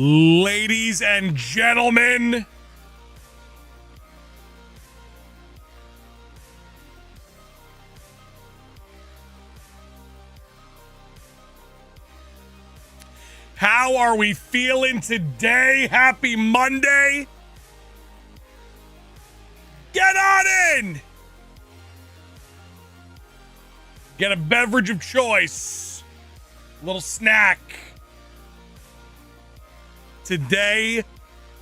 Ladies and gentlemen, how are we feeling today? Happy Monday. Get on in. Get a beverage of choice. A little snack. Today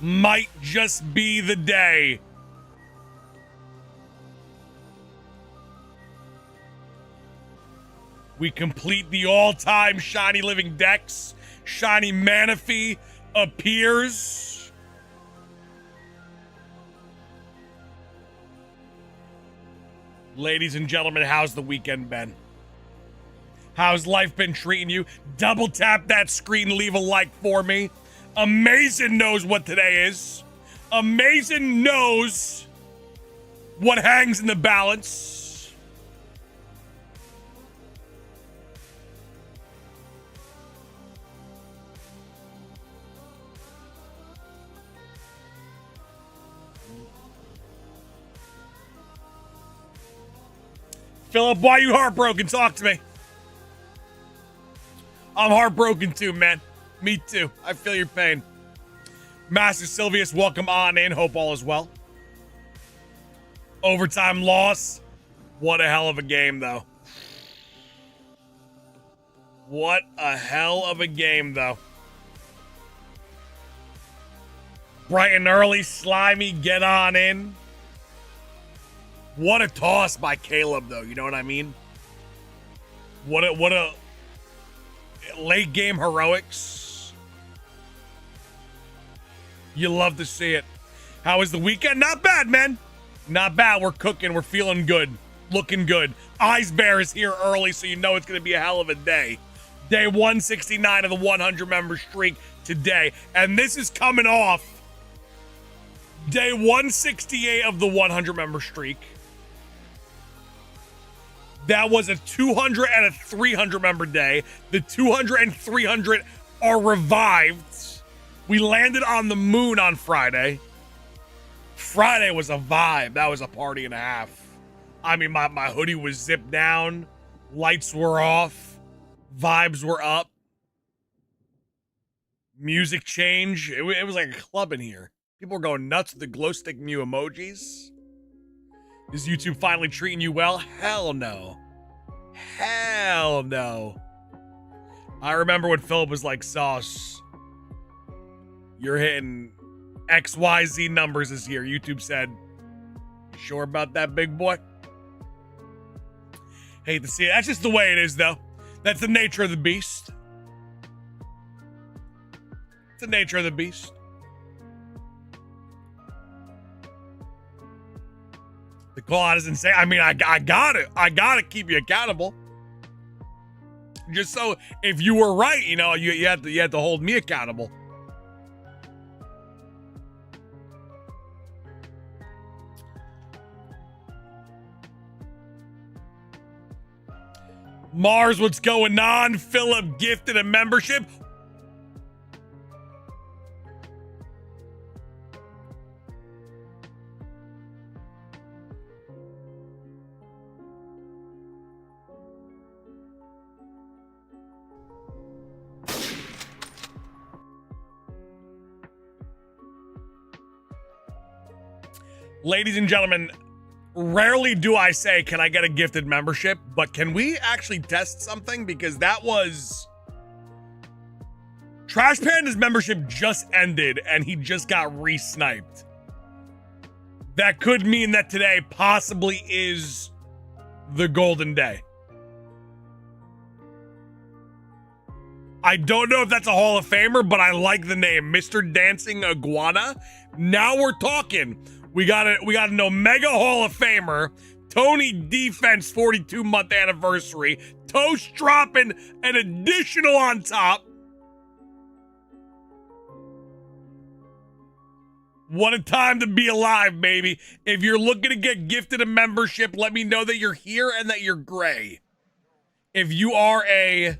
might just be the day. We complete the all-time Shiny Living Dex. Shiny Manaphy appears. Ladies and gentlemen, how's the weekend been? How's life been treating you? Double tap that screen, leave a like for me. Amazing knows what today is. Amazing knows what hangs in the balance. Philip, why are you heartbroken? Talk to me. I'm heartbroken too, man. Me too. I feel your pain. Master Sylvius, welcome on in. Hope all is well. Overtime loss. What a hell of a game, though. What a hell of a game, though. Bright and early, slimy, get on in. What a toss by Caleb, though. You know what I mean? What a late game heroics. You love to see it. How was the weekend? Not bad, man. Not bad. We're cooking. We're feeling good. Looking good. Ice Bear is here early, so you know it's going to be a hell of a day. Day 169 of the 100 member streak today. And this is coming off day 168 of the 100 member streak. That was a 200 and a 300 member day. The 200 and 300 are revived. We landed on the moon on Friday. Friday was a vibe. That was a party and a half. I mean, my hoodie was zipped down. Lights were off. Vibes were up. Music change. It was like a club in here. People were going nuts with the glow stick Mew emojis. Is YouTube finally treating you well? Hell no. Hell no. I remember when Philip was like, Sauce, you're hitting XYZ numbers this year. YouTube said, sure about that, big boy? Hate to see it. That's just the way it is, though. That's the nature of the beast. It's the nature of the beast. The call out is insane. I mean, I got it. I got to keep you accountable. Just so if you were right, you know, you had to hold me accountable. Mars, what's going on? Philip gifted a membership. Ladies and gentlemen, rarely do I say, can I get a gifted membership? But can we actually test something? Because that was... Trash Panda's membership just ended and he just got re-sniped. That could mean that today possibly is the golden day. I don't know if that's a Hall of Famer, but I like the name. Mr. Dancing Iguana. Now we're talking. We got an Omega Hall of Famer, Tony Defense 42-month anniversary, Toast dropping an additional on top. What a time to be alive, baby. If you're looking to get gifted a membership, let me know that you're here and that you're gray. If you are a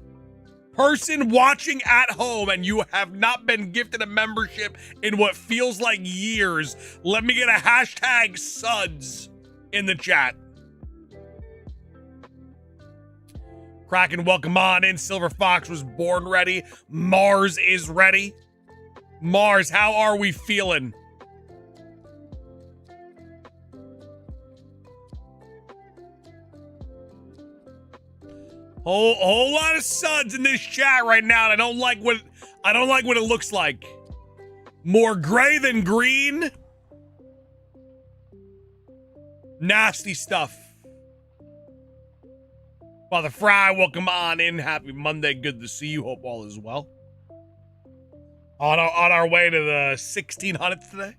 Person watching at home and you have not been gifted a membership in what feels like years, let me get a hashtag suds in the chat. Kraken, welcome on in. Silver Fox was born ready. Mars is ready. Mars, how are we feeling? Whole lot of suds in this chat right now, and I don't like what it looks like. More gray than green. Nasty stuff. Father Fry, welcome on in. Happy Monday. Good to see you. Hope all is well. On our way to the 1600s today.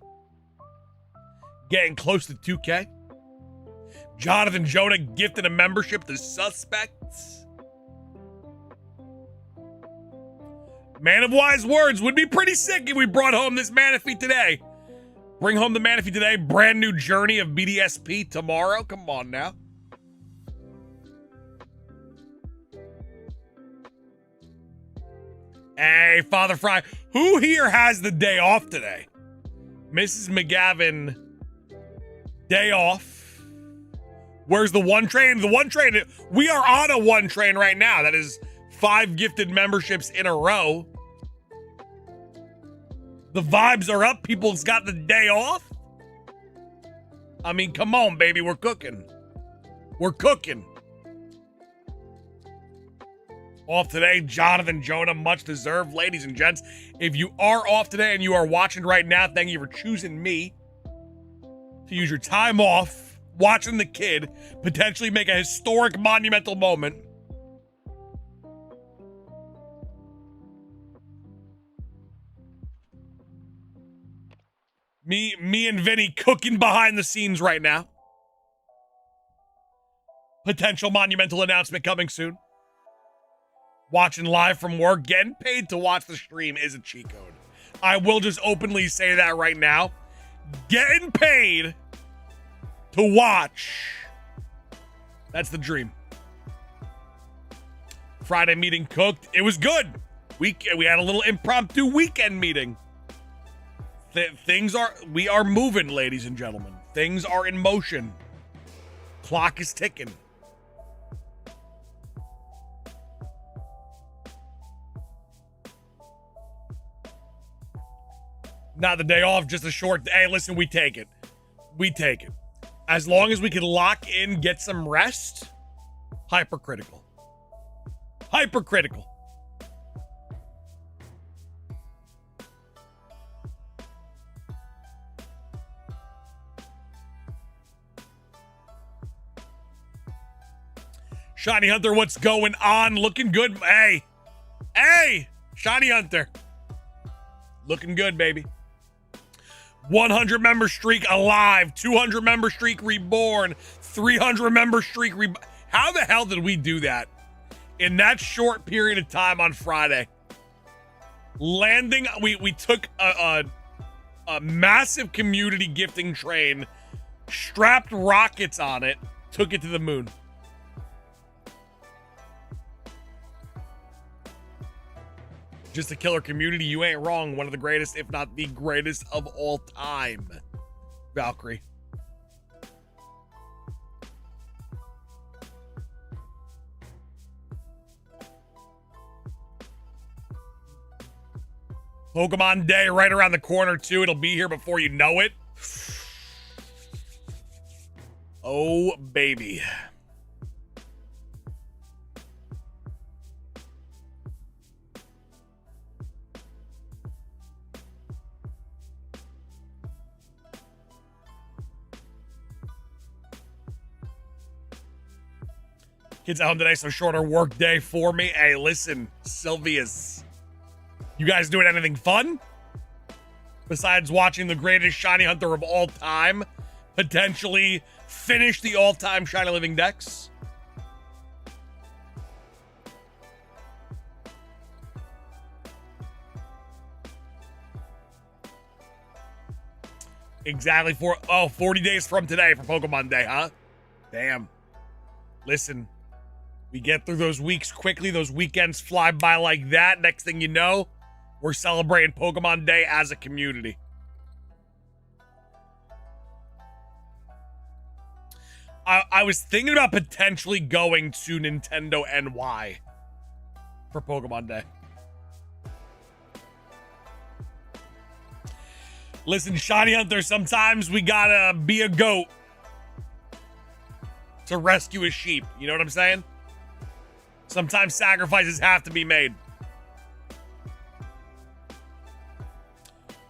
Getting close to 2K. Jonathan Jonah gifted a membership to Suspects. Man of wise words, would be pretty sick if we brought home this Manaphy today. Bring home the Manaphy today. Brand new journey of BDSP tomorrow. Come on now. Hey, Father Fry. Who here has the day off today? Mrs. McGavin, day off. Where's the one train? The one train, we are on a one train right now. That is 5 gifted memberships in a row. The vibes are up. People's got the day off. I mean, come on, baby. We're cooking. We're cooking. Off today, Jonathan Jonah, much deserved. Ladies and gents, if you are off today and you are watching right now, thank you for choosing me to use your time off, watching the kid, potentially make a historic, monumental moment. Me and Vinny cooking behind the scenes right now. Potential monumental announcement coming soon. Watching live from work, getting paid to watch the stream is a cheat code. I will just openly say that right now. Getting paid to watch. That's the dream. Friday meeting cooked. It was good. We had a little impromptu weekend meeting. We are moving, ladies and gentlemen. Things are in motion. Clock is ticking. Not the day off, just a short day. Hey, listen, we take it. We take it. As long as we can lock in, get some rest, hypercritical. Hypercritical. Shiny Hunter, what's going on? Looking good. Hey, Shiny Hunter. Looking good, baby. 100 member streak alive. 200 member streak reborn. 300 member streak How the hell did we do that in that short period of time on Friday? Landing, we took a massive community gifting train, strapped rockets on it, took it to the moon. Just a killer community, you ain't wrong. One of the greatest, if not the greatest of all time. Valkyrie. Pokemon Day right around the corner too. It'll be here before you know it. Oh, baby. Kids at home today, so shorter work day for me. Hey, listen, Sylvius. You guys doing anything fun? Besides watching the greatest Shiny Hunter of all time potentially finish the all-time Shiny Living Dex? Exactly 40 days from today for Pokemon Day, huh? Damn. Listen. We get through those weeks quickly. Those weekends fly by like that. Next thing you know, we're celebrating Pokemon Day as a community. I was thinking about potentially going to Nintendo NY for Pokemon Day. Listen, Shiny Hunter, sometimes we gotta be a goat to rescue a sheep. You know what I'm saying? Sometimes sacrifices have to be made.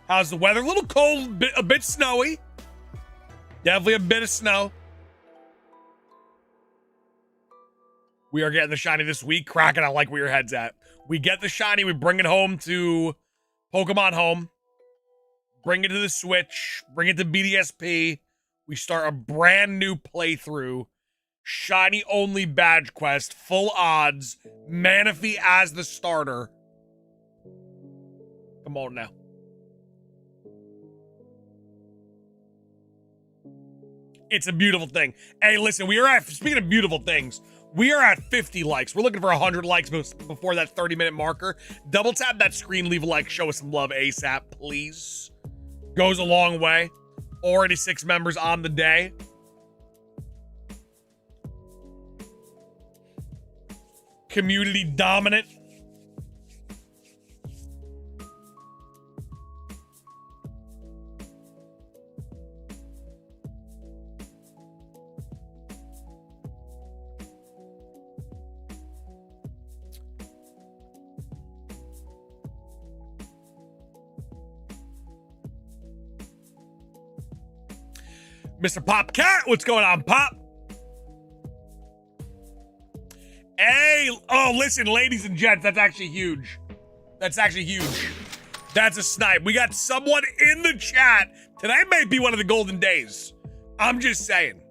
How's the weather? A little cold, a bit snowy. Definitely a bit of snow. We are getting the shiny this week. Kraken, I like where your head's at. We get the shiny, we bring it home to Pokemon Home. Bring it to the Switch. Bring it to BDSP. We start a brand new playthrough. Shiny only badge quest. Full odds. Manaphy as the starter. Come on now. It's a beautiful thing. Hey, listen, we are at, speaking of beautiful things, we are at 50 likes. We're looking for 100 likes before that 30-minute marker. Double tap that screen, leave a like, show us some love ASAP, please. Goes a long way. Already 6 members on the day. Community dominant. Mr. Pop Cat, what's going on, Pop? Hey, oh, listen, ladies and gents, that's actually huge. That's actually huge. That's a snipe. We got someone in the chat. Tonight may be one of the golden days. I'm just saying.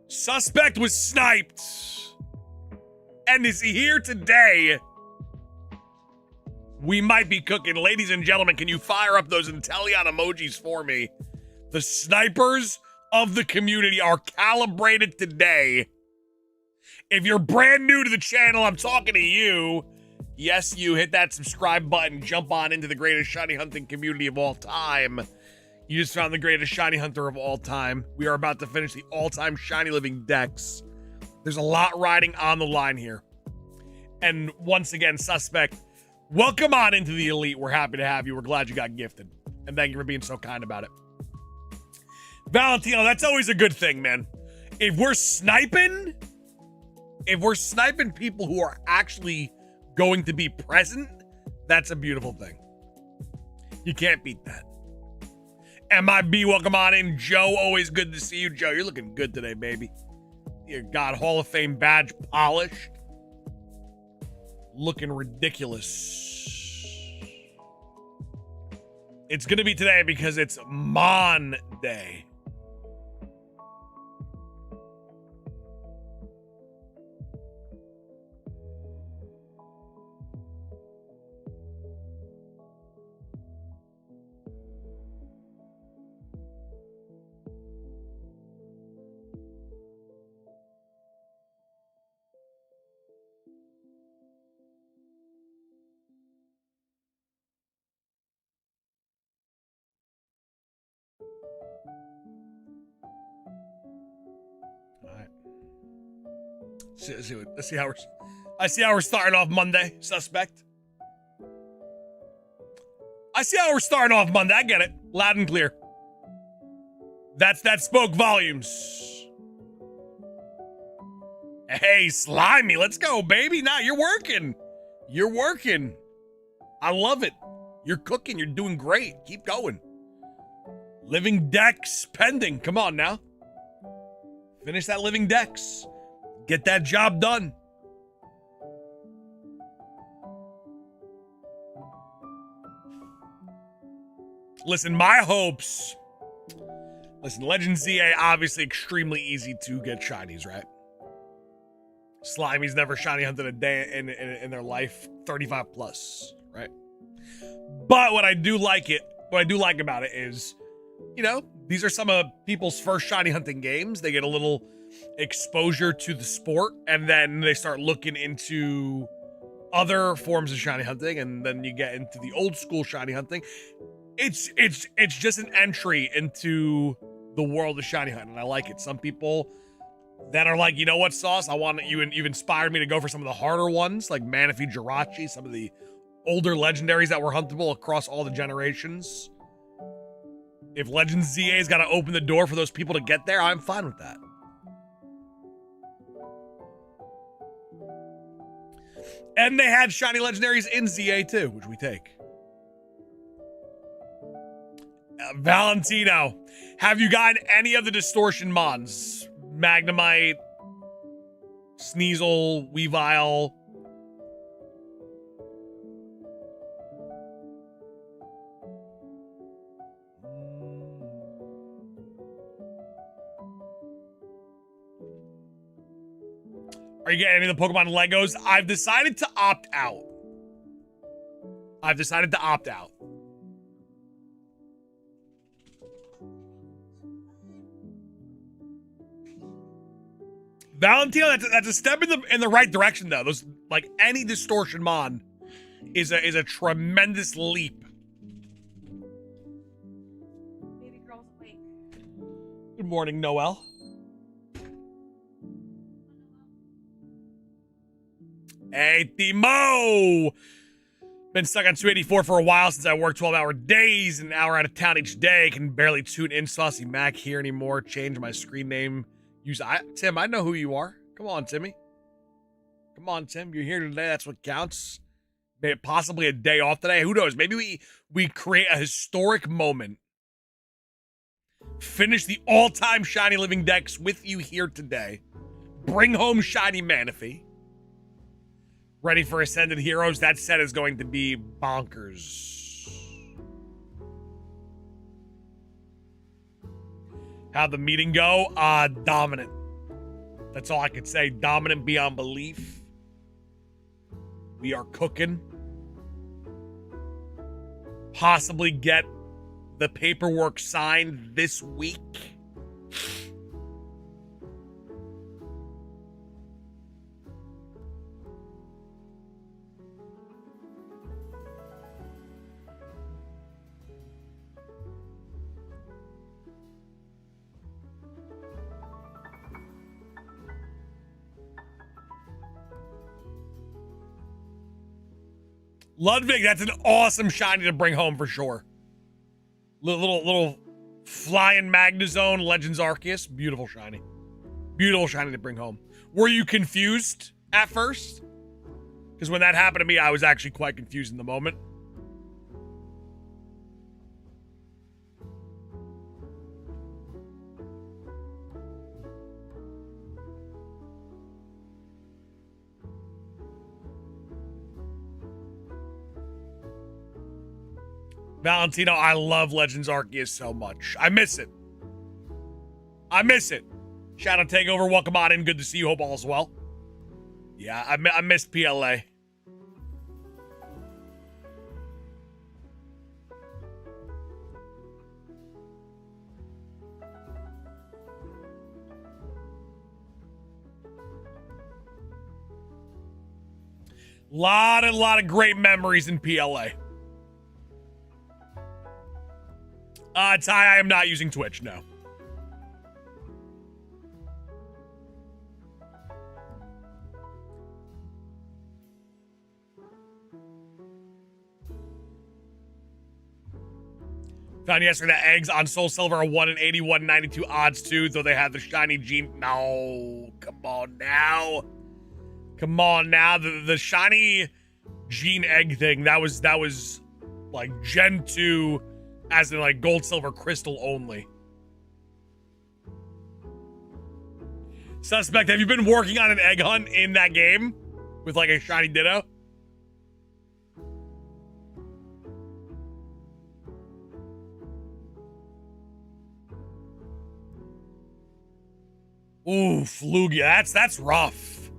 Suspect was sniped. And is he here today? We might be cooking. Ladies and gentlemen, can you fire up those Intellon emojis for me? The snipers of the community are calibrated today. If you're brand new to the channel, I'm talking to you. Yes, you hit that subscribe button. Jump on into the greatest shiny hunting community of all time. You just found the greatest shiny hunter of all time. We are about to finish the all-time shiny living Dex. There's a lot riding on the line here. And once again, Suspect, welcome on into the elite. We're happy to have you. We're glad you got gifted. And thank you for being so kind about it. Valentino, that's always a good thing, man. If we're sniping people who are actually going to be present, that's a beautiful thing. You can't beat that. MIB, welcome on in. Joe, always good to see you. Joe, you're looking good today, baby. Dear God, Hall of Fame badge polished. Looking ridiculous. It's going to be today because it's Mon Day. Let's see how we're starting off Monday, Suspect. I see how we're starting off Monday. I get it. Loud and clear. That spoke volumes. Hey, Slimy, let's go, baby. Now you're working. You're working. I love it. You're cooking. You're doing great. Keep going. Living Dex pending. Come on now. Finish that Living Dex. Get that job done. Listen, my hopes. Listen, Legend ZA, obviously extremely easy to get shinies, right? Slimy's never shiny hunted a day in their life, 35 plus, right? But what I do like about it is, you know, these are some of people's first shiny hunting games. They get a little exposure to the sport, and then they start looking into other forms of shiny hunting, and then you get into the old school shiny hunting. It's just an entry into the world of shiny hunting, and I like it. Some people that are like, you know what, Sauce, I want you, and you've inspired me to go for some of the harder ones, like Manaphy, Jirachi, some of the older legendaries that were huntable across all the generations. If Legends ZA's got to open the door for those people to get there, I'm fine with that. And they had shiny legendaries in ZA too, which we take. Valentino, have you gotten any of the distortion mons? Magnemite, Sneasel, Weavile. Are you getting any of the Pokemon Legos? I've decided to opt out. Valentino, that's a step in the right direction though. Those, like, any distortion mon is a tremendous leap. Baby girl's awake. Good morning, Noel. Hey, Timo! Been stuck on 284 for a while since I work 12-hour days and an hour out of town each day. Can barely tune in Saucy Mac here anymore. Change my screen name. Tim, I know who you are. Come on, Timmy. Come on, Tim. You're here today. That's what counts. Maybe possibly a day off today. Who knows? Maybe we create a historic moment. Finish the all-time Shiny Living Dex with you here today. Bring home Shiny Manaphy. Ready for Ascended Heroes. That set is going to be bonkers. How'd the meeting go? Dominant. That's all I could say. Dominant beyond belief. We are cooking. Possibly get the paperwork signed this week. Ludwig, that's an awesome shiny to bring home for sure. Little flying Magnezone, Legends Arceus, beautiful shiny. Beautiful shiny to bring home. Were you confused at first? Because when that happened to me, I was actually quite confused in the moment. Valentino, I love Legends Arceus so much. I miss it. Shadow Takeover, welcome on in. Good to see you. Hope all is well. Yeah, I miss PLA. Lot of great memories in PLA. Ty, I am not using Twitch, no. Found yesterday that eggs on Soul Silver are 1 in 80, 1 in 92 odds too, though they have the shiny gene. No, come on now. The shiny gene egg thing, that was like Gen 2, as in like gold, silver, crystal only. Suspect, have you been working on an egg hunt in that game with like a shiny Ditto? Ooh, Flugia, that's rough.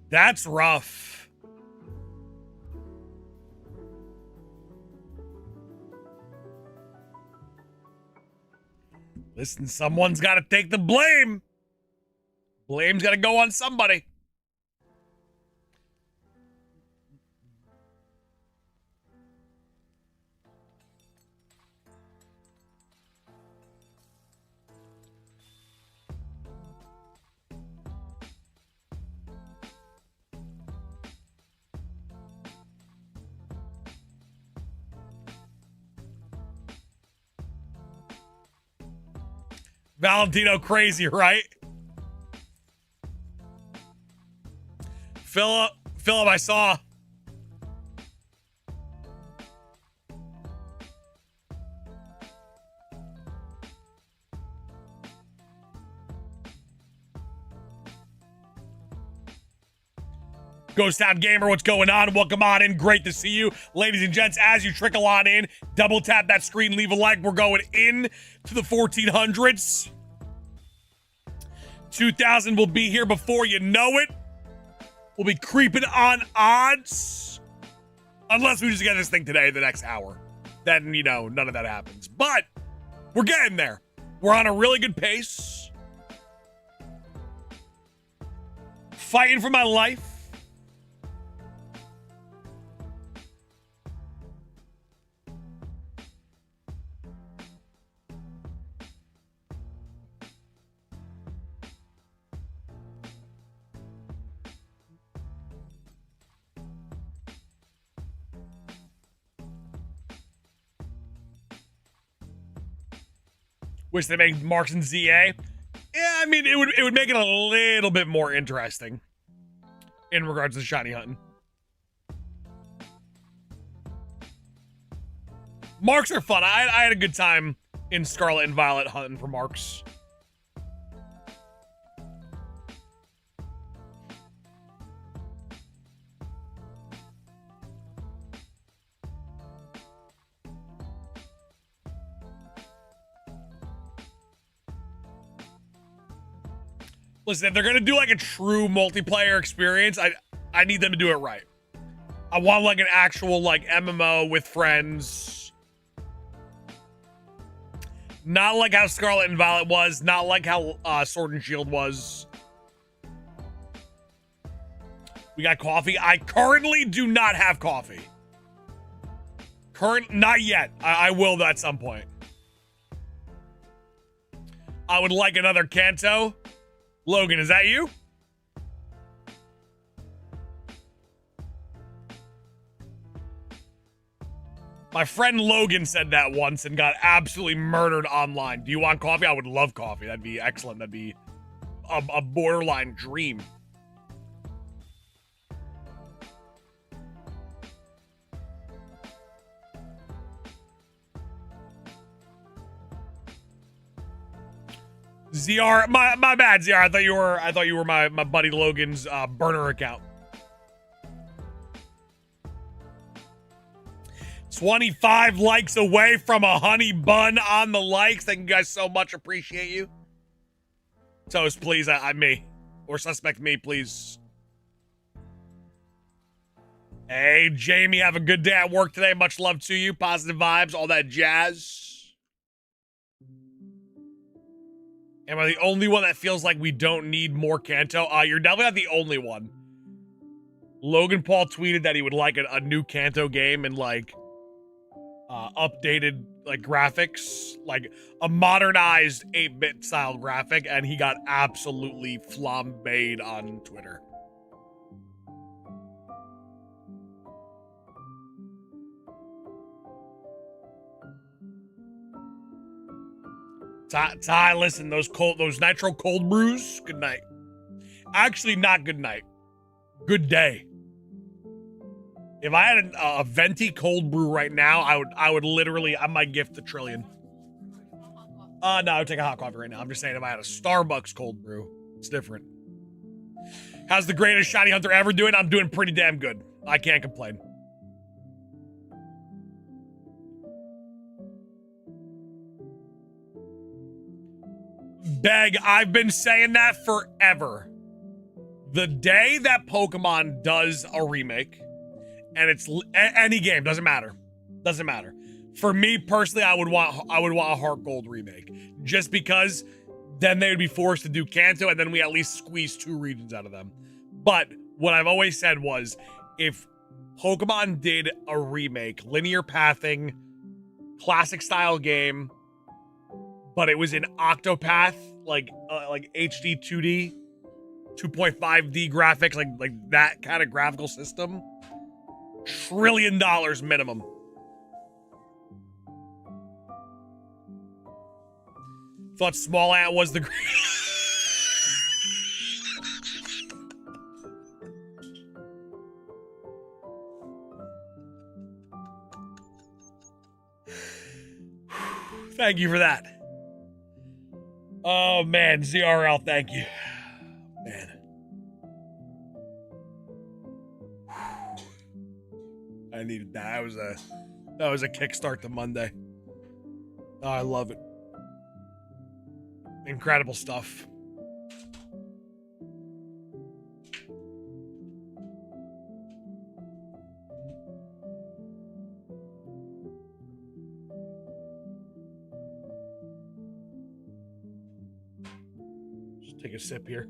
That's rough. Listen, someone's got to take the blame. Blame's gotta go on somebody. Valentino crazy, right? Philip, I saw. Ghost Town Gamer, what's going on? Welcome on in. Great to see you. Ladies and gents, as you trickle on in, double tap that screen, leave a like. We're going in to the 1400s. 2000 will be here before you know it. We'll be creeping on odds. Unless we just get this thing today, the next hour. Then, you know, none of that happens. But we're getting there. We're on a really good pace. Fighting for my life. Wish they made Marks and ZA. Yeah, I mean, it would make it a little bit more interesting in regards to shiny hunting. Marks are fun. I had a good time in Scarlet and Violet hunting for Marks. Listen, if they're gonna do like a true multiplayer experience, I need them to do it right. I want like an actual like MMO with friends. Not like how Scarlet and Violet was, not like how Sword and Shield was. We got coffee. I currently do not have coffee. Not yet. I will at some point. I would like another Kanto. Logan, is that you? My friend Logan said that once and got absolutely murdered online. Do you want coffee? I would love coffee. That'd be excellent. That'd be a borderline dream. ZR, my bad, ZR. I thought you were my buddy Logan's burner account. 25 likes away from a honey bun on the likes. Thank you guys so much. Appreciate you. Toast, please. I'm me. Or suspect me, please. Hey, Jamie, have a good day at work today. Much love to you. Positive vibes, all that jazz. Am I the only one that feels like we don't need more Kanto? You're definitely not the only one. Logan Paul tweeted that he would like a new Kanto game and like updated like graphics, like a modernized 8-bit style graphic, and he got absolutely flambéed on Twitter. Ty, listen, those nitro cold brews, good night. Actually, not good night. Good day. If I had a venti cold brew right now, I would literally, I might gift the trillion. No, I would take a hot coffee right now. I'm just saying if I had a Starbucks cold brew, it's different. How's the greatest shiny hunter ever doing? I'm doing pretty damn good. I can't complain. Beg, I've been saying that forever. The day that Pokemon does a remake, and it's any game, doesn't matter. Doesn't matter. For me personally, I would want a Heart Gold remake. Just because then they would be forced to do Kanto, and then we at least squeeze 2 regions out of them. But what I've always said was, if Pokemon did a remake, linear pathing, classic style game, but it was in Octopath, like HD 2D, 2.5D graphics, like that kind of graphical system, $1 trillion minimum. Thought Small Ant was the Thank you for that. Oh man, ZRL, thank you. Man. I needed that. That was a kickstart to Monday. Oh, I love it. Incredible stuff. Just take a sip here.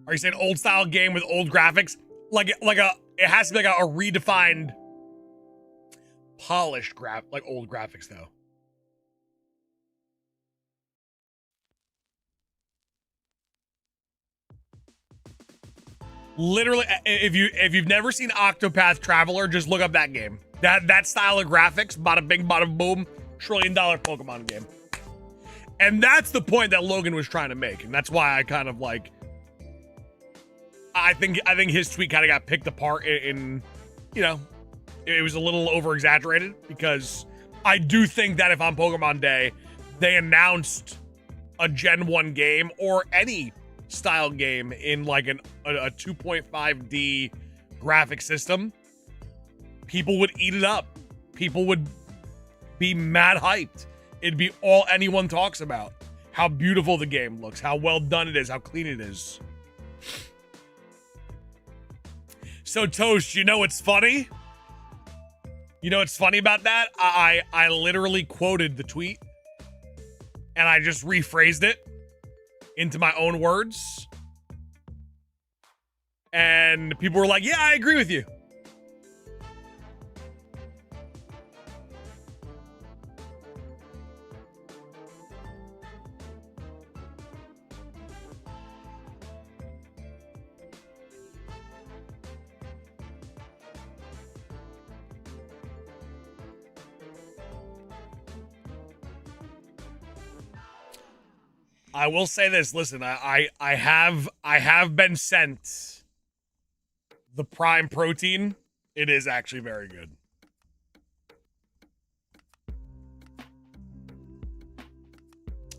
Are you saying old style game with old graphics? It has to be like a redefined, polished like old graphics though. Literally, if you've never seen Octopath Traveler, just look up that game. That style of graphics, bada bing, bada boom, $1 trillion Pokemon game. And that's the point that Logan was trying to make, and that's why I kind of like. I think his tweet kind of got picked apart in, you know, it was a little over exaggerated, because I do think that if on Pokemon Day they announced a Gen 1 game or any style game in like a 2.5D graphic system, people would eat it up. People would be mad hyped. It'd be all anyone talks about. How beautiful the game looks, how well done it is, how clean it is. So Toast, you know what's funny? You know what's funny about that? I literally quoted the tweet and I just rephrased it into my own words. And people were like, yeah, I agree with you. I will say this. Listen, I have been sent the Prime Protein. It is actually very good.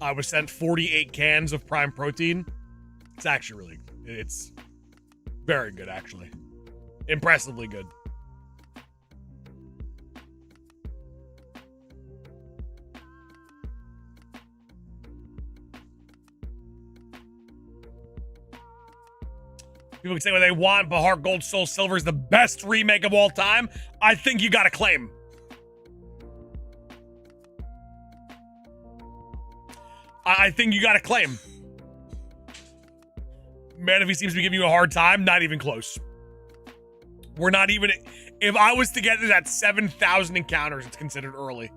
I was sent 48 cans of Prime Protein. It's actually it's very good, actually. Impressively good. People can say what they want, but Heart Gold Soul Silver is the best remake of all time. I think you got a claim. I think you got a claim. Manaphy seems to be giving you a hard time. Not even close. We're not even... If I was to get this at 7,000 encounters, it's considered early.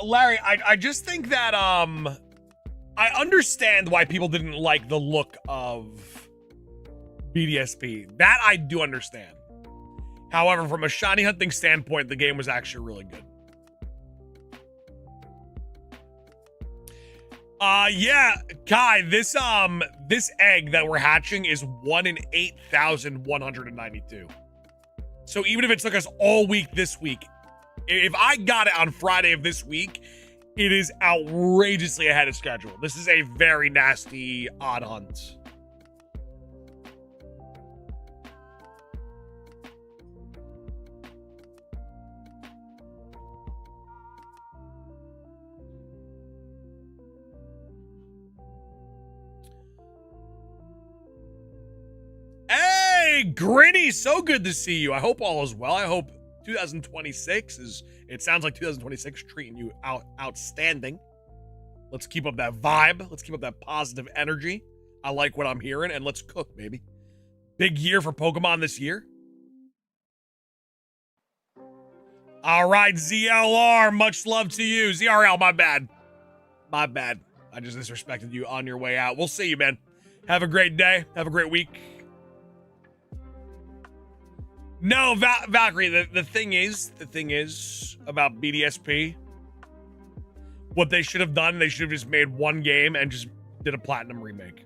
Larry, I just think that, I understand why people didn't like the look of BDSP. That I do understand. However, from a shiny hunting standpoint, the game was actually really good. Yeah, Kai, this egg that we're hatching is 1 in 8,192. So even if it took us all week this week, if I got it on Friday of this week, it is outrageously ahead of schedule. This is a very nasty odd hunt. Hey, Grinny, so good to see you. I hope all is well. I hope 2026 is, it sounds like 2026 treating you outstanding. Let's keep up that vibe. Let's keep up that positive energy. I like what I'm hearing, and let's cook, baby. Big year for Pokemon this year. All right, ZLR, much love to you. ZRL, my bad. My bad. I just disrespected you on your way out. We'll see you, man. Have a great day. Have a great week. No, Valkyrie, the thing is about BDSP, what they should have done, they should have just made one game and just did a platinum remake.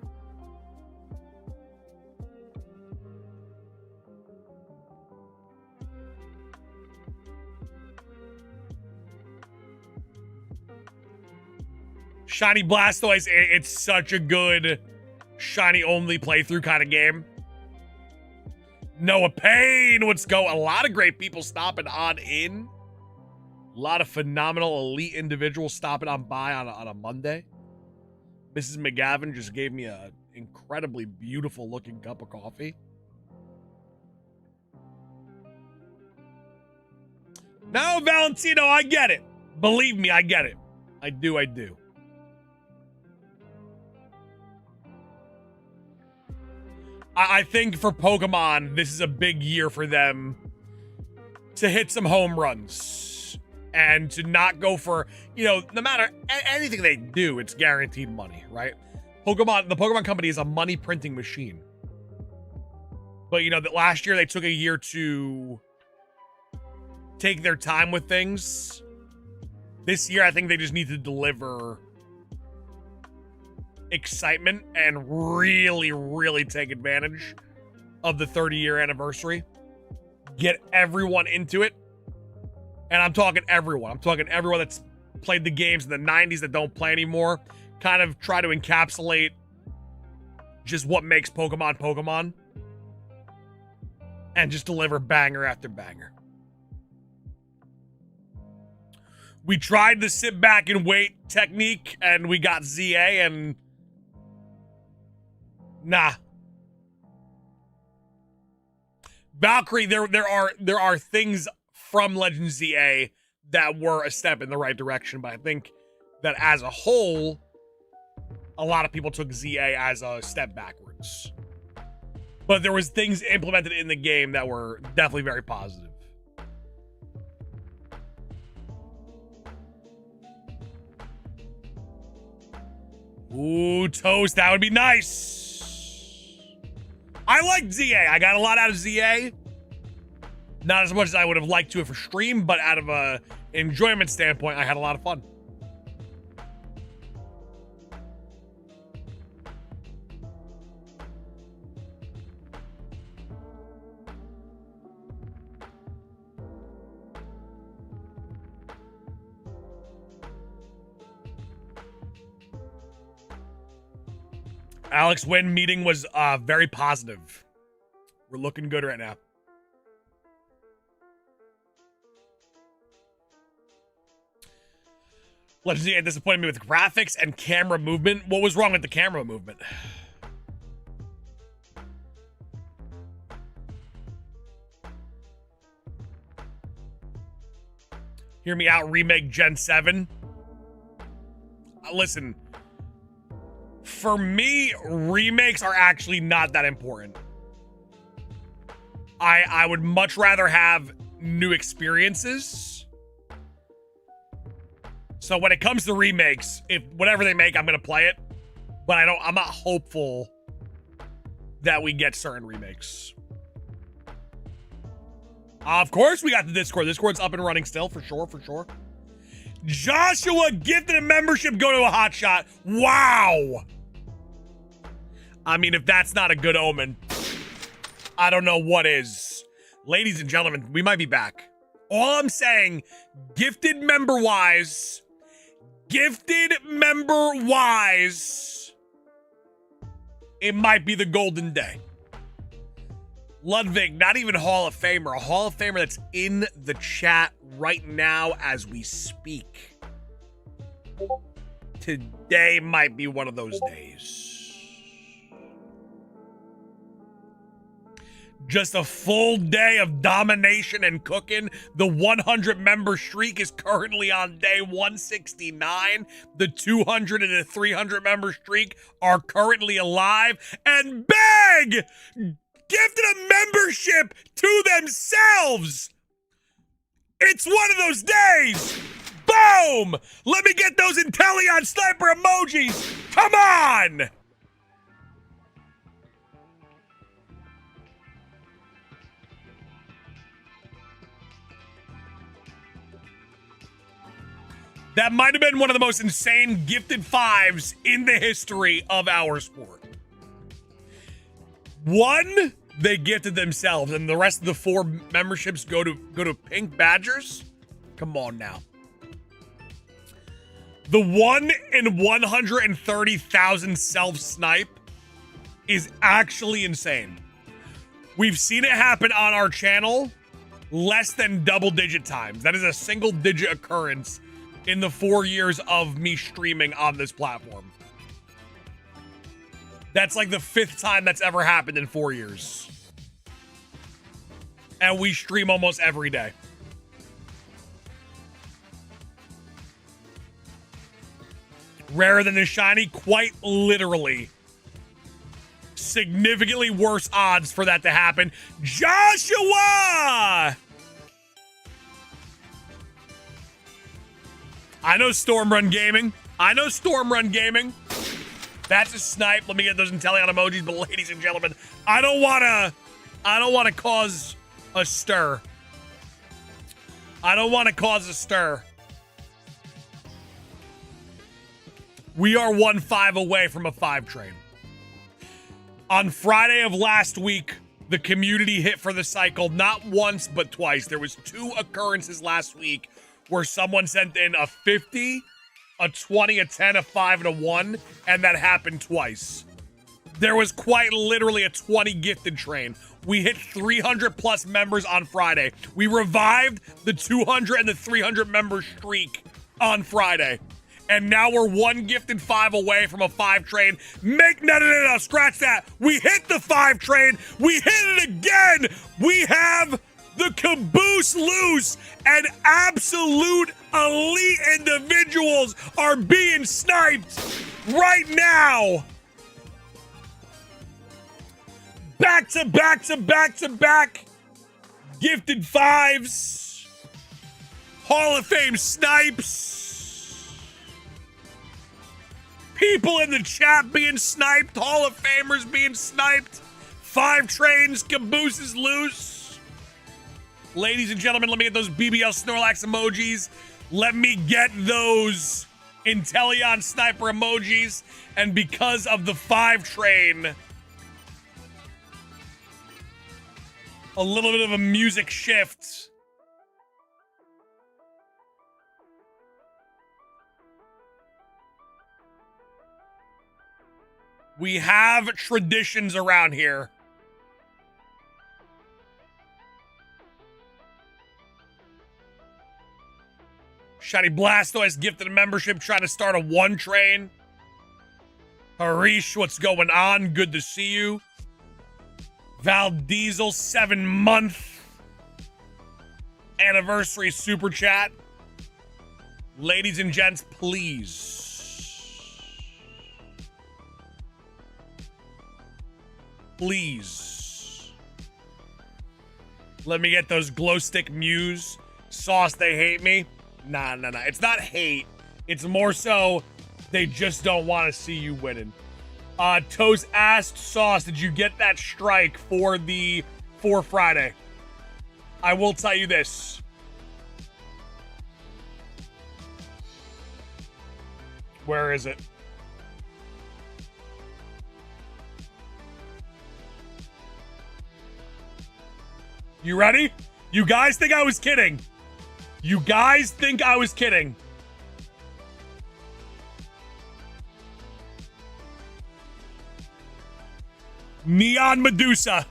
Shiny Blastoise, it's such a good shiny only playthrough kind of game. Noah Payne, what's going? A lot of great people stopping on in. A lot of phenomenal elite individuals stopping on by on a Monday. Mrs. McGavin just gave me an incredibly beautiful looking cup of coffee. No, Valentino, I get it. Believe me, I get it. I do. I think for Pokemon, this is a big year for them to hit some home runs and to not go for, you know, no matter anything they do, it's guaranteed money, right? The Pokemon company is a money printing machine. But, you know, that last year they took a year to take their time with things. This year, I think they just need to deliver excitement and really take advantage of the 30-year anniversary. Get everyone into it. And I'm talking everyone. I'm talking everyone that's played the games in the 90s that don't play anymore. Kind of try to encapsulate just what makes Pokemon Pokemon. And just deliver banger after banger. We tried the sit back and wait technique and we got ZA and nah. Valkyrie, there are things from Legend ZA that were a step in the right direction, but I think that as a whole, a lot of people took ZA as a step backwards. But there was things implemented in the game that were definitely very positive. Ooh, Toast, that would be nice. I like ZA. I got a lot out of ZA. Not as much as I would have liked to for stream, but out of a enjoyment standpoint, I had a lot of fun. Alex Wynn meeting was very positive. We're looking good right now. Legend ZA disappointed me with graphics and camera movement. What was wrong with the camera movement? Hear me out, remake Gen 7. Listen, for me, remakes are actually not that important. I would much rather have new experiences. So when it comes to remakes, if whatever they make, I'm gonna play it. But I'm not hopeful that we get certain remakes. Of course, we got the Discord. Discord's up and running still, for sure. Joshua gifted a membership, go to a hot shot. Wow. I mean, if that's not a good omen, I don't know what is. Ladies and gentlemen, we might be back. All I'm saying, gifted member wise, it might be the golden day. Ludwig, not even Hall of Famer, a Hall of Famer that's in the chat right now as we speak. Today might be one of those days. Just a full day of domination and cooking. The 100 member streak is currently on day 169. The 200 and the 300 member streak are currently alive. And Bag gifted a membership to themselves. It's one of those days. Boom! Let me get those Intellon sniper emojis. Come on! That might have been one of the most insane gifted fives in the history of our sport. One, they gifted themselves, and the rest of the 4 memberships go to Pink Badgers. Come on now. The 1 in 130,000 self-snipe is actually insane. We've seen it happen on our channel less than double-digit times. That is a single-digit occurrence in the 4 years of me streaming on this platform. That's like the 5th time that's ever happened in 4 years. And we stream almost every day. Rarer than the shiny, quite literally. Significantly worse odds for that to happen. Joshua! I know Storm Run Gaming. That's a snipe. Let me get those Intellon emojis, but ladies and gentlemen, I don't wanna cause a stir. We are 1-5 away from a 5 train. On Friday of last week, the community hit for the cycle not once, but twice. There was 2 occurrences last week where someone sent in a 50, a 20, a 10, a 5, and a 1, and that happened twice. There was quite literally a 20 gifted train. We hit 300 plus members on Friday. We revived the 200 and the 300 member streak on Friday. And now we're 1 gifted 5 away from a 5 train. No, scratch that. We hit the 5 train. We hit it again. We have the Caboose loose, and absolute elite individuals are being sniped right now. Back to back gifted 5s. Hall of Fame snipes. People in the chat being sniped. Hall of Famers being sniped. 5 trains. Caboose is loose. Ladies and gentlemen, let me get those BBL Snorlax emojis. Let me get those Intellon sniper emojis. And because of the 5 train, a little bit of a music shift. We have traditions around here. Shiny Blastoise gifted a membership, trying to start a 1 train. Harish, what's going on? Good to see you. Val Diesel, 7-month anniversary super chat. Ladies and gents, please. Please. Let me get those glow stick Mews. Sauce, they hate me. Nah. It's not hate. It's more so they just don't want to see you winning. Toast asked Sauce, did you get that strike for Friday? I will tell you this. Where is it? You ready? You guys think I was kidding? You guys think I was kidding? Neon Medusa.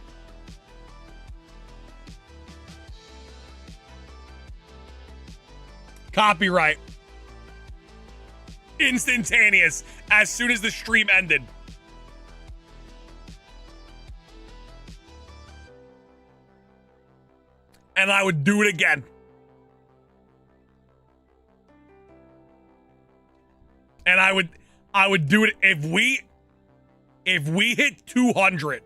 Copyright. Instantaneous. As soon as the stream ended. And I would do it again. And I would do it if we hit 200.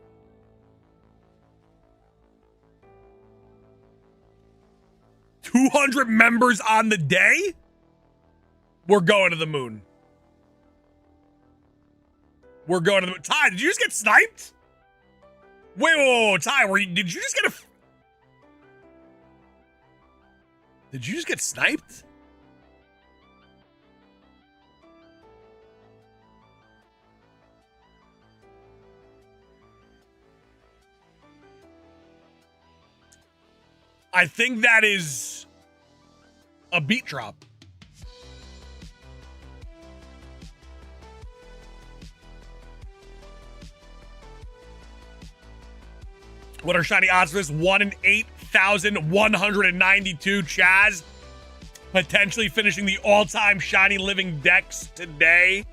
$200 members on the day, we're going to the moon. We're going to the moon. Ty, did you just get sniped? Wait, Ty, did you just get Did you just get sniped? I think that is a beat drop. What are shiny odds for this? 1 in 8,192. Chaz potentially finishing the all-time shiny living Dex today.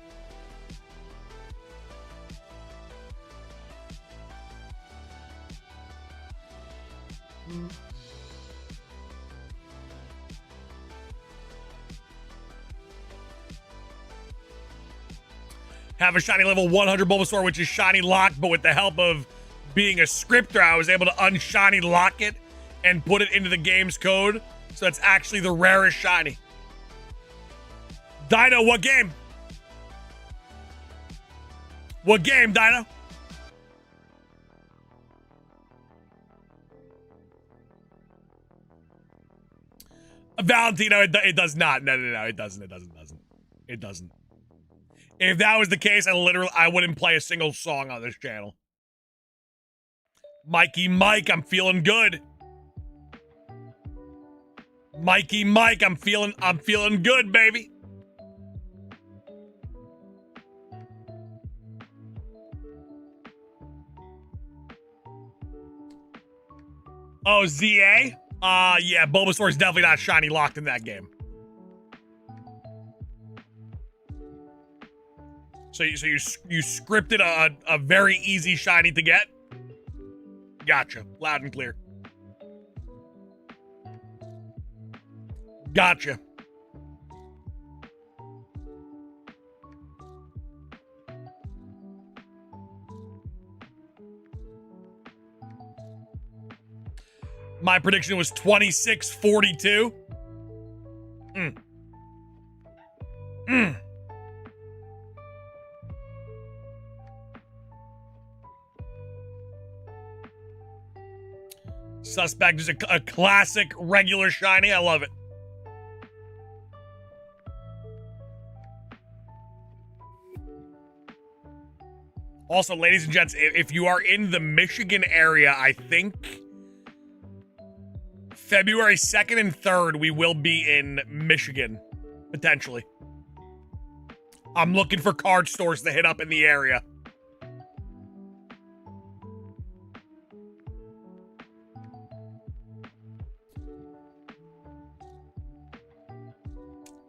Have a shiny level 100 Bulbasaur, which is shiny locked, but with the help of being a scripter, I was able to unshiny lock it and put it into the game's code. So that's actually the rarest shiny. Dino, what game? What game, Dino? Valentino, it does not. No, it doesn't. It doesn't. If that was the case, I wouldn't play a single song on this channel. Mikey Mike, I'm feeling good. Mikey Mike, I'm feeling good, baby. Oh, ZA? Yeah, Bulbasaur is definitely not shiny locked in that game. So you scripted a very easy shiny to get? Gotcha. Loud and clear. Gotcha. My prediction was 26-42. Suspect is a classic regular shiny. I love it. Also, ladies and gents, if you are in the Michigan area, I think February 2nd and 3rd, we will be in Michigan, potentially. I'm looking for card stores to hit up in the area.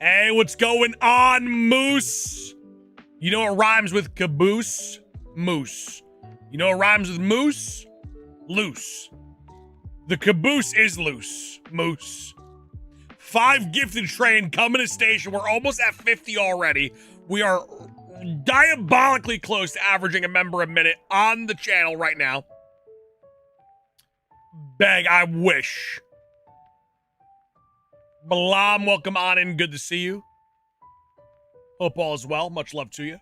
Hey, what's going on, Moose? You know what rhymes with Caboose? Moose. You know what rhymes with moose? Loose. The caboose is loose. Moose. 5 gifted train coming to station. We're almost at 50 already. We are diabolically close to averaging a member a minute on the channel right now. Beg, I wish. Balam, welcome on in. Good to see you. Hope all is well. Much love to you.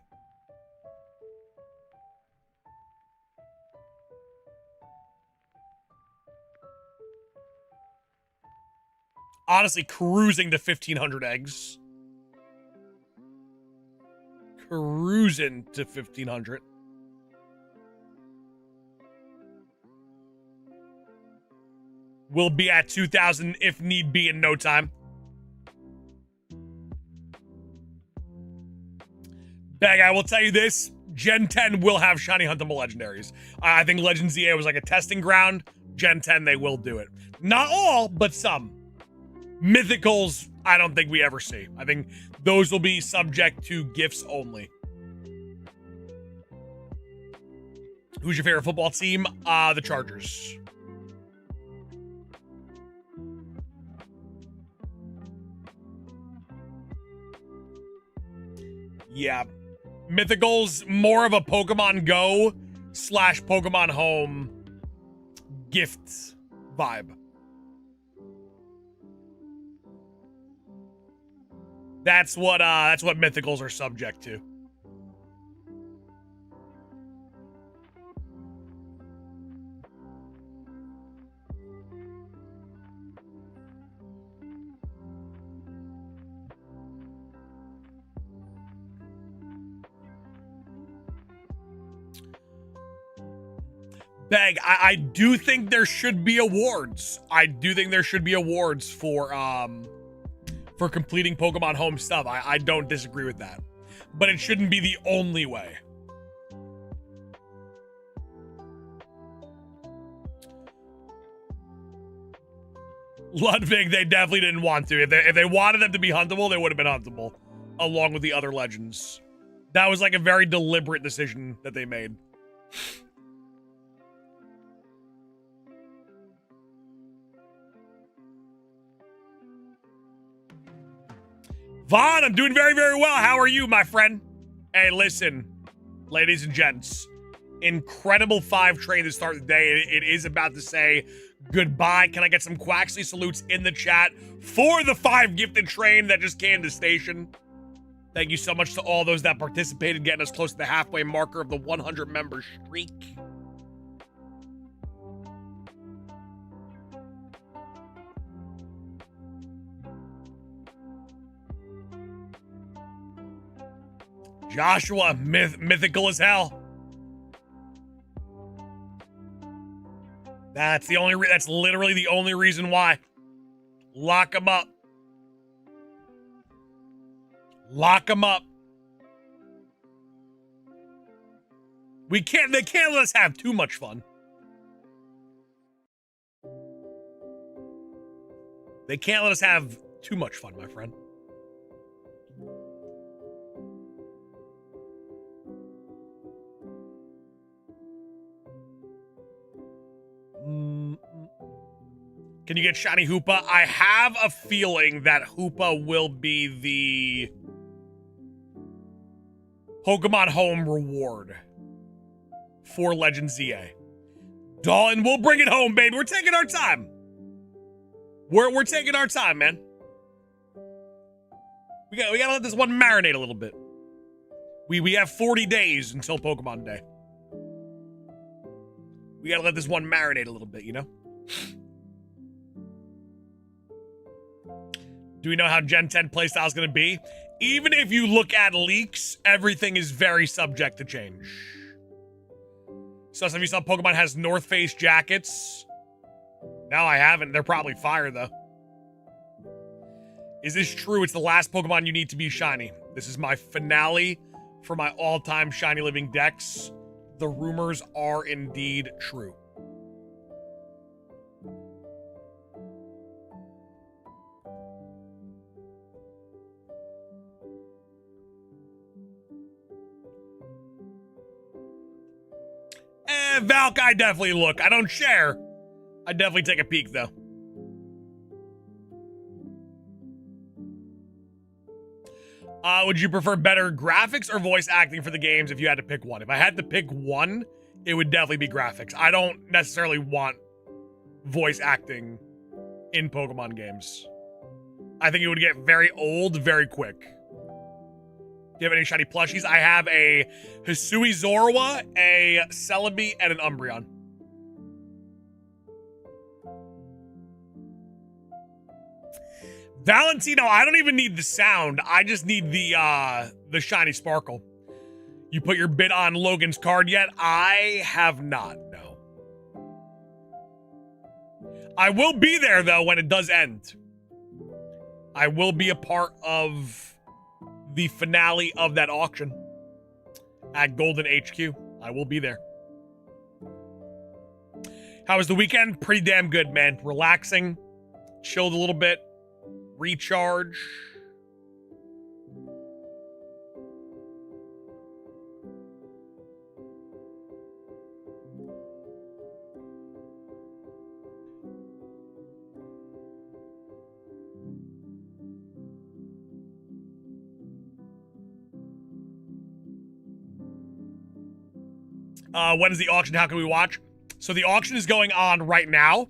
Honestly, cruising to 1,500 eggs. Cruising to 1,500. We'll be at 2,000 if need be in no time. Bag, I will tell you this. Gen 10 will have shiny huntable legendaries. I think Legends EA was like a testing ground. Gen 10, they will do it. Not all, but some. Mythicals, I don't think we ever see. I think those will be subject to gifts only. Who's your favorite football team? The Chargers. Yeah. Mythical's more of a Pokemon Go / Pokemon Home gifts vibe. That's what Mythicals are subject to. Beg, I do think there should be awards. I do think there should be awards for completing Pokemon Home stuff. I don't disagree with that. But it shouldn't be the only way. Ludwig, they definitely didn't want to. If they wanted them to be huntable, they would have been huntable, along with the other legends. That was like a very deliberate decision that they made. Vaughn, I'm doing very, very well. How are you, my friend? Hey, listen, ladies and gents. Incredible 5 train to start the day. It is about to say goodbye. Can I get some Quaxley salutes in the chat for the 5 gifted train that just came to station? Thank you so much to all those that participated, getting us close to the halfway marker of the 100 member streak. Joshua, mythical as hell. That's literally the only reason why. Lock him up. Lock him up. They can't let us have too much fun. They can't let us have too much fun, my friend. Can you get Shiny Hoopa? I have a feeling that Hoopa will be the Pokemon Home reward for Legend ZA. Dalton, we'll bring it home, baby. We're taking our time. We're taking our time, man. We gotta let this one marinate a little bit. We have 40 days until Pokemon Day. We gotta let this one marinate a little bit, you know? Do we know how Gen 10 playstyle is going to be? Even if you look at leaks, everything is very subject to change. So if you saw Pokemon has North Face jackets. No, I haven't. They're probably fire, though. Is this true? It's the last Pokemon you need to be shiny. This is my finale for my all-time shiny living Dex. The rumors are indeed true. Valk, I definitely look. I don't share. I definitely take a peek, though. Would you prefer better graphics or voice acting for the games if you had to pick one? If I had to pick one, it would definitely be graphics. I don't necessarily want voice acting in Pokemon games. I think it would get very old very quick. Do you have any shiny plushies? I have a Hisui Zorua, a Celebi, and an Umbreon. Valentino, I don't even need the sound. I just need the shiny sparkle. You put your bid on Logan's card yet? I have not, no. I will be there, though, when it does end. I will be a part of the finale of that auction at Golden HQ. I will be there. How was the weekend? Pretty damn good, man. Relaxing, chilled a little bit, recharge. When is the auction? How can we watch? So the auction is going on right now.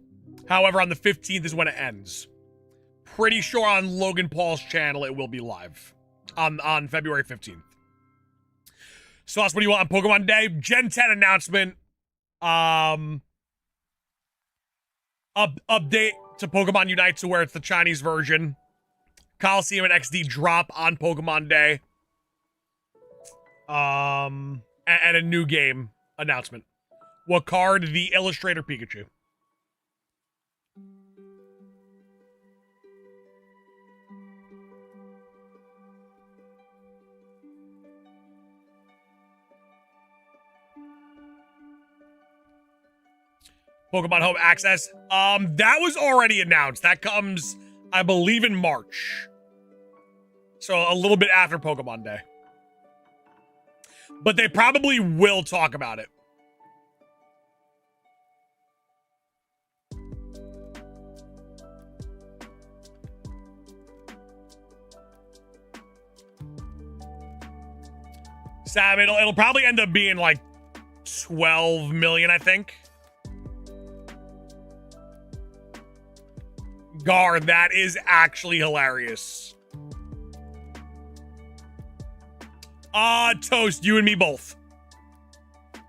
However, on the 15th is when it ends. Pretty sure on Logan Paul's channel it will be live on February 15th. Sauce, what do you want on Pokemon Day? Gen 10 announcement. Update to Pokemon Unite to where it's the Chinese version. Coliseum and XD drop on Pokemon Day. And a new game announcement. What card? The Illustrator Pikachu. Pokemon Home Access. That was already announced. That comes, I believe, in March. So a little bit after Pokemon Day. But they probably will talk about it. Sam, it'll probably end up being like 12 million, I think. Gar, that is actually hilarious. Toast, you and me both.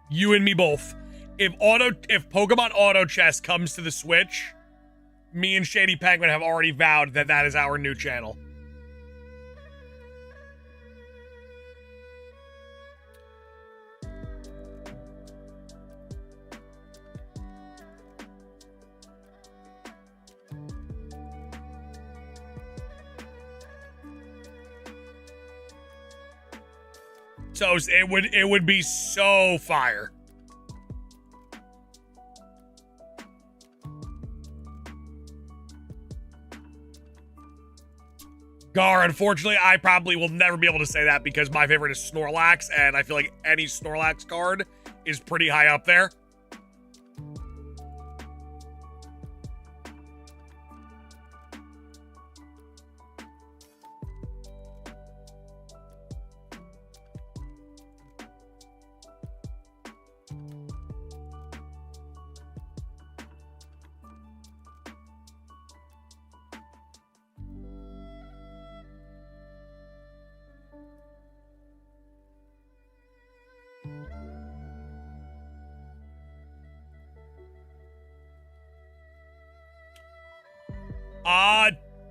You and me both. If Pokemon Auto Chess comes to the Switch, me and Shady Penguin have already vowed that that is our new channel. So it would be so fire. Gar, unfortunately, I probably will never be able to say that because my favorite is Snorlax, and I feel like any Snorlax card is pretty high up there.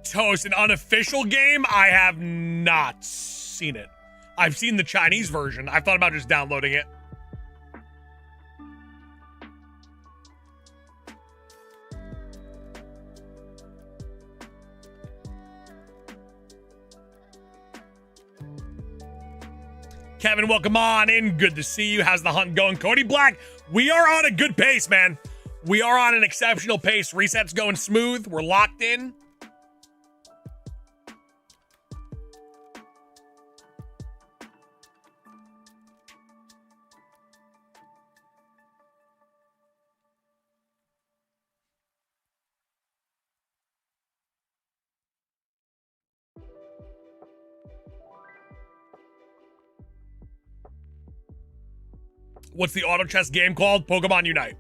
Toast, an unofficial game? I have not seen it. I've seen the Chinese version. I've thought about just downloading it. Kevin, welcome on in. Good to see you. How's the hunt going? Cody Black, we are on a good pace, man. We are on an exceptional pace. Reset's going smooth. We're locked in. What's the auto chess game called? Pokemon Unite.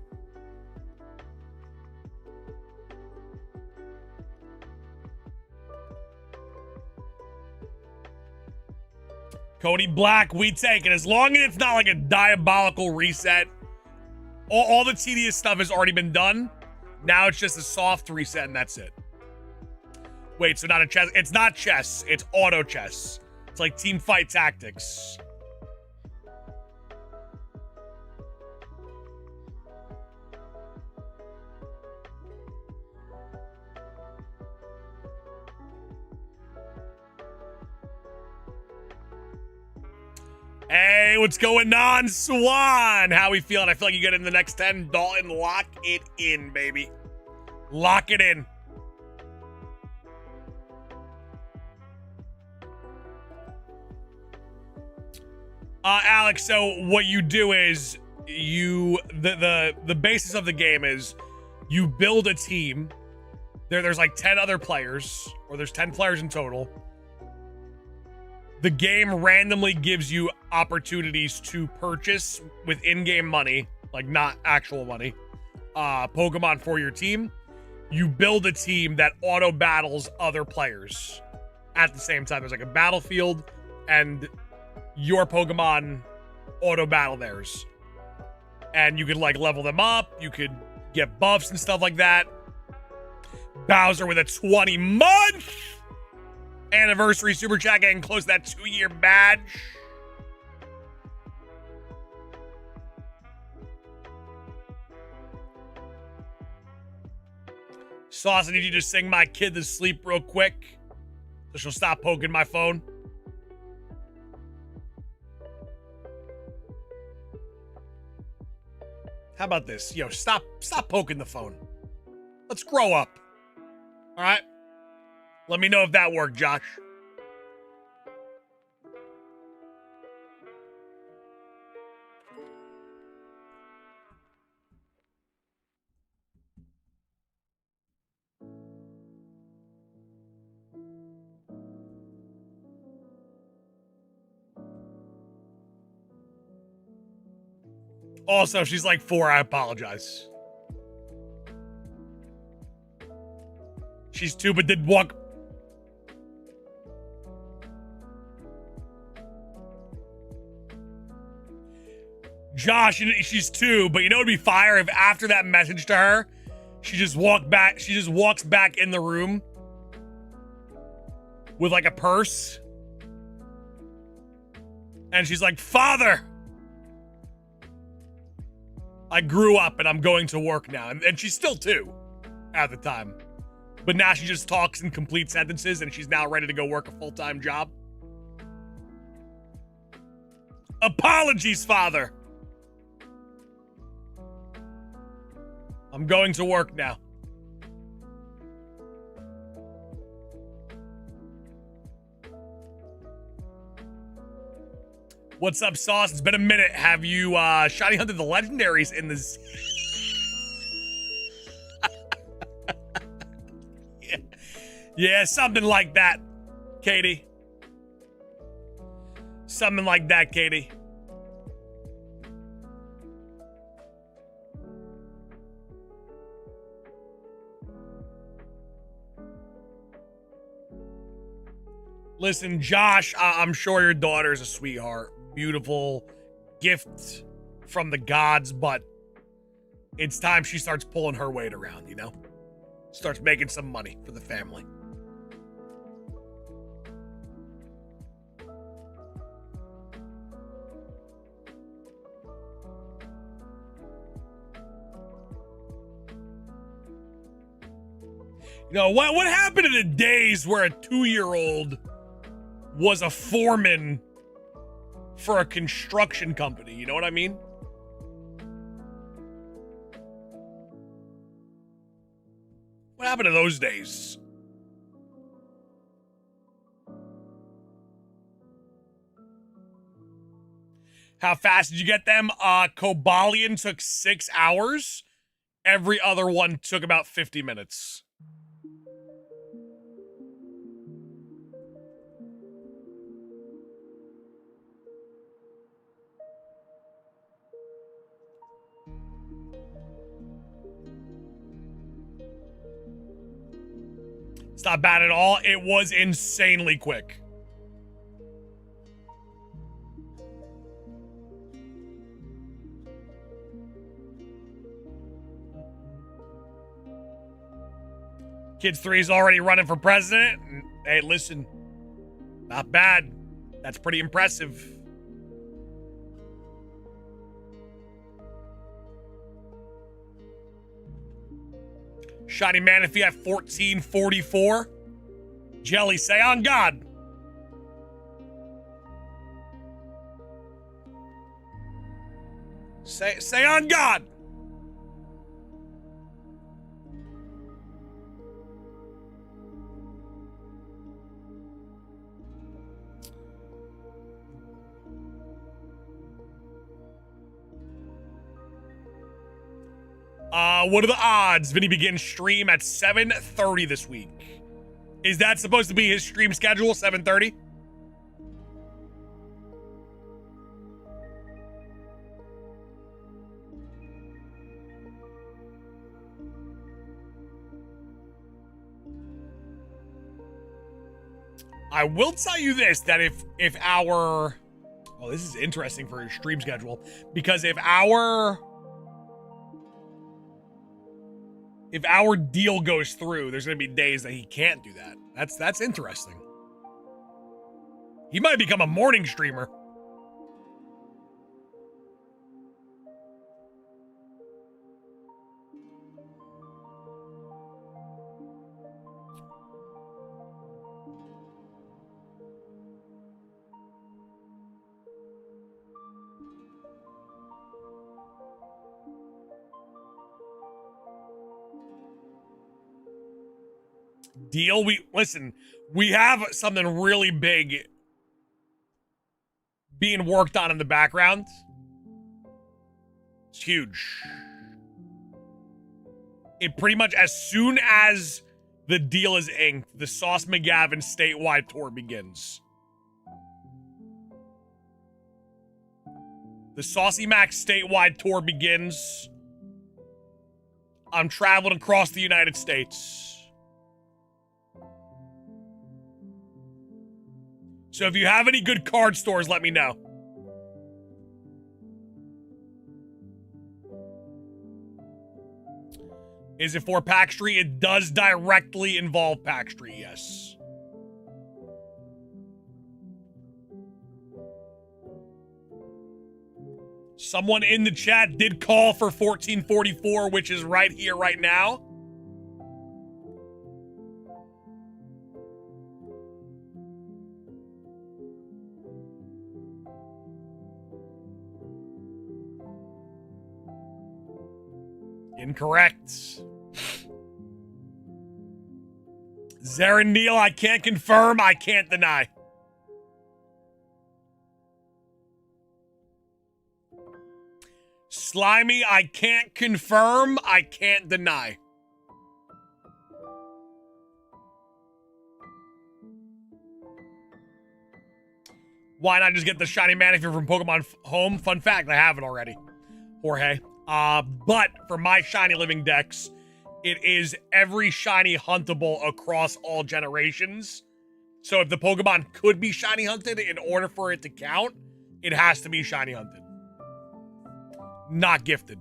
Cody Black, we take it. As long as it's not like a diabolical reset. All the tedious stuff has already been done. Now it's just a soft reset and that's it. Wait, so not a chess. It's not chess. It's auto chess. It's like team fight tactics. Hey, what's going on, Swan? How we feeling? I feel like you get in the next 10. Dalton, lock it in, baby. Lock it in. Alex, so what you do is the basis of the game is you build a team. There's like 10 other players, or there's 10 players in total. the game randomly gives you opportunities to purchase with in-game money, like not actual money, Pokemon for your team. You build a team that auto battles other players at the same time. There's like a battlefield and your Pokemon auto battle theirs. And you could like level them up. You could get buffs and stuff like that. Bowser with a 20-month anniversary super chat, getting close to that 2-year badge. Sauce, I need you to sing my kid to sleep real quick so she'll stop poking my phone. How about this? Yo, stop poking the phone. Let's grow up. All right? Let me know if that worked, Josh. Also, if she's like 4, I apologize. She's 2, but did walk. Josh, she's 2, but you know it'd be fire if after that message to her, she just walks back in the room with like a purse. And she's like, "Father, I grew up and I'm going to work now." And she's still 2 at the time. But now she just talks in complete sentences and she's now ready to go work a full-time job. Apologies, Father. I'm going to work now. What's up, Sauce? It's been a minute. Have you shiny hunted the legendaries in the... Yeah, something like that, Katie. Something like that, Katie. Listen, Josh, I'm sure your daughter's a sweetheart. Beautiful gift from the gods, but it's time she starts pulling her weight around, you know? Starts making some money for the family. You know, what happened in the days where a 2-year-old was a foreman for a construction company? You know what I mean? What happened to those days? How fast did you get them? Cobalion took 6 hours. Every other one took about 50 minutes. It's not bad at all. It was insanely quick. Kids 3 is already running for president. Hey, listen, not bad. That's pretty impressive. Shiny Manaphy at 1444. Jelly, say on God. Say on God. What are the odds Vinny begins stream at 7:30 this week? Is that supposed to be his stream schedule, 7:30? I will tell you this, that if our... Oh, this is interesting for his stream schedule. Because if our deal goes through, there's going to be days that he can't do that. That's interesting. He might become a morning streamer. Deal? We have something really big being worked on in the background. It's huge. It pretty much, as soon as the deal is inked, the Sauce McGavin statewide tour begins. The Saucy Max statewide tour begins. I'm traveling across the United States. So if you have any good card stores, let me know. Is it for Pack Street? It does directly involve Pack Street, yes. Someone in the chat did call for 1444, which is right here, right now. Incorrect. Zarin Neal, I can't confirm, I can't deny. Slimy, I can't confirm, I can't deny. Why not just get the Shiny Manaphy from Pokemon Home? Fun fact, I have it already. Jorge. But for my Shiny Living Dex, it is every Shiny huntable across all generations. So if the Pokemon could be Shiny hunted, in order for it to count, it has to be Shiny hunted. Not gifted.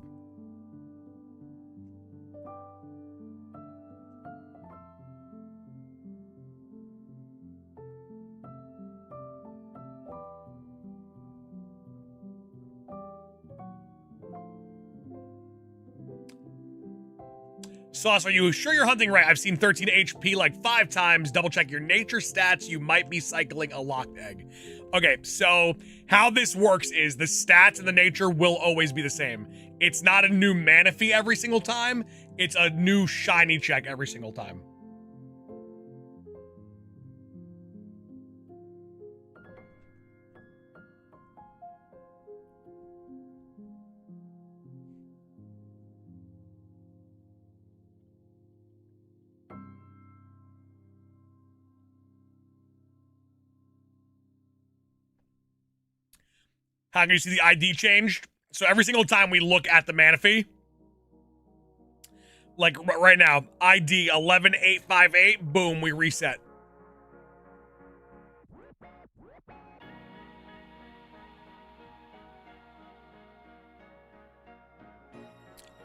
Sauce, are you sure you're hunting right? I've seen 13 HP like 5 times. Double check your nature stats. You might be cycling a locked egg. Okay, so how this works is the stats and the nature will always be the same. It's not a new Manaphy every single time. It's a new shiny check every single time. How can you see the ID changed? So every single time we look at the Manaphy, like right now, ID 11858, boom, we reset.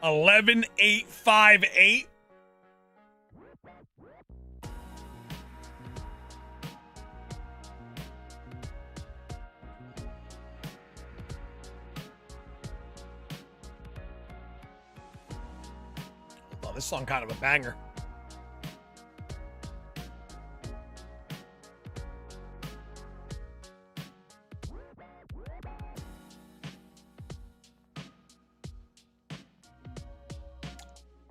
$11,858. Oh, this song kind of a banger.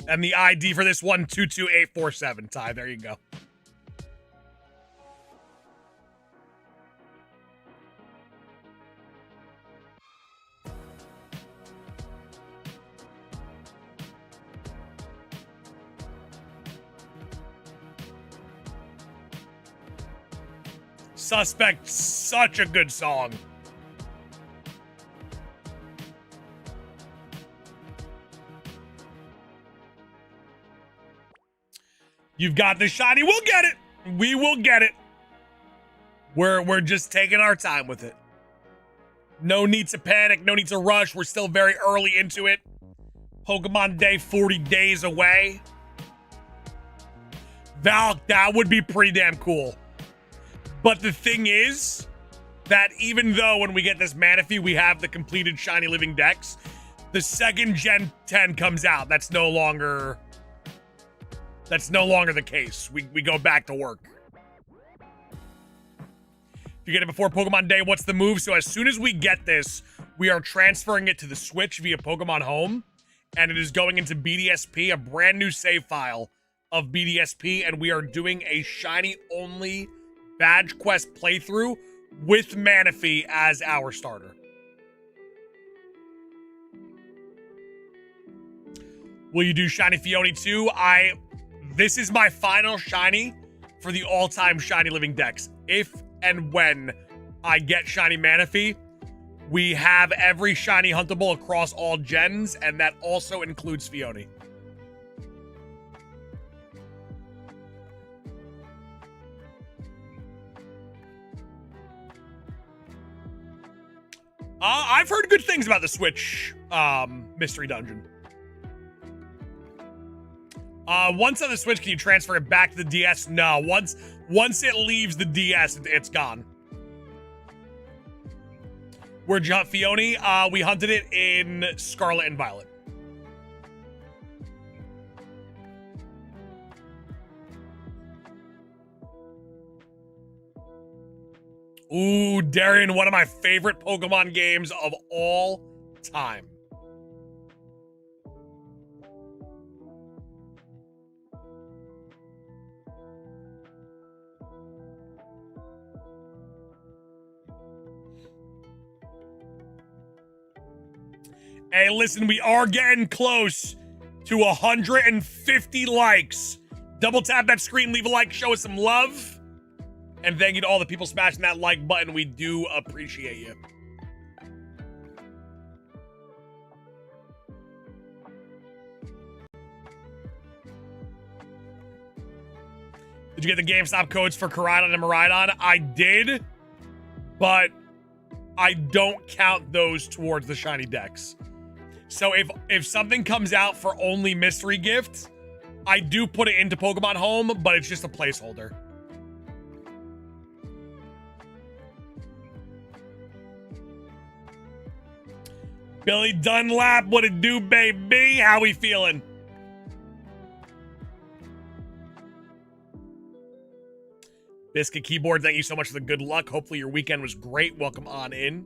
And the ID for this one, 22847. Ty, there you go. Suspect, such a good song. You've got the shiny. We'll get it. We will get it. We're just taking our time with it. No need to panic, no need to rush. We're still very early into it. Pokemon Day 40 days away. Val, that would be pretty damn cool. But the thing is that even though when we get this Manaphy, we have the completed Shiny Living Dex, the second Gen 10 comes out. That's no longer the case. We go back to work. If you get it before Pokemon Day, what's the move? So as soon as we get this, we are transferring it to the Switch via Pokemon Home, and it is going into BDSP, a brand new save file of BDSP, and we are doing a Shiny-only Badge Quest playthrough with Manaphy as our starter. Will you do Shiny Fione too? This is my final Shiny for the all-time Shiny Living Dex. If and when I get Shiny Manaphy, we have every Shiny huntable across all gens, and that also includes Fione. I've heard good things about the Switch Mystery Dungeon. Once on the Switch, can you transfer it back to the DS? No. Once it leaves the DS, it's gone. Where'd you hunt Fione? We hunted it in Scarlet and Violet. Ooh, Darian, one of my favorite Pokemon games of all time. Hey, listen, we are getting close to 150 likes. Double tap that screen, leave a like, show us some love. And thank you to all the people smashing that like button. We do appreciate you. Did you get the GameStop codes for Koraidon and Miraidon? I did, but I don't count those towards the Shiny Dex. So if something comes out for only mystery gifts, I do put it into Pokemon Home, but it's just a placeholder. Billy Dunlap, what it do, baby? How we feeling? Biscuit Keyboard, thank you so much for the good luck. Hopefully your weekend was great. Welcome on in.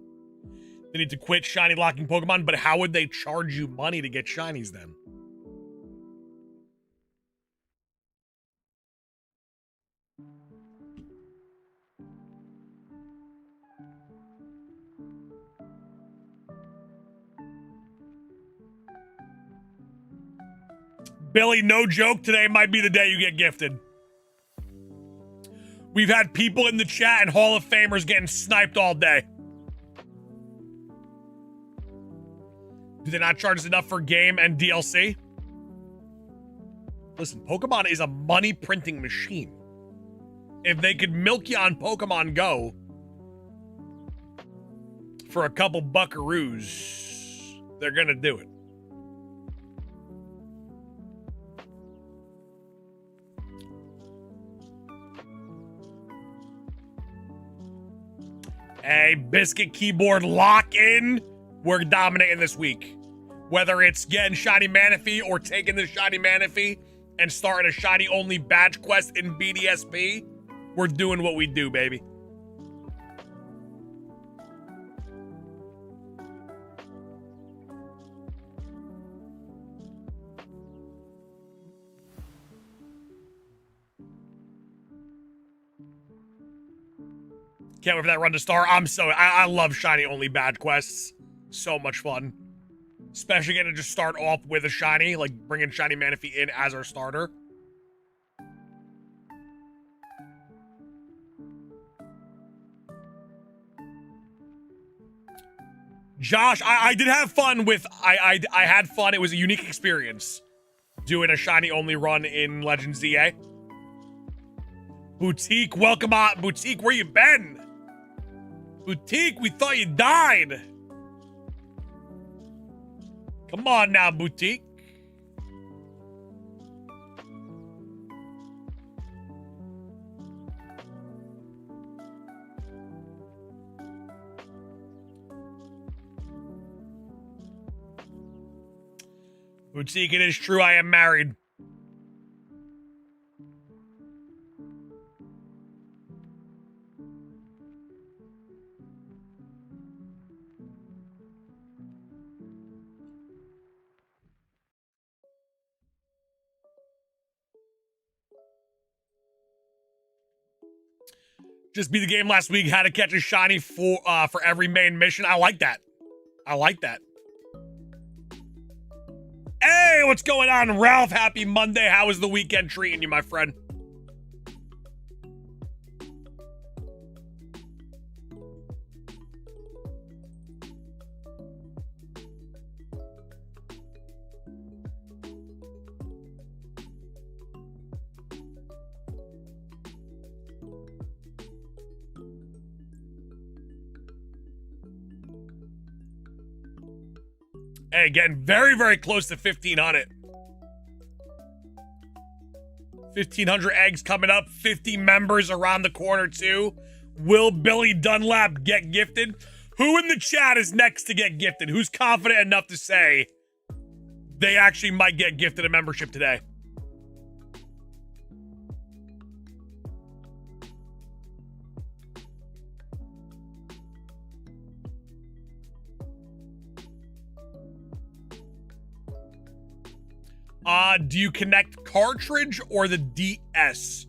They need to quit shiny locking Pokemon, but how would they charge you money to get shinies then? Billy, no joke, today might be the day you get gifted. We've had people in the chat and Hall of Famers getting sniped all day. Do they not charge us enough for game and DLC? Listen, Pokemon is a money printing machine. If they could milk you on Pokemon Go for a couple buckaroos, they're gonna do it. Hey, Biscuit Keyboard, lock in. We're dominating this week. Whether it's getting Shiny Manaphy or taking the Shiny Manaphy and starting a Shiny-only badge quest in BDSP, we're doing what we do, baby. Can't wait for that run to start. I love Shiny-only badge quests. So much fun. Especially getting to just start off with a Shiny, like bringing Shiny Manaphy in as our starter. Josh, I did have fun with, I had fun. It was a unique experience doing a Shiny-only run in Legends ZA. Boutique, welcome on. Boutique, where you been? Boutique, we thought you died. Come on now, Boutique. Boutique, it is true, I am married. Just beat the game last week. How to catch a shiny for every main mission. I like that. I like that. Hey, what's going on, Ralph? Happy Monday. How was the weekend treating you, my friend? Hey, getting very, very close to 1,500. 1,500 eggs coming up. 50 members around the corner, too. Will Billy Dunlap get gifted? Who in the chat is next to get gifted? Who's confident enough to say they actually might get gifted a membership today? Do you connect cartridge or the DS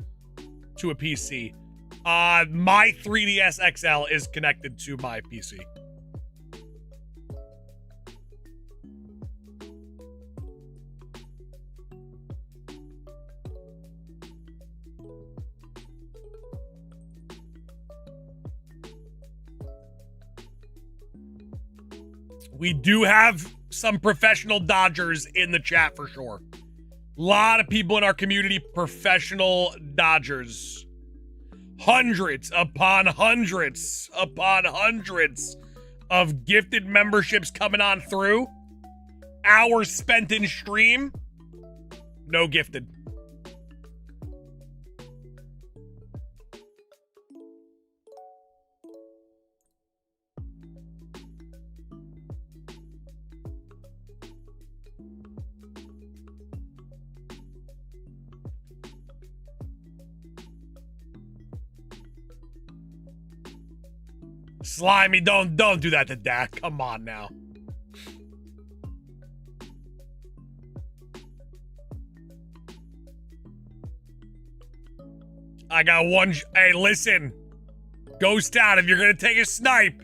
to a PC? My 3DS XL is connected to my PC. We do have some professional Dodgers in the chat for sure. A lot of people in our community, professional Dodgers. Hundreds upon hundreds upon hundreds of gifted memberships coming on through. Hours spent in stream. No gifted. Slimy, don't do that to Dak. Come on now. I got one. Hey, listen. Ghost out. If you're going to take a snipe,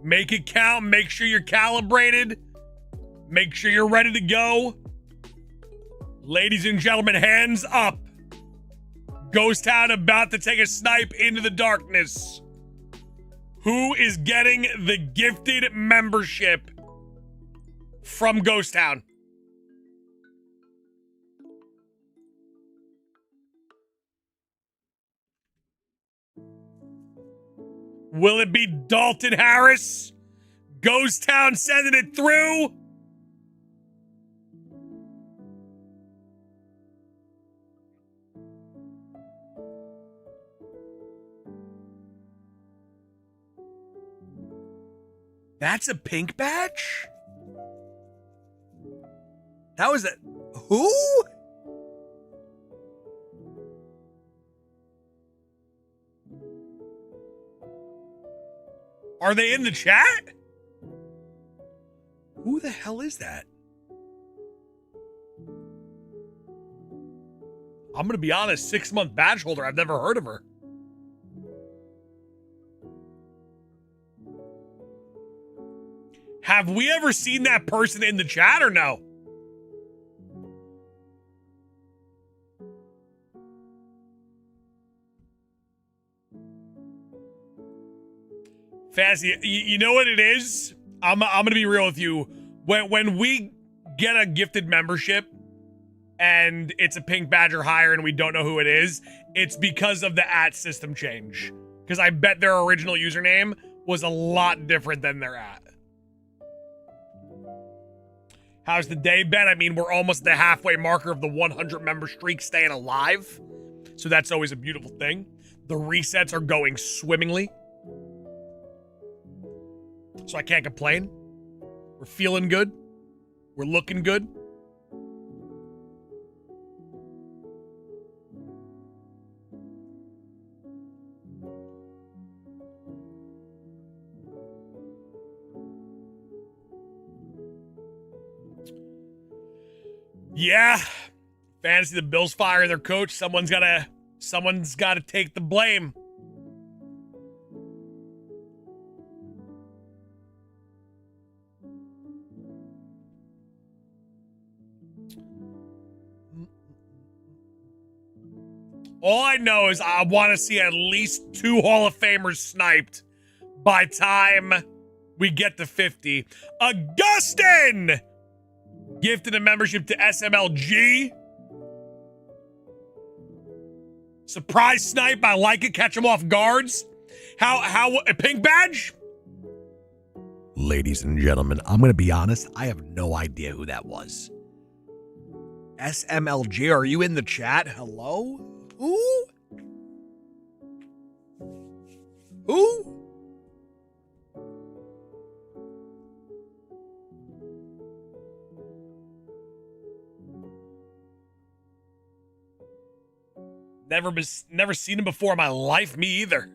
make it count. Make sure you're calibrated. Make sure you're ready to go. Ladies and gentlemen, hands up. Ghost Town about to take a snipe into the darkness. Who is getting the gifted membership from Ghost Town? Will it be Dalton Harris? Ghost Town sending it through? That's a pink badge? That was a... Who? Are they in the chat? Who the hell is that? I'm gonna be honest, 6-month badge holder. I've never heard of her. Have we ever seen that person in the chat or no? Fancy, you know what it is? I'm gonna be real with you. When we get a gifted membership and it's a pink badge or higher and we don't know who it is, it's because of the @ system change. Because I bet their original username was a lot different than their @ How's the day been? I mean, we're almost the halfway marker of the 100 member streak staying alive. So that's always a beautiful thing. The resets are going swimmingly. So I can't complain. We're feeling good. We're looking good. Yeah, fantasy the Bills fire their coach. Someone's gotta take the blame. All I know is I want to see at least 2 Hall of Famers sniped by time we get to 50. Augustin! Gifted a membership to SMLG. Surprise snipe, I like it. Catch them off guards. How a pink badge? Ladies and gentlemen, I'm going to be honest. I have no idea who that was. SMLG, are you in the chat? Hello? Who? Who? Never seen him before in my life. Me either.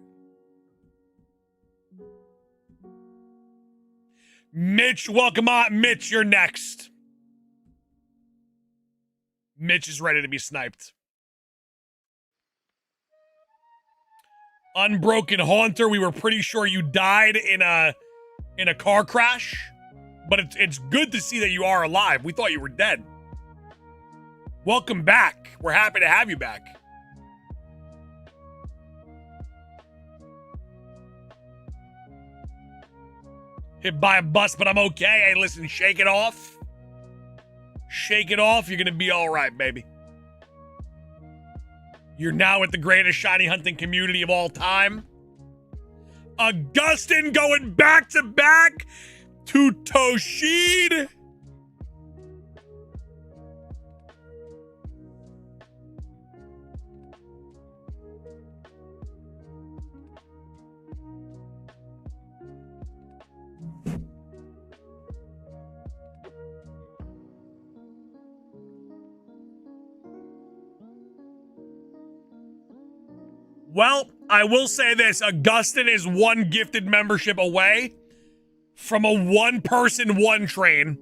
Mitch, welcome on. Mitch, you're next. Mitch is ready to be sniped. Unbroken Haunter, we were pretty sure you died in a car crash, but it's good to see that you are alive. We thought you were dead. Welcome back. We're happy to have you back. Hit by a bus, but I'm okay. Hey, listen, shake it off. Shake it off. You're going to be all right, baby. You're now with the greatest shiny hunting community of all time. Augustin going back to back to Toshid. Well, I will say this. Augustin is 1 gifted membership away from a 1-person 1 train.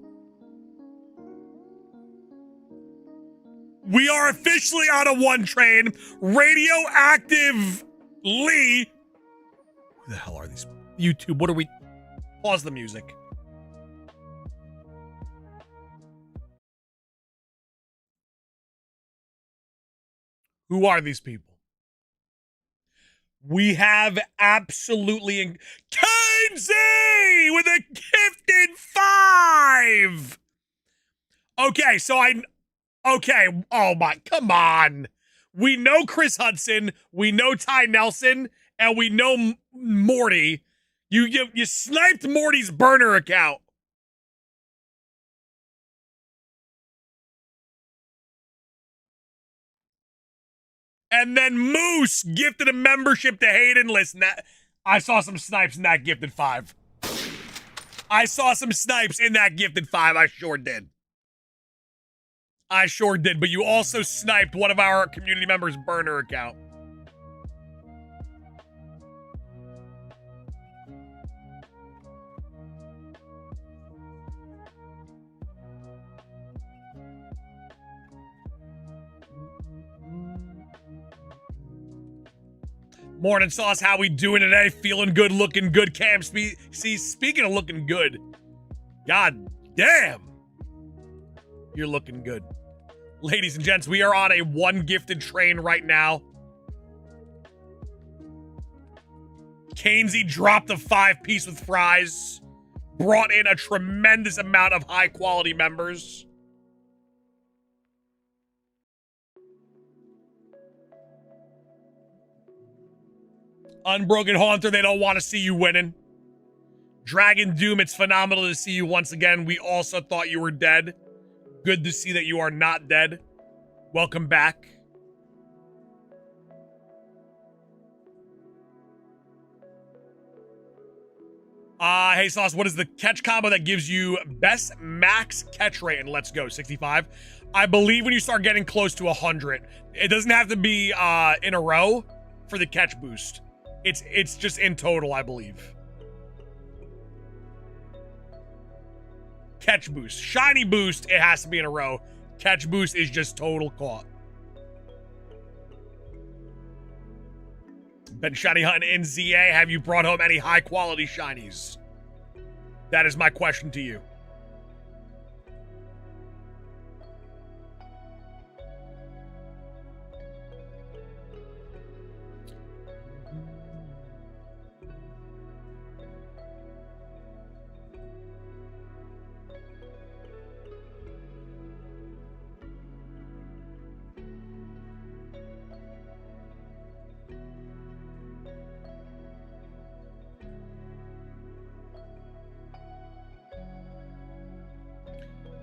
We are officially on a 1 train. Radioactive Lee. Who the hell are these? YouTube, what are we? Pause the music. Who are these people? We have absolutely Kenzie with a gifted 5. Okay, oh my, come on. We know Chris Hudson, we know Ty Nelson, and we know Morty. You sniped Morty's burner account. And then Moose gifted a membership to Hayden. Listen, I saw some snipes in that gifted 5. I saw some snipes in that gifted 5. I sure did. I sure did. But you also sniped one of our community members' burner account. Morning Sauce, how we doing today? Feeling good, looking good, Cam. See, speaking of looking good, god damn, you're looking good. Ladies and gents, we are on a 1 gifted train right now. Kenzie dropped a 5-piece with fries. Brought in a tremendous amount of high-quality members. Unbroken Haunter, they don't want to see you winning. Dragon Doom, it's phenomenal to see you once again. We also thought you were dead. Good to see that you are not dead. Welcome back. Hey Sauce, what is the catch combo that gives you best max catch rate in Let's Go? 65. I believe when you start getting close to 100, it doesn't have to be in a row for the catch boost. It's just in total, I believe. Catch boost. Shiny boost, it has to be in a row. Catch boost is just total caught. Been shiny hunting in ZA. Have you brought home any high quality shinies? That is my question to you.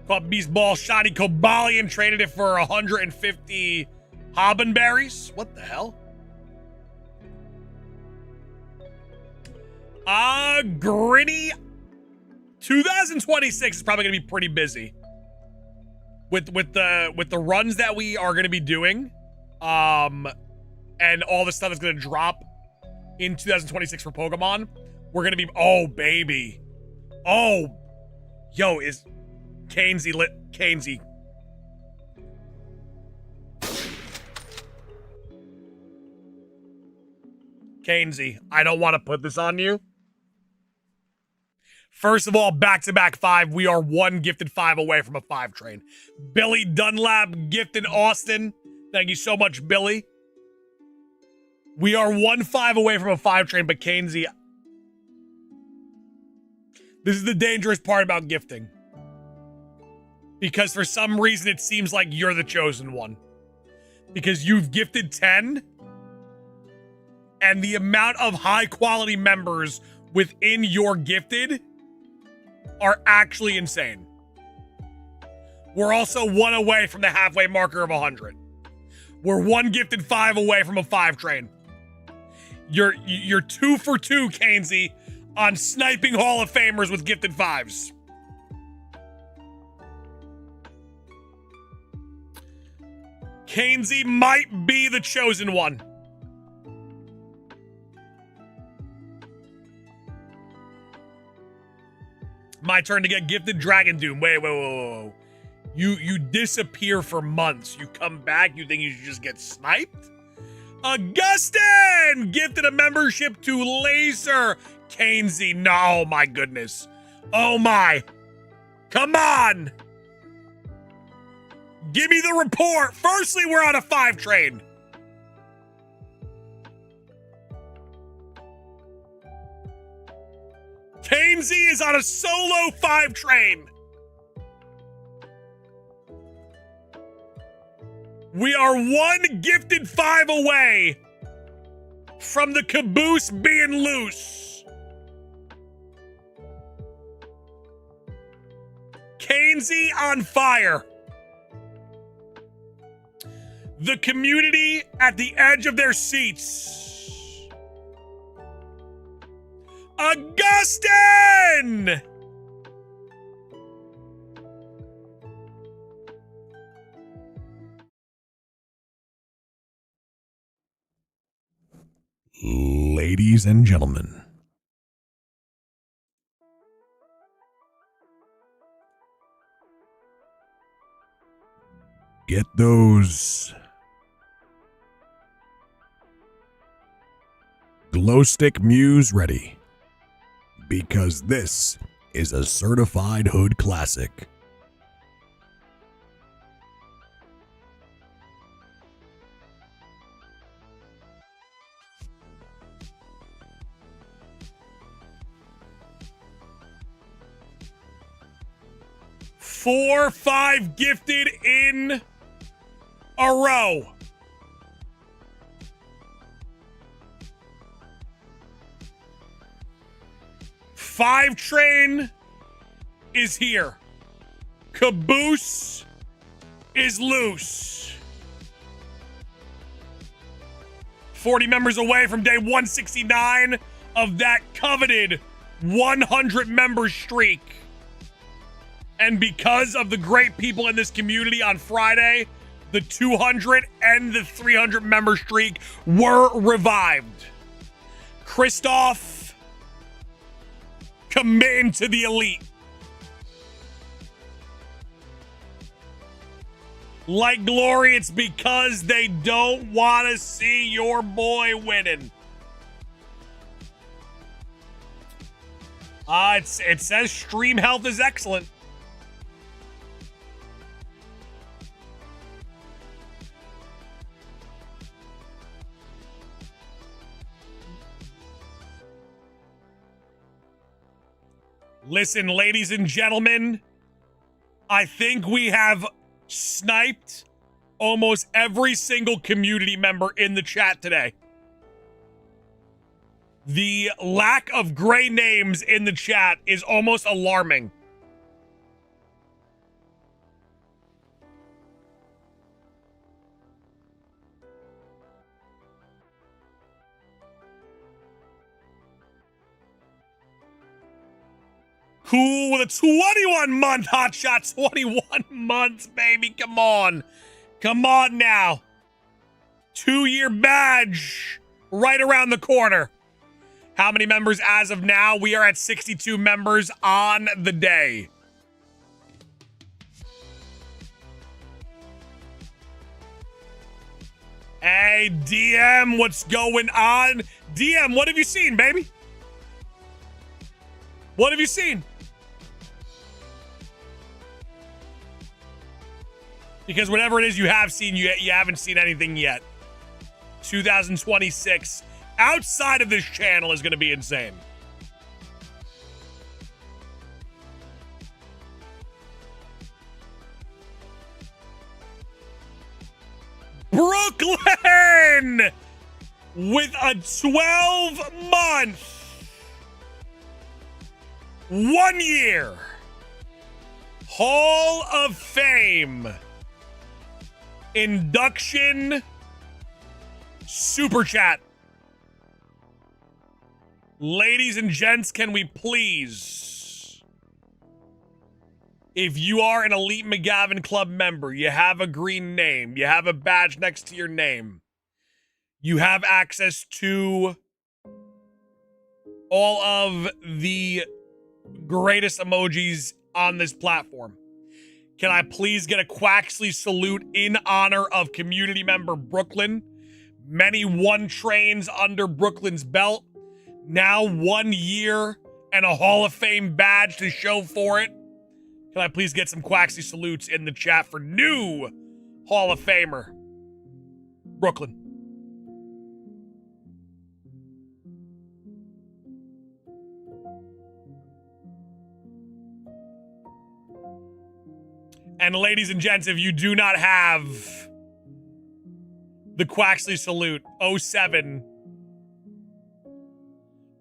Caught Beast Ball, shiny Cobalion, traded it for 150 Hobbenberries. What the hell? Gritty. 2026 is probably gonna be pretty busy with the runs that we are gonna be doing, and all the stuff that's gonna drop in 2026 for Pokemon. We're gonna be, oh baby, oh, yo, is Kenzie lit? Kenzie. Kenzie, I don't want to put this on you. First of all, back-to-back 5. We are one gifted 5 away from a 5 train. Billy Dunlap gifted Austin. Thank you so much, Billy. We are 1 5 away from a 5 train, but Kenzie, this is the dangerous part about gifting. Because for some reason, it seems like you're the chosen one. Because you've gifted 10. And the amount of high-quality members within your gifted are actually insane. We're also 1 away from the halfway marker of 100. We're 1 gifted 5 away from a 5 train. You're 2 for 2, Kenzie, on sniping Hall of Famers with gifted 5s. Kenzie might be the chosen one. My turn to get gifted Dragon Doom. Whoa. You disappear for months. You come back, you think you should just get sniped? Augustin gifted a membership to Laser. Kenzie, no, my goodness. Oh my. Come on. Give me the report. Firstly, we're on a 5 train. Kenzie is on a solo 5 train. We are 1 gifted 5 away from the Caboose being loose. Kenzie on fire. The community at the edge of their seats. Augustin! Ladies and gentlemen, get those glow stick Mews ready, because this is a certified hood classic. Four, 5 gifted in a row. 5 train is here. Caboose is loose. 40 members away from day 169 of that coveted 100 member streak. And because of the great people in this community on Friday, the 200 and the 300 member streak were revived. Christoph committing to the elite. Like Glory, it's because they don't want to see your boy winning. It says stream health is excellent. Listen, ladies and gentlemen, I think we have sniped almost every single community member in the chat today. The lack of gray names in the chat is almost alarming. Cool with a 21-month hotshot. 21 months, baby. Come on. Come on now. 2-year badge right around the corner. How many members as of now? We are at 62 members on the day. Hey, DM, what's going on? DM, what have you seen, baby? What have you seen? Because whatever it is you have seen, you haven't seen anything yet. 2026 outside of this channel is going to be insane. Brooklyn with a 12-month, 1 year Hall of Fame induction super chat. Ladies and gents, can we please, if you are an Elite McGavin Club member, you have a green name, you have a badge next to your name, you have access to all of the greatest emojis on this platform. Can I please get a Quaxley salute in honor of community member Brooklyn? Many 1 trains under Brooklyn's belt. Now 1 year and a Hall of Fame badge to show for it. Can I please get some Quaxley salutes in the chat for new Hall of Famer Brooklyn? And ladies and gents, if you do not have the Quaxley salute, 07.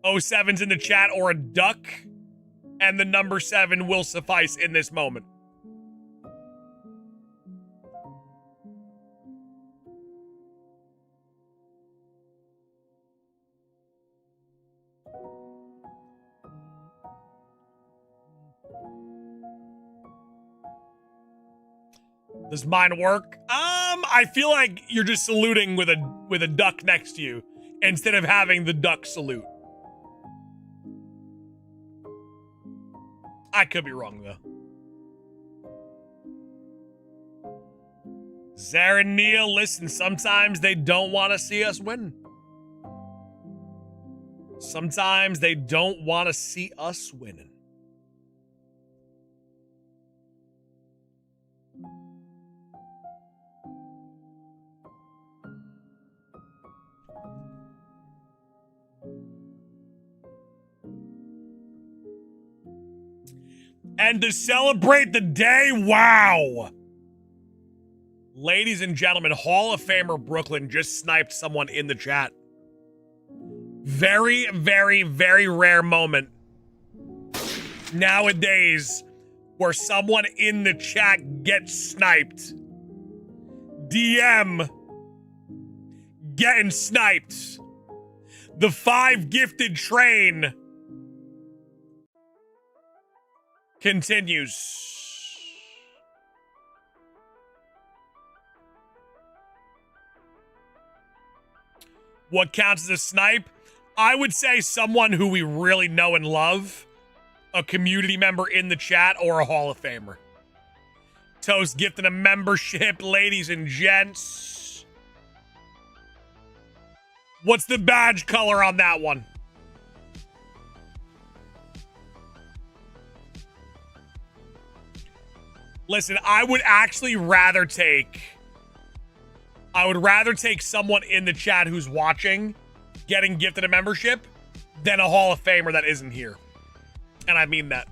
07's in the chat or a duck, and the number 7 will suffice in this moment. Does mine work? I feel like you're just saluting with a duck next to you instead of having the duck salute. I could be wrong though. Zara Neal, listen, sometimes they don't want to see us win. Sometimes they don't want to see us winning. And to celebrate the day, wow. Ladies and gentlemen, Hall of Famer Brooklyn just sniped someone in the chat. Very, very, very rare moment nowadays where someone in the chat gets sniped. DM getting sniped. The 5 gifted train continues. What counts as a snipe? I would say someone who we really know and love, a community member in the chat, or a Hall of Famer. Toast gifting a membership, ladies and gents. What's the badge color on that one? Listen, I would actually rather take... I would rather take someone in the chat who's watching getting gifted a membership than a Hall of Famer that isn't here. And I mean that.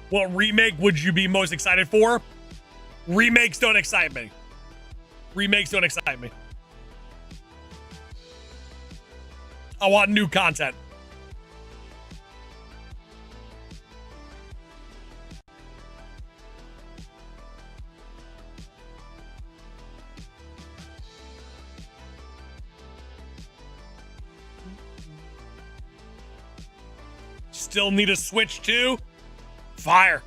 What remake would you be most excited for? Remakes don't excite me. Remakes don't excite me. I want new content. Still need a Switch too? Fire.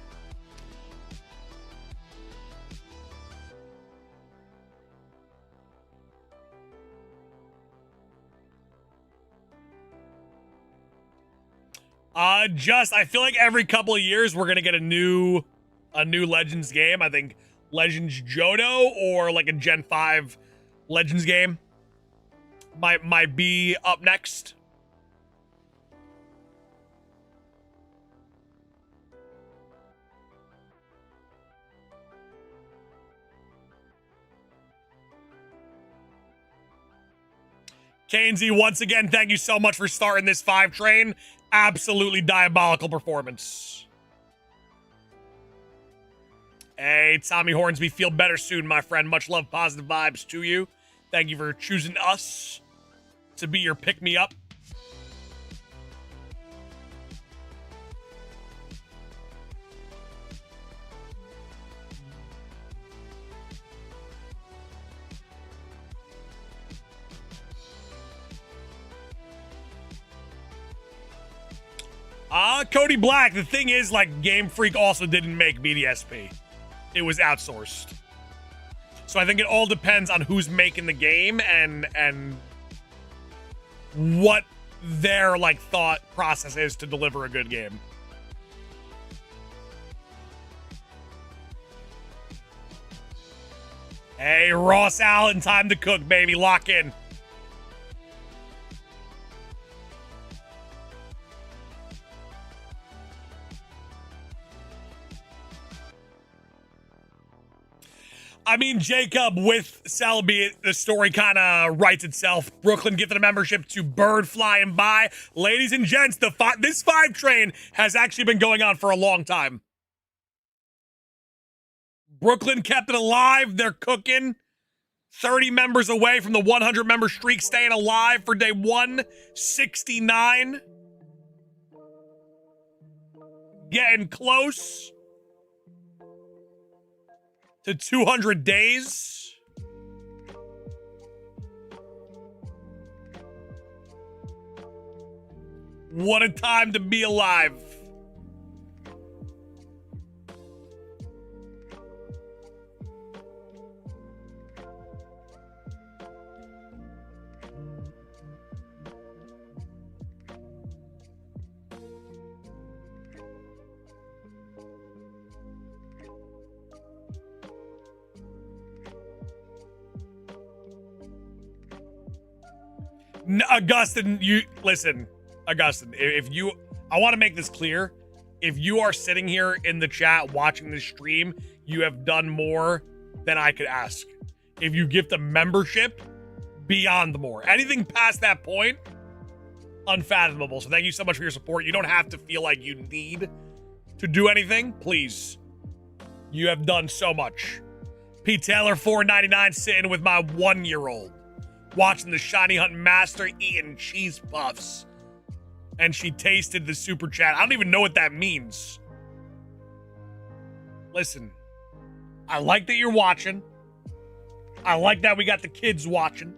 I feel like every couple of years we're gonna get a new Legends game. I think Legends Johto or like a Gen 5 Legends game might be up next. Kenzie, once again, thank you so much for starting this 5 train. Absolutely diabolical performance. Hey, Tommy Hornsby, feel better soon, my friend. Much love, positive vibes to you. Thank you for choosing us to be your pick-me-up. Cody Black, the thing is, like, Game Freak also didn't make BDSP. It was outsourced. So I think it all depends on who's making the game and what their, like, thought process is to deliver a good game. Hey, Ross Allen, time to cook, baby. Lock in. I mean, Jacob, with Selby, the story kind of writes itself. Brooklyn gifted a membership to Bird Flying By. Ladies and gents, this 5 train has actually been going on for a long time. Brooklyn kept it alive. They're cooking. 30 members away from the 100 member streak, staying alive for day 169. Getting close to 200 days. What a time to be alive. Augustin, listen, Augustin, I want to make this clear. If you are sitting here in the chat watching this stream, you have done more than I could ask. If you gift a membership, beyond more. Anything past that point, unfathomable. So thank you so much for your support. You don't have to feel like you need to do anything. Please. You have done so much. Pete Taylor, $4.99, sitting with my 1-year-old, watching the Shiny Hunt Master eating cheese puffs. And she tasted the super chat. I don't even know what that means. Listen, I like that you're watching. I like that we got the kids watching.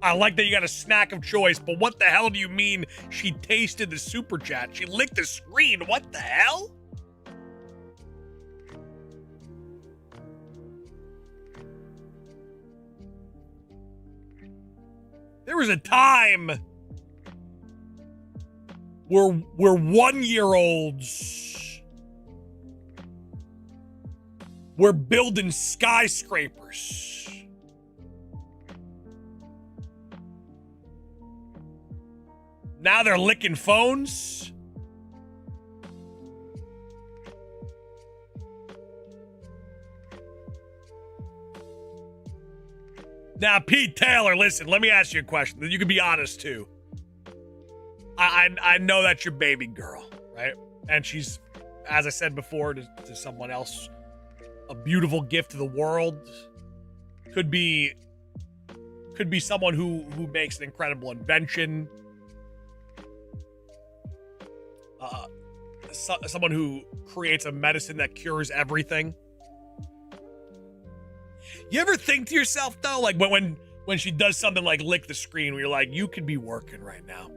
I like that you got a snack of choice, but what the hell do you mean she tasted the super chat? She licked the screen. What the hell? There was a time where 1-year-olds were building skyscrapers. Now they're licking phones. Now, Pete Taylor, listen, let me ask you a question. You can be honest, too. I know that's your baby girl, right? And she's, as I said before, to someone else, a beautiful gift to the world. Could be someone who makes an incredible invention. Someone who creates a medicine that cures everything. You ever think to yourself, though, like when she does something like lick the screen, where you're like, you could be working right now,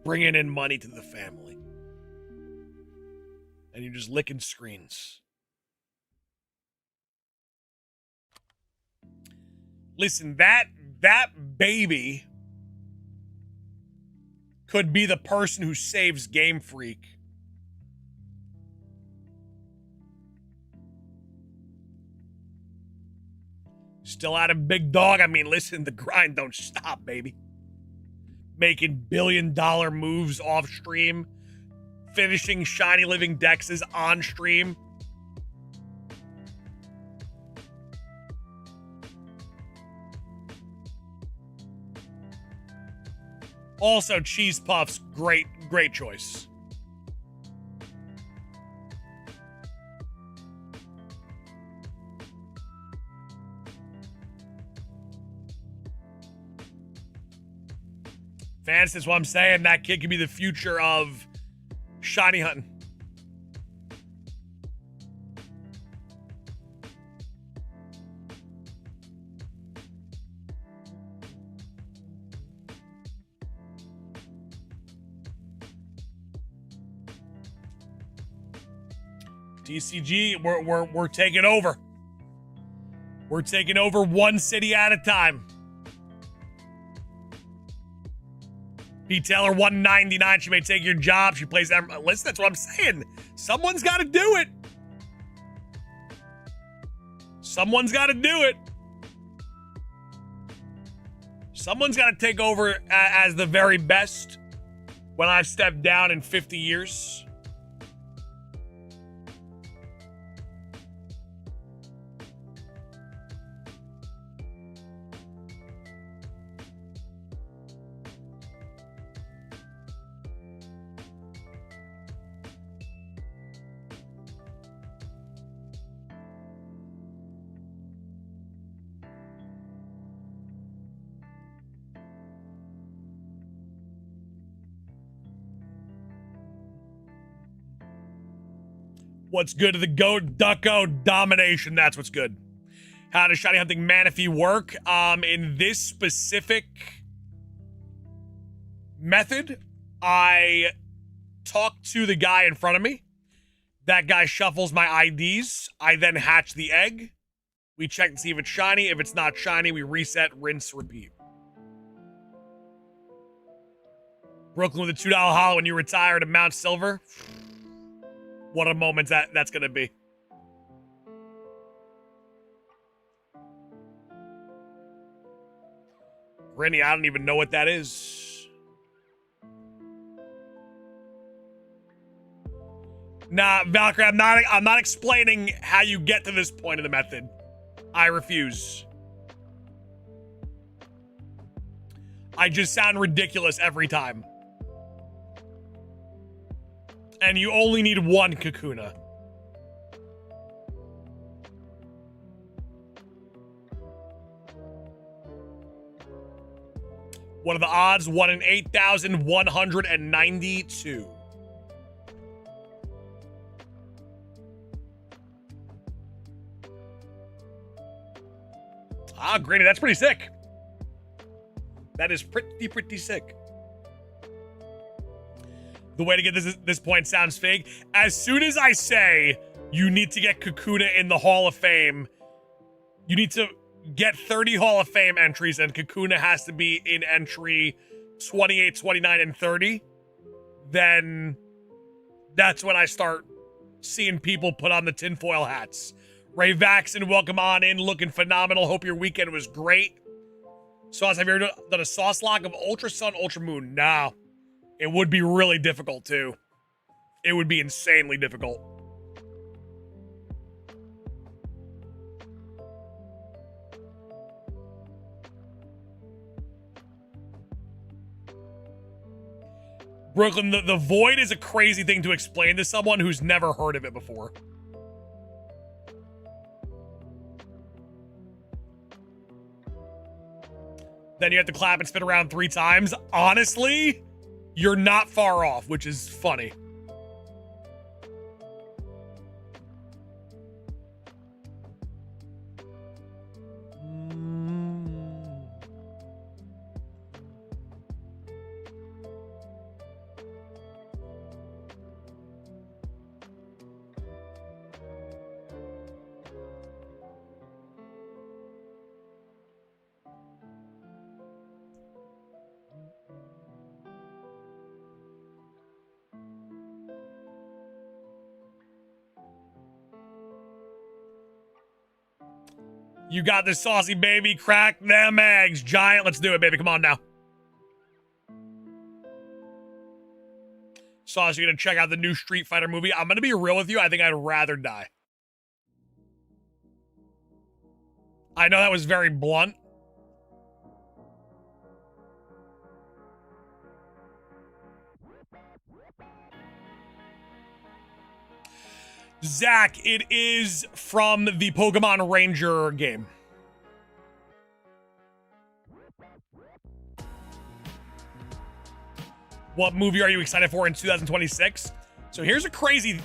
bringing in money to the family, and you're just licking screens. Listen, that baby could be the person who saves Game Freak. Still out of big dog. I mean, listen, the grind don't stop, baby. Making billion-dollar moves off stream. Finishing Shiny Living Dexes on stream. Also, cheese puffs, great choice. Fans, that's what I'm saying. That kid could be the future of shiny hunting. DCG, we're taking over. We're taking over one city at a time. Pete Taylor, $1.99. She may take your job. She plays them. Listen, that's what I'm saying. Someone's got to do it. Someone's got to do it. Someone's got to take over as the very best when I step down in 50 years. What's good to the goat ducko domination? That's what's good. How does Shiny Hunting Manaphy work? In this specific method, I talk to the guy in front of me. That guy shuffles my IDs. I then hatch the egg. We check to see if it's shiny. If it's not shiny, we reset, rinse, repeat. Brooklyn with a $2 holo when you retire to Mount Silver. What a moment that's going to be. Rennie, I don't even know what that is. Nah, Valkyrie, I'm not explaining how you get to this point of the method. I refuse. I just sound ridiculous every time. And you only need one Kakuna. What are the odds? 1 in 8,192. Ah, Granny, that's pretty sick. That is pretty sick. The way to get this point sounds fake. As soon as I say you need to get Kakuna in the Hall of Fame, you need to get 30 Hall of Fame entries, and Kakuna has to be in entry 28, 29, and 30, then that's when I start seeing people put on the tinfoil hats. Ray Vaxon, welcome on in, looking phenomenal. Hope your weekend was great. Sauce, have you ever done a sauce lock of Ultra Sun, Ultra Moon? No. It would be really difficult, too. It would be insanely difficult. Brooklyn, the void is a crazy thing to explain to someone who's never heard of it before. Then you have to clap and spin around 3 times. Honestly, you're not far off, which is funny. You got this, saucy baby. Crack them eggs. Giant, let's do it, baby. Come on now. Sauce, you're going to check out the new Street Fighter movie. I'm going to be real with you. I think I'd rather die. I know that was very blunt. Zach, it is from the Pokemon Ranger game. What movie are you excited for in 2026? So here's a crazy,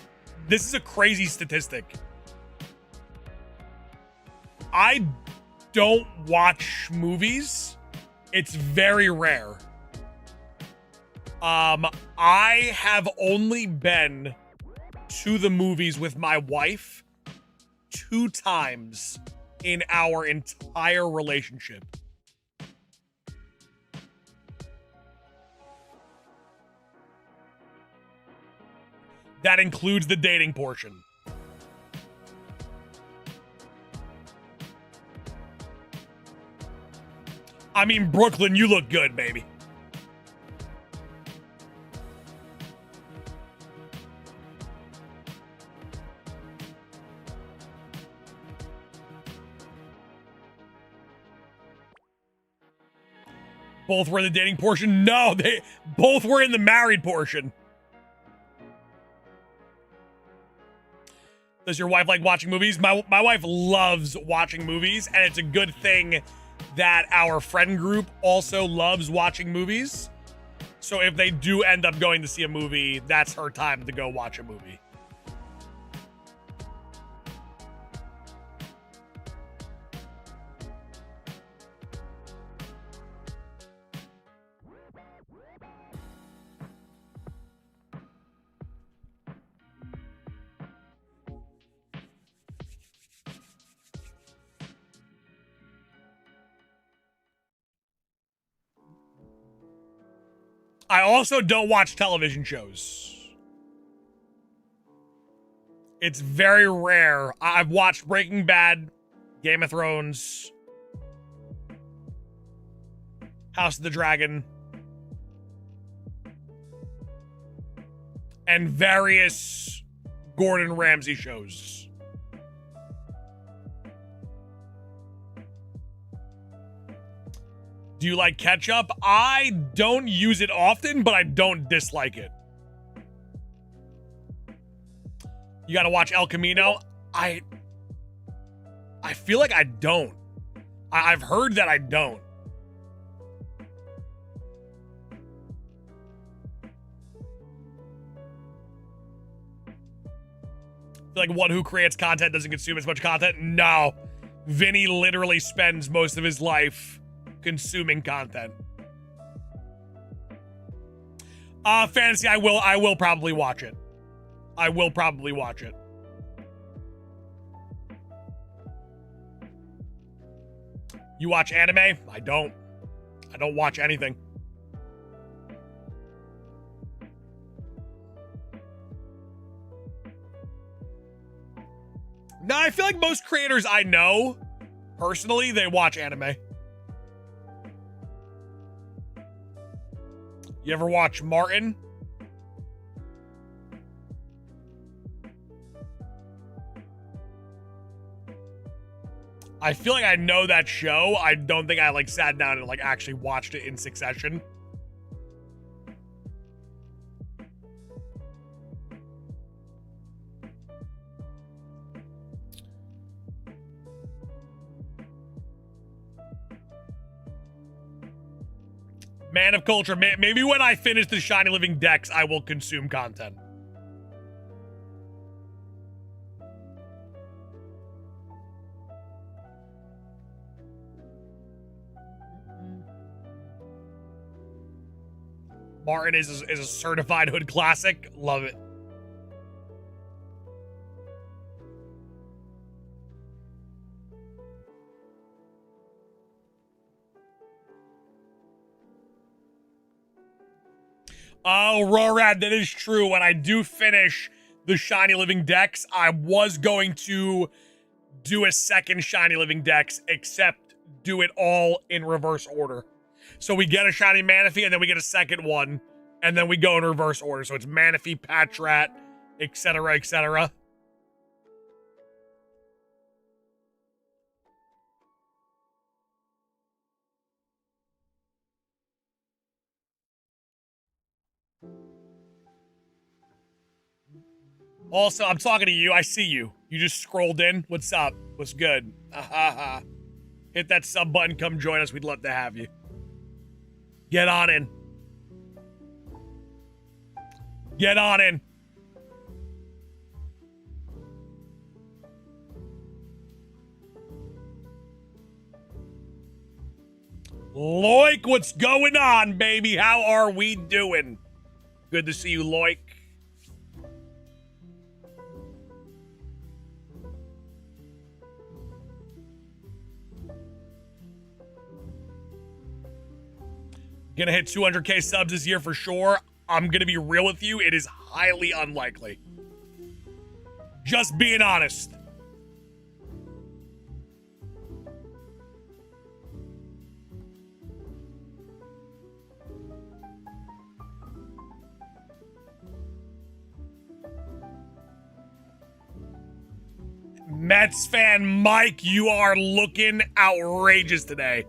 this is a crazy statistic. I don't watch movies. It's very rare. I have only been to the movies with my wife 2 times in our entire relationship. That includes the dating portion. I mean, Brooklyn, you look good, baby. Both were in the dating portion? No, they both were in the married portion. Does your wife like watching movies? My wife loves watching movies, and it's a good thing that our friend group also loves watching movies. So if they do end up going to see a movie, that's her time to go watch a movie. I also don't watch television shows. It's very rare. I've watched Breaking Bad, Game of Thrones, House of the Dragon, and various Gordon Ramsay shows. Do you like ketchup? I don't use it often, but I don't dislike it. You gotta watch El Camino. I feel like I don't. I've heard that I don't. Like one who creates content doesn't consume as much content? No. Vinny literally spends most of his life consuming content. Fantasy, I will probably watch it. I will probably watch it. You watch anime? I don't. I don't watch anything. No, I feel like most creators I know, personally, they watch anime. You ever watch Martin? I feel like I know that show. I don't think I like sat down and like actually watched it in succession. Man of culture. Maybe when I finish the Shiny Living Dex, I will consume content. Martin is a certified hood classic. Love it. Oh, Rorad, that is true. When I do finish the Shiny Living Dex, I was going to do a second Shiny Living Dex, except do it all in reverse order. So we get a Shiny Manaphy, and then we get a second one, and then we go in reverse order. So it's Manaphy, Patrat, etc., etc. Also, I'm talking to you. I see you. You just scrolled in. What's up? What's good? Hit that sub button. Come join us. We'd love to have you. Get on in. Get on in. Loik, what's going on, baby? How are we doing? Good to see you, Loik. Gonna hit 200k subs this year for sure. I'm gonna be real with you. It is highly unlikely. Just being honest. Mets fan Mike, you are looking outrageous today.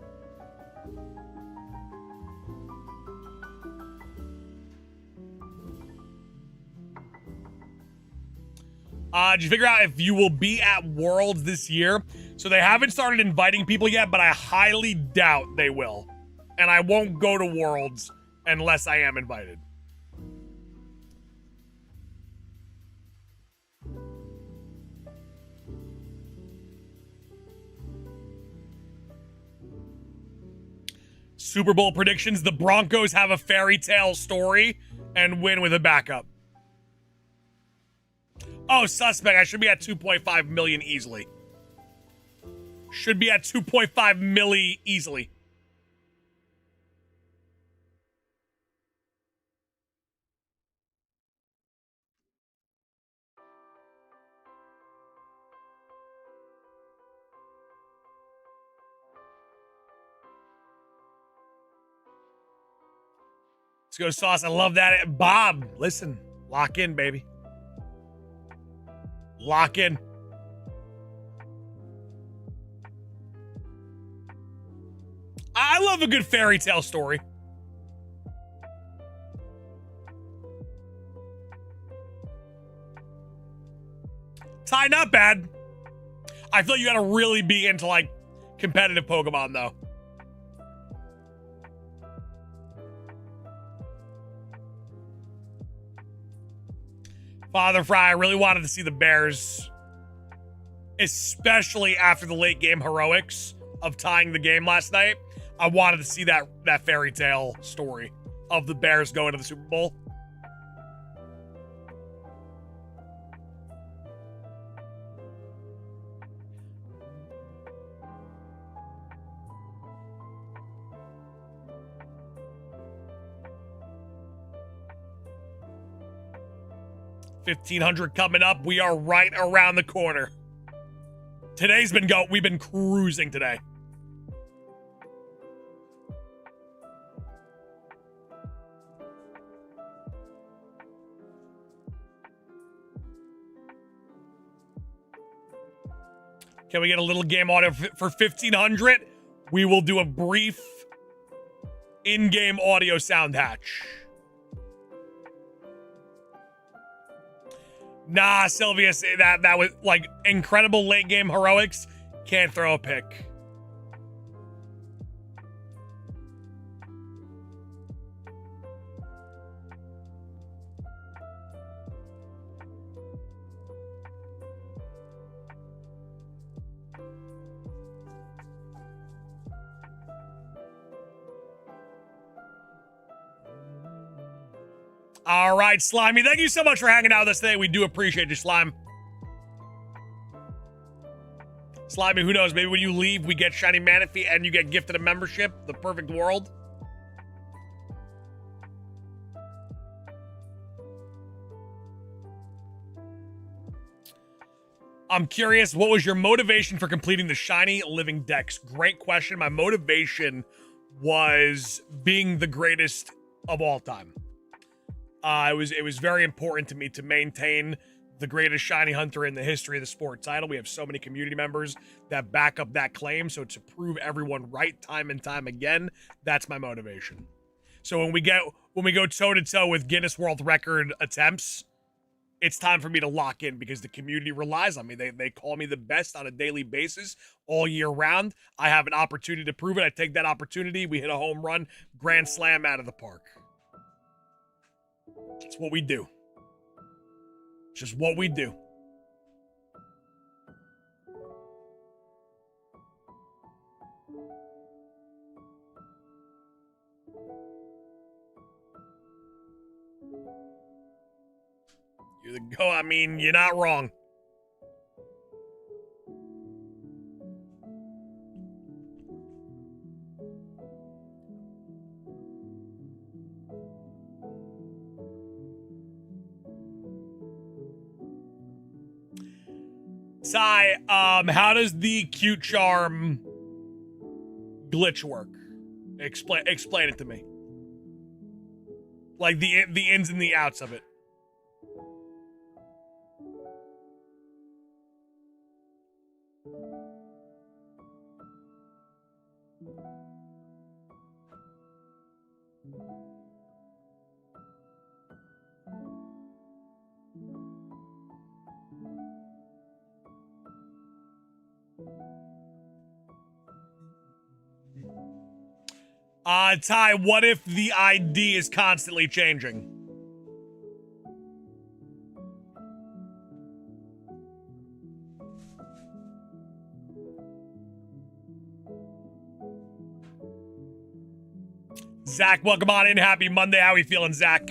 Did you figure out if you will be at Worlds this year? So they haven't started inviting people yet, but I highly doubt they will. And I won't go to Worlds unless I am invited. Super Bowl predictions. The Broncos have a fairy tale story and win with a backup. Oh, suspect. I should be at 2.5 million easily. Should be at 2.5 milli easily. Let's go, Sauce. I love that. Bob, listen. Lock in, baby. Lock in. I love a good fairy tale story. Ty, not bad. I feel like you gotta really be into, like, competitive Pokemon, though. Father Fry, I really wanted to see the Bears, especially after the late game heroics of tying the game last night. I wanted to see that fairy tale story of the Bears going to the Super Bowl. $1,500 coming up. We are right around the corner. We've been cruising today. Can we get a little game audio for 1,500? We will do a brief in-game audio sound hatch. Nah, Sylvius, that was like incredible late game heroics. Can't throw a pick. All right, Slimy, thank you so much for hanging out with us today. We do appreciate you, Slime. Slimy, who knows? Maybe when you leave, we get Shiny Manaphy and you get gifted a membership. The perfect world. I'm curious, what was your motivation for completing the Shiny Living Dex? Great question. My motivation was being the greatest of all time. It was very important to me to maintain the greatest shiny hunter in the history of the sport title. We have so many community members that back up that claim, so to prove everyone right time and time again, that's my motivation. So when we go toe to toe with Guinness World Record attempts, it's time for me to lock in because the community relies on me. They call me the best on a daily basis all year round. I have an opportunity to prove it. I take that opportunity. We hit a home run, grand slam out of the park. It's what we do. It's just what we do. You're the go. I mean, you're not wrong. Sai, how does the cute charm glitch work? Explain it to me. Like the ins and the outs of it. Ty, what if the ID is constantly changing? Zach, welcome on in. Happy Monday. How are you feeling, Zach?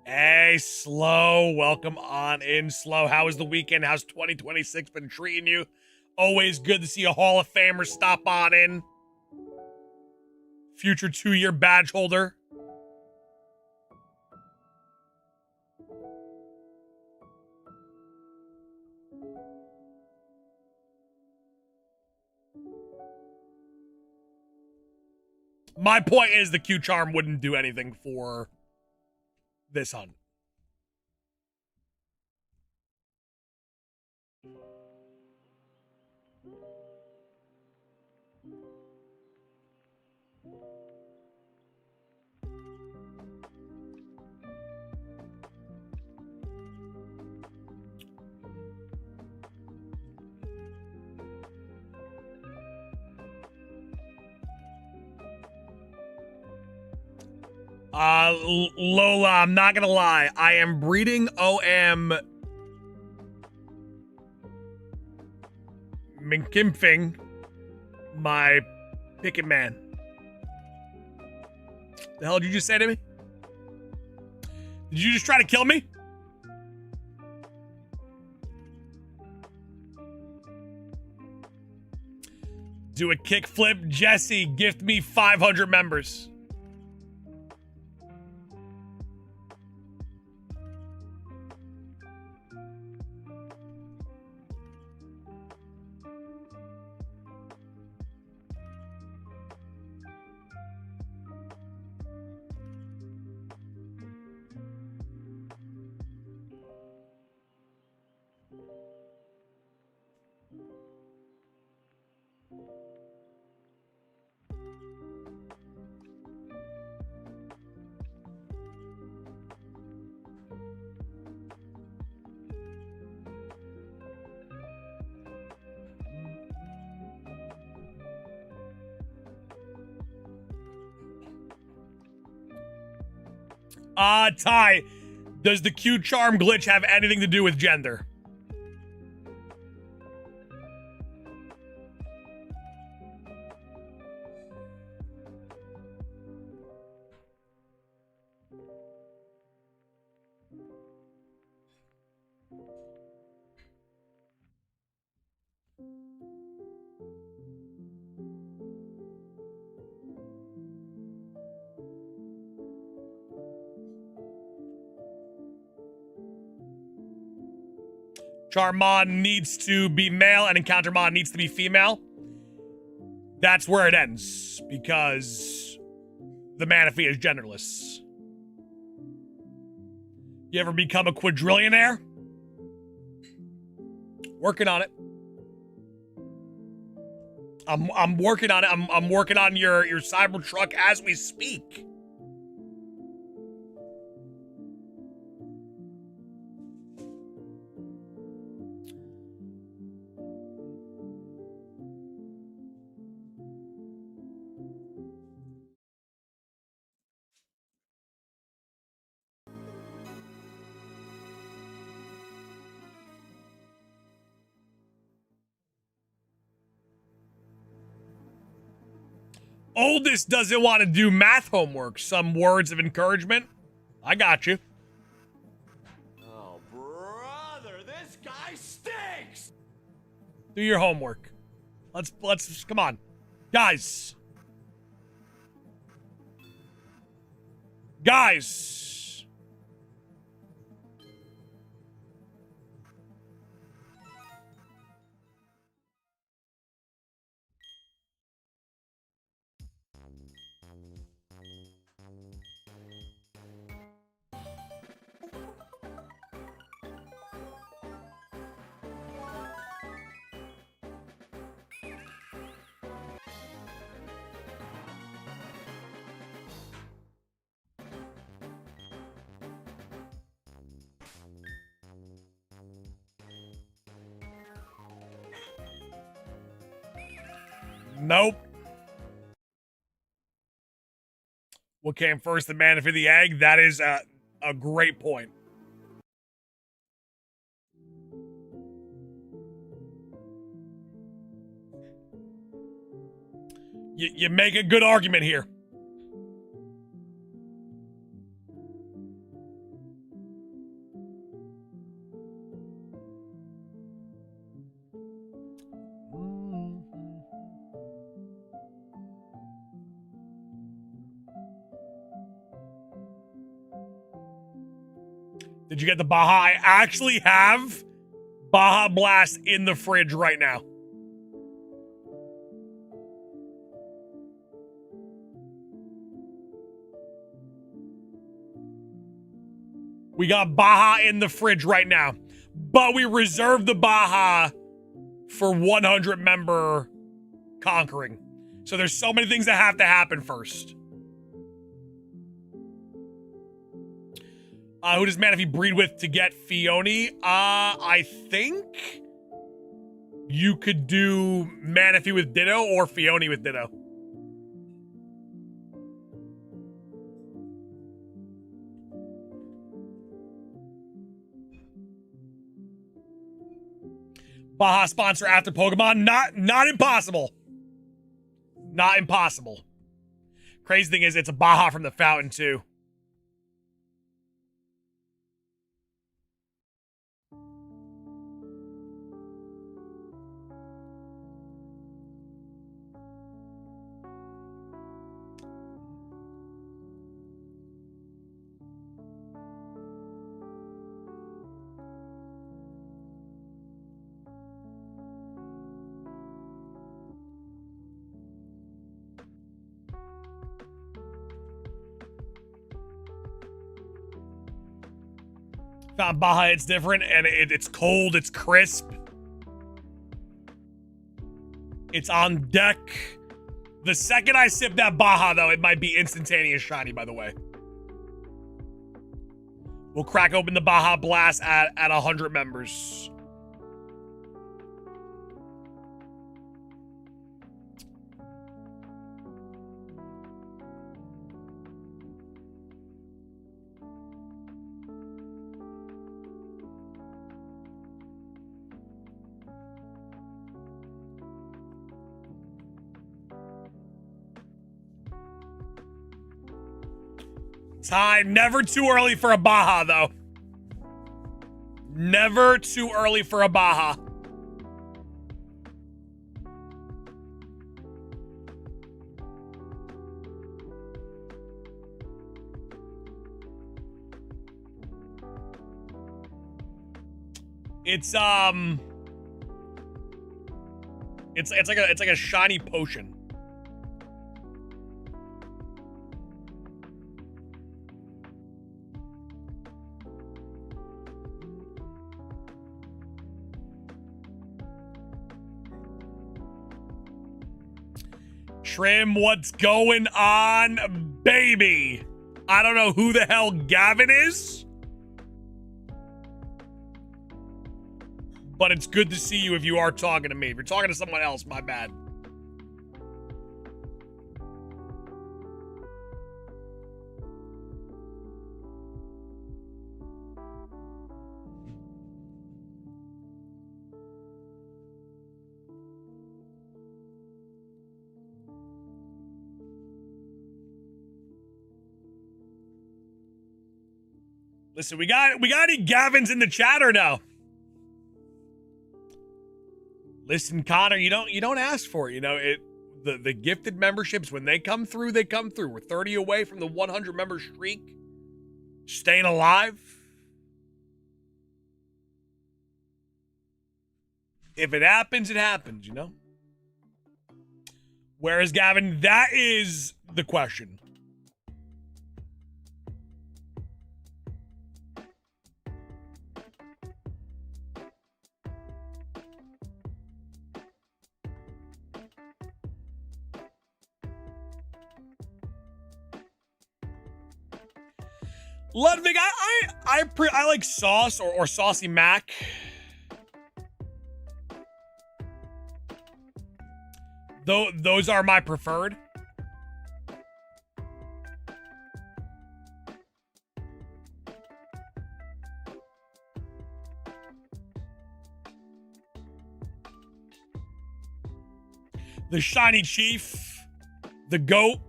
Hey, Slow. Welcome on in, Slow. How was the weekend? How's 2026 been treating you? Always good to see a Hall of Famer stop on in. Future 2-year badge holder. My point is the Q Charm wouldn't do anything for this hunt. Lola, I'm not gonna lie. I am breeding OM Minkimpfing, my picket man. The hell did you just say to me? Did you just try to kill me? Do a kickflip. Jesse, gift me 500 members. Ty, does the Q charm glitch have anything to do with gender? Charmon needs to be male and Encountermon needs to be female. That's where it ends, because the Manaphy is genderless. You ever become a quadrillionaire? Working on it. I'm working on it. I'm working on your Cybertruck as we speak. Oldest doesn't want to do math homework. Some words of encouragement. I got you. Oh, brother, this guy stinks! Do your homework. Let's come on. Guys. Nope. What came first, the Manaphy or the egg? That is a great point. You make a good argument here. Did you get the Baja? I actually have Baja Blast in the fridge right now. We got Baja in the fridge right now. But we reserved the Baja for 100 member conquering. So there's so many things that have to happen first. Who does Manaphy breed with to get Fione? I think you could do Manaphy with Ditto or Fione with Ditto. Baja sponsor after Pokemon? Not impossible. Not impossible. Crazy thing is, it's a Baja from the fountain, too. Found Baja, it's different, and it's cold, it's crisp. It's on deck. The second I sip that Baja, though, it might be instantaneous shiny, by the way. We'll crack open the Baja Blast at 100 members. Time. Never too early for a Baja, though. Never too early for a Baja. It's like a shiny potion. Trim, what's going on, baby? I don't know who the hell Gavin is, but it's good to see you if you are talking to me. If you're talking to someone else, my bad. Listen, we got any Gavins in the chat or no? Listen, Connor, you don't ask for it. You know, the gifted memberships, when they come through, they come through. We're 30 away from the 100 member streak. Staying alive. If it happens, it happens, you know? Where is Gavin? That is the question. Ludwig, I like Sauce or Saucy Mac. Those are my preferred. The Shiny Chief, the GOAT,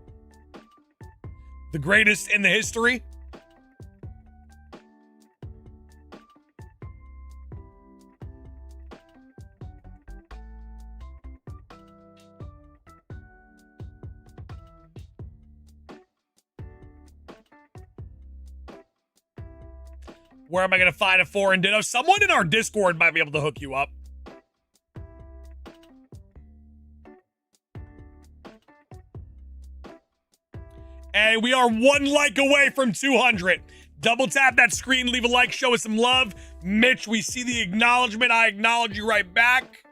the greatest in the history. Where am I going to find a foreign Ditto? Someone in our Discord might be able to hook you up. Hey, we are 1 like away from 200. Double tap that screen, leave a like, show us some love. Mitch, we see the acknowledgement. I acknowledge you right back.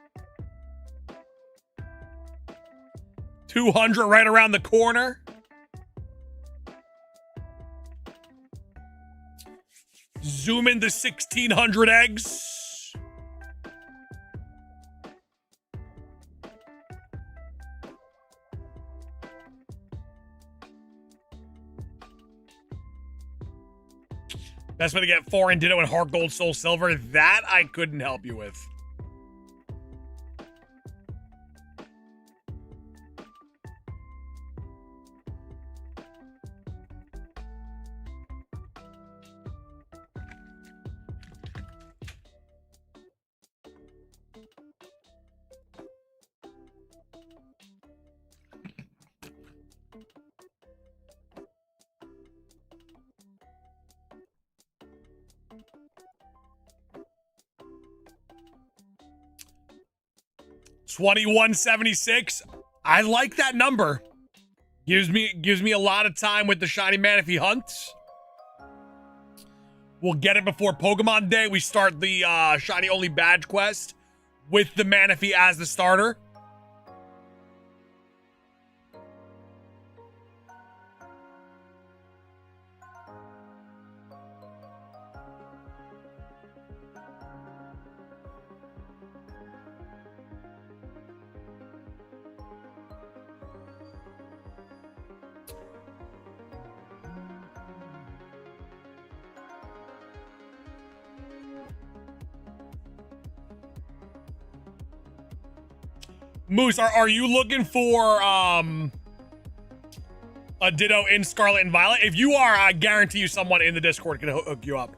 200 right around the corner. Zoom in the 1,600 eggs. Best way to get 4 in Ditto and Heart Gold Soul Silver. That I couldn't help you with. $21.76. I like that number. Gives me a lot of time with the Shiny Manaphy hunt. We'll get it before Pokemon Day. We start the Shiny Only Badge quest with the Manaphy as the starter. Moose, are you looking for a Ditto in Scarlet and Violet? If you are, I guarantee you someone in the Discord can hook you up.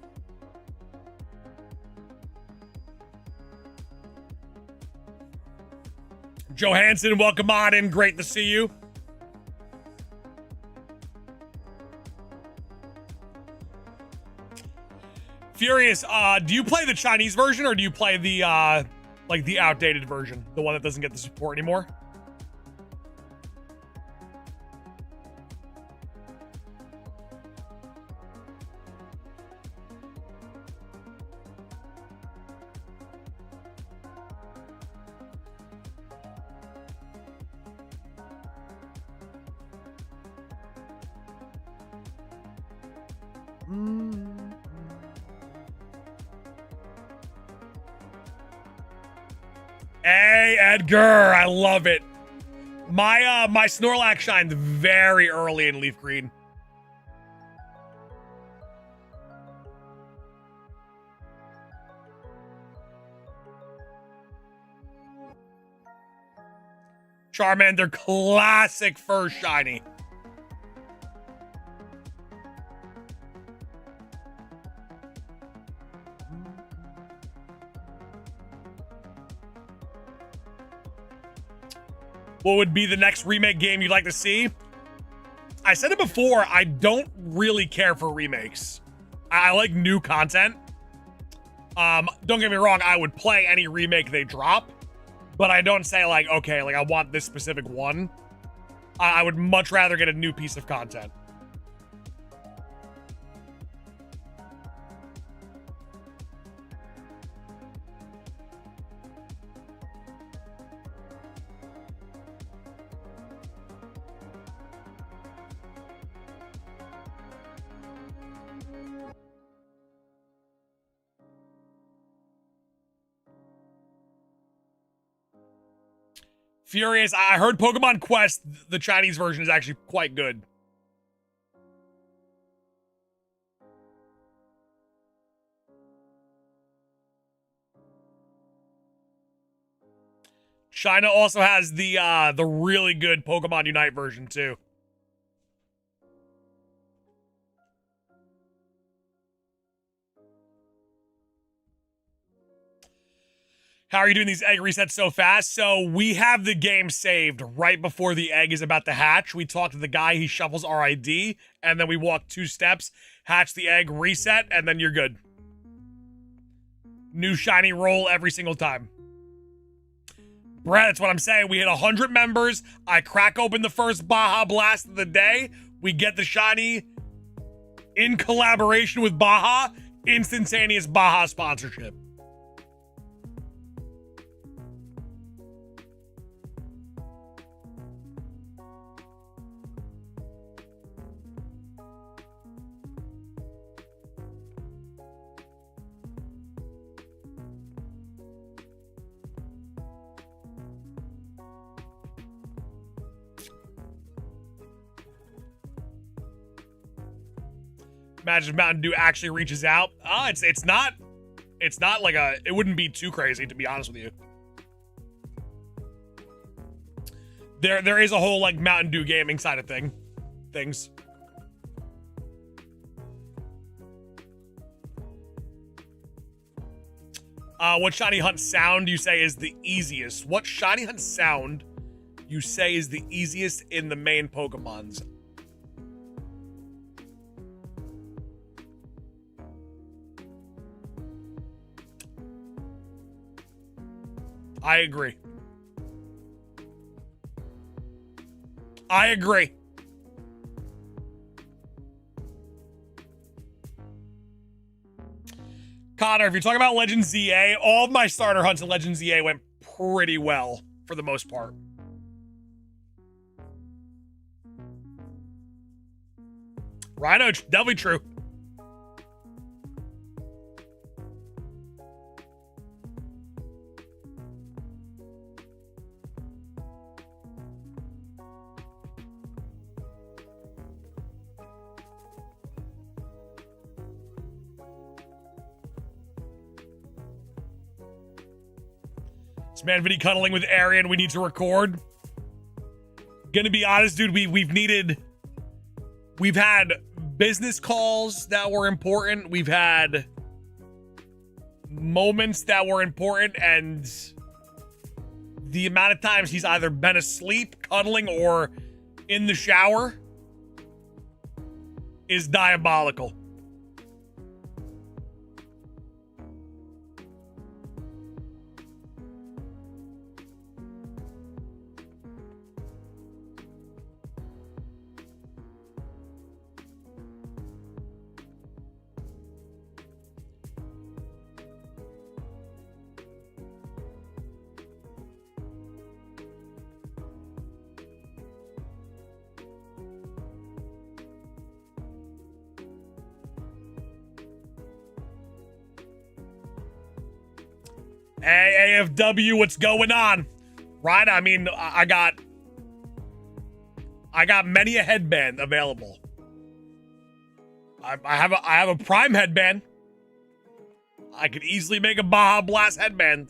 Johansson, welcome on in. Great to see you. Furious, do you play the Chinese version or do you play the like the outdated version, the one that doesn't get the support anymore? Hey, Edgar, I love it. My Snorlax shined very early in Leaf Green. Charmander, classic first shiny. What would be the next remake game you'd like to see? I said it before, I don't really care for remakes. I like new content. Don't get me wrong, I would play any remake they drop, but I don't say like, okay, like I want this specific one. I would much rather get a new piece of content. Furious, I heard Pokemon Quest, the Chinese version, is actually quite good. China also has the really good Pokemon Unite version too. How are you doing these egg resets so fast? So we have the game saved right before the egg is about to hatch. We talk to the guy, he shuffles our ID, and then we walk 2 steps, hatch the egg, reset, and then you're good. New shiny roll every single time. Brett, that's what I'm saying. We hit 100 members. I crack open the first Baja Blast of the day. We get the shiny. In collaboration with Baja, instantaneous Baja sponsorship. Imagine if Mountain Dew actually reaches out. It's not like it wouldn't be too crazy, to be honest with you. There is a whole like Mountain Dew gaming side of things. What Shiny Hunt sound you say is the easiest? What Shiny Hunt sound you say is the easiest in the main Pokemons? I agree. I agree. Connor, if you're talking about Legend ZA, all of my starter hunts in Legend ZA went pretty well for the most part. Rhino, definitely true. This man Vinny cuddling with Arian, we need to record. Gonna be honest, dude, we've had business calls that were important. We've had moments that were important, and the amount of times he's either been asleep, cuddling, or in the shower is diabolical. Hey, AFW, what's going on? Right? I mean, I got many a headband available. I have a Prime headband. I could easily make a Baja Blast headband.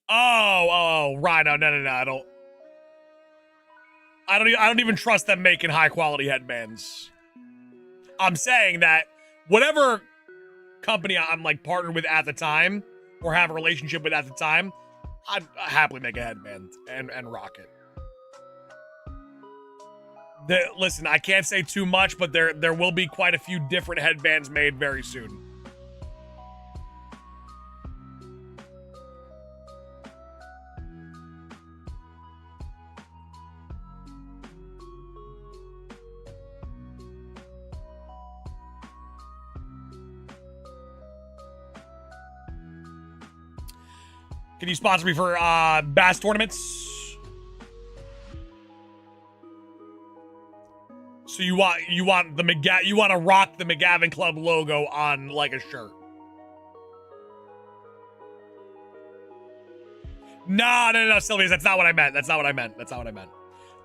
Oh, Rhino, no. I don't even trust them making high quality headbands. I'm saying that whatever company I'm like partnered with at the time or have a relationship with at the time, I'd happily make a headband and rock it. Listen, I can't say too much, but there will be quite a few different headbands made very soon. Can you sponsor me for bass tournaments? So you want to rock the McGavin Club logo on like a shirt? No, Sylvius, that's not what I meant. That's not what I meant.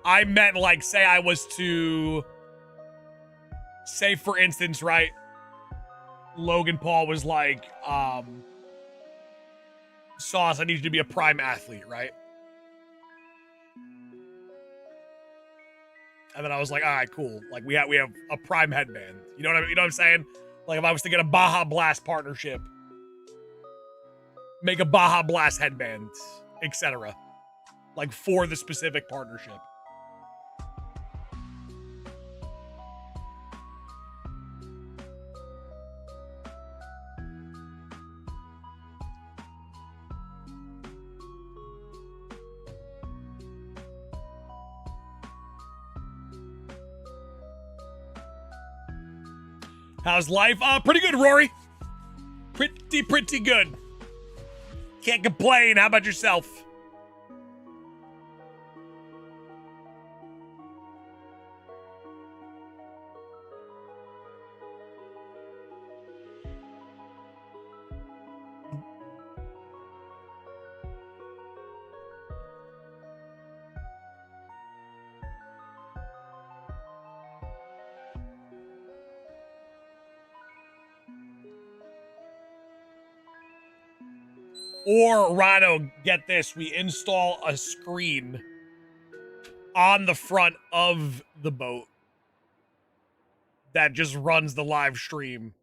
I meant like, say I was to say, for instance, right? Logan Paul was like, Sauce, I need you to be a Prime athlete, right? And then I was like, all right, cool. Like we have a Prime headband. You know what I'm saying? Like if I was to get a Baja Blast partnership, make a Baja Blast headband, etc. like for the specific partnership. How's life? Pretty good, Rory. Pretty good. Can't complain. How about yourself? Or, Rhino, get this, we install a screen on the front of the boat that just runs the live stream.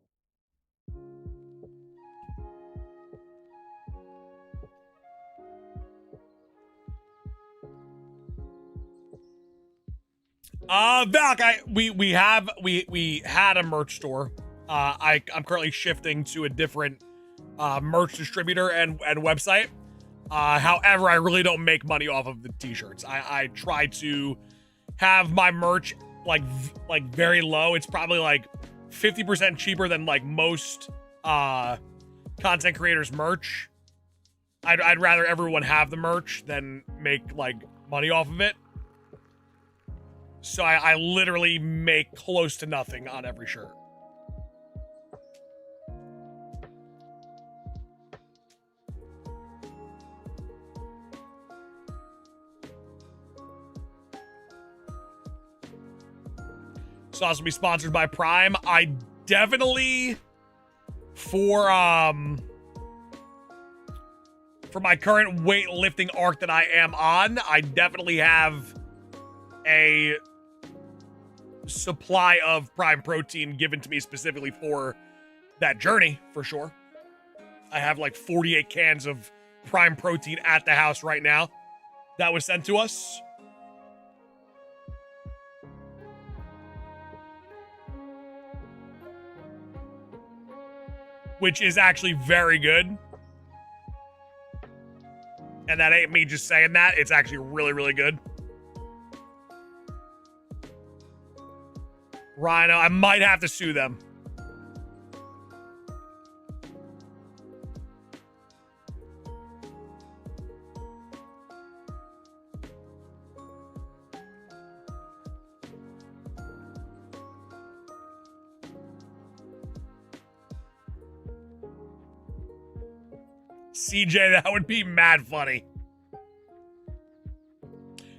Valk, we had a merch store. I'm currently shifting to a different merch distributor and website. However, I really don't make money off of the t-shirts. I try to have my merch like very low. It's probably like 50% cheaper than like most content creators merch. I'd rather everyone have the merch than make like money off of it. So I literally make close to nothing on every shirt. It's also be sponsored by Prime. I definitely for my current weightlifting arc that I am on, I definitely have a supply of Prime protein given to me specifically for that journey, for sure. I have like 48 cans of Prime protein at the house right now that was sent to us. Which is actually very good. And that ain't me just saying that. It's actually really, really good. Rhino, I might have to sue them. CJ, that would be mad funny.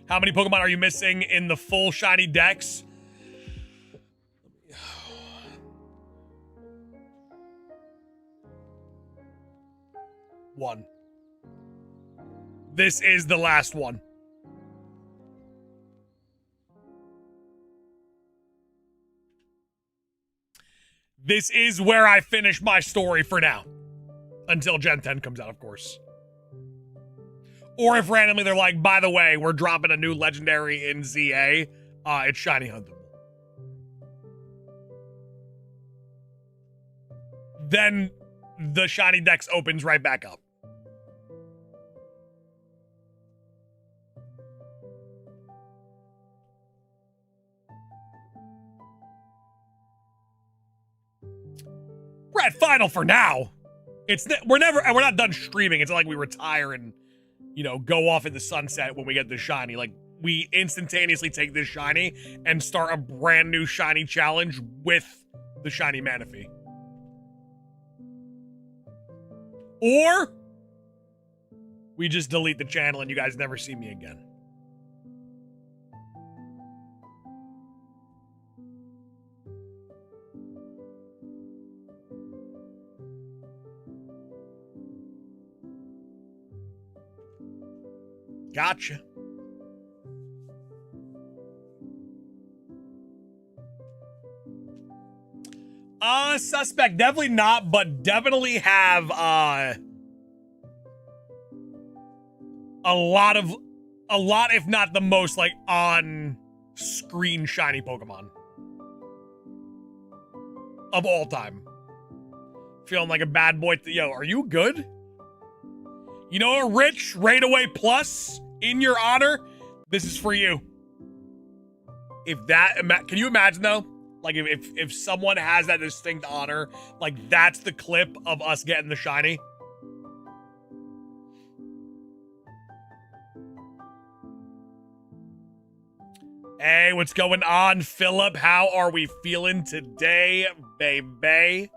How many Pokemon are you missing in the full Shiny Dex? One. This is the last one. This is where I finish my story for now. Until Gen 10 comes out, of course. Or if randomly they're like, by the way, we're dropping a new legendary in ZA, it's Shiny Huntable. Then the Shiny Dex opens right back up. We're at final for now. We're not done streaming. It's not like we retire and, you know, go off in the sunset when we get the shiny. Like, we instantaneously take this shiny and start a brand new shiny challenge with the Shiny Manaphy. Or we just delete the channel and you guys never see me again. Gotcha. Suspect, definitely not, but definitely have a lot of a lot, if not the most, like, on-screen shiny Pokemon of all time. Feeling like a bad boy. Yo, are you good? You know a Rich Raid Away Plus in your honor? This is for you. If that, can you imagine though? Like if someone has that distinct honor, like that's the clip of us getting the shiny. Hey, what's going on, Philip? How are we feeling today, baby?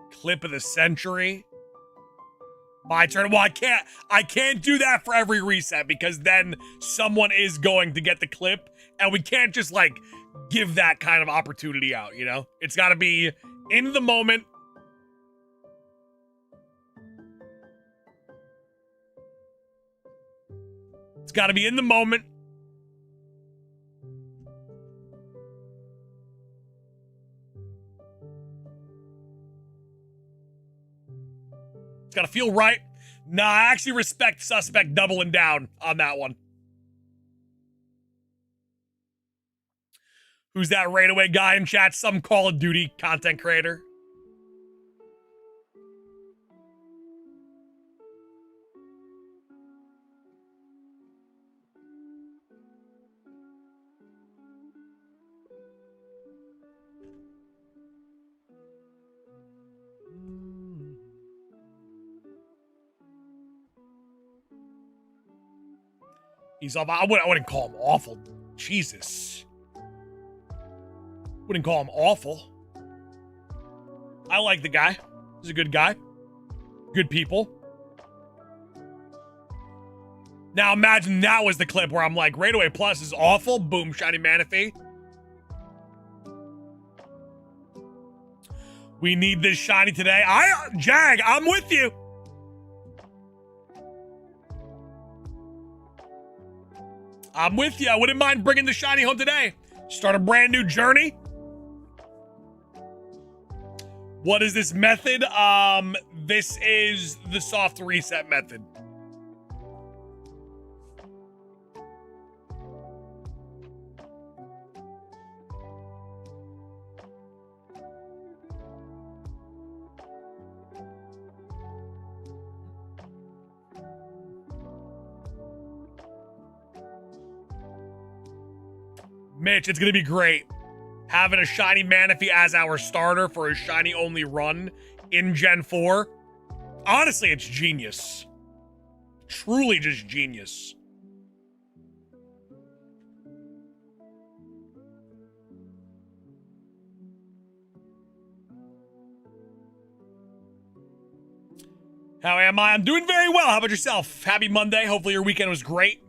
Clip of the century. My turn. Well, I can't do that for every reset because then someone is going to get the clip and we can't just like give that kind of opportunity out, you know? It's got to be in the moment. It's got to be in the moment. It's got to feel right. Nah, I actually respect Suspect doubling down on that one. Who's that Raid Away guy in chat? Some Call of Duty content creator. He's off. I wouldn't call him awful. Jesus. Wouldn't call him awful. I like the guy. He's a good guy. Good people. Now imagine that was the clip where I'm like, Raid Away Plus is awful. Boom, Shiny Manaphy. We need this shiny today. Jag, I'm with you. I'm with you. I wouldn't mind bringing the shiny home today. Start a brand new journey. What is this method? This is the soft reset method. Mitch, it's going to be great. Having a Shiny Manaphy as our starter for a shiny only run in Gen 4. Honestly, it's genius. Truly just genius. How am I? I'm doing very well. How about yourself? Happy Monday. Hopefully your weekend was great.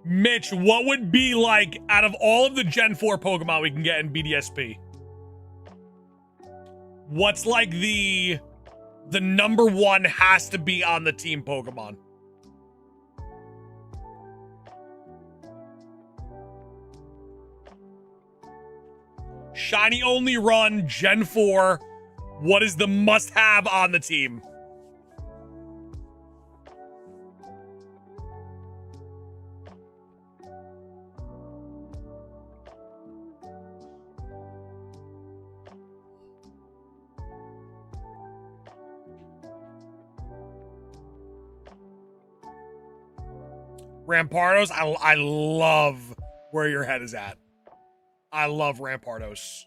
Mitch, what would be like out of all of the Gen 4 Pokemon we can get in BDSP? What's like the number one has to be on the team Pokemon? Shiny only run, Gen 4. What is the must-have on the team? Rampardos, I love where your head is at. I love Rampardos.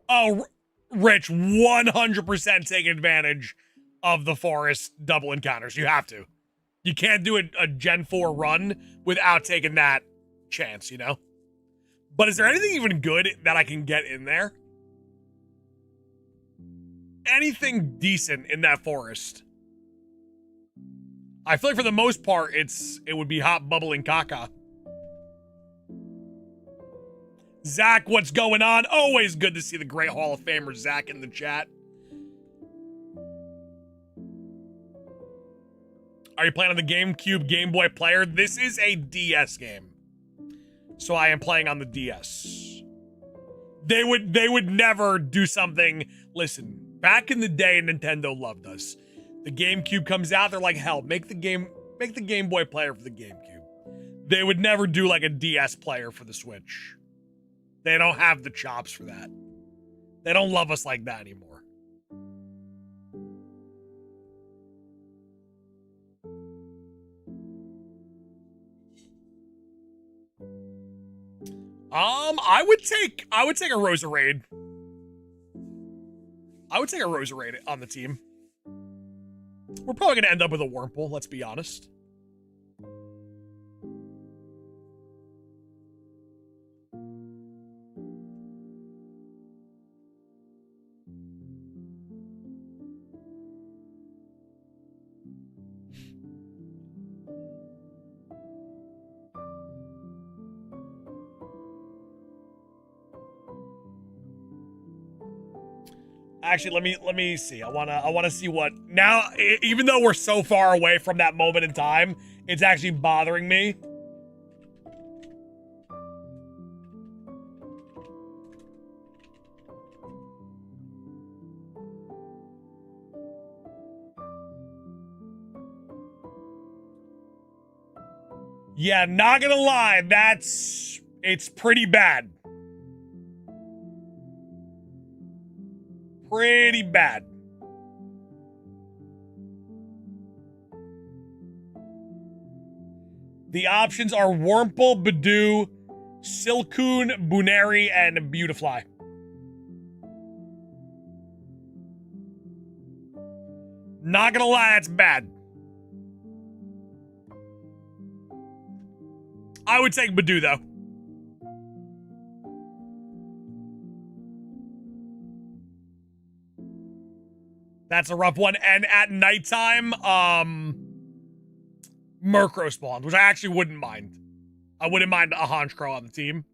Oh, Rich, 100% taking advantage of the forest double encounters. You have to. You can't do a Gen 4 run without taking that chance, you know? But is there anything even good that I can get in there? Anything decent in that forest? I feel like for the most part, it would be hot bubbling caca. Zach, what's going on? Always good to see the great Hall of Famer Zach in the chat. Are you playing on the GameCube Game Boy player? This is a DS game. So I am playing on the DS. They would never do something. Listen, back in the day, Nintendo loved us. The GameCube comes out, they're like, hell, make the Game Boy player for the GameCube. They would never do like a DS player for the Switch. They don't have the chops for that. They don't love us like that anymore. I would take a Roserade. I would take a Roserade on the team. We're probably gonna end up with a Wurmple, let's be honest. Actually, let me see. I wanna see what now. Even though we're so far away from that moment in time, it's actually bothering me. Yeah, not gonna lie, it's pretty bad. Pretty bad. The options are Wurmple, Badoo, Silcoon, Buneri, and Beautifly. Not gonna lie, that's bad. I would take Badoo, though. That's a rough one. And at nighttime, Murkrow spawns, which I actually wouldn't mind. I wouldn't mind a Honchkrow on the team.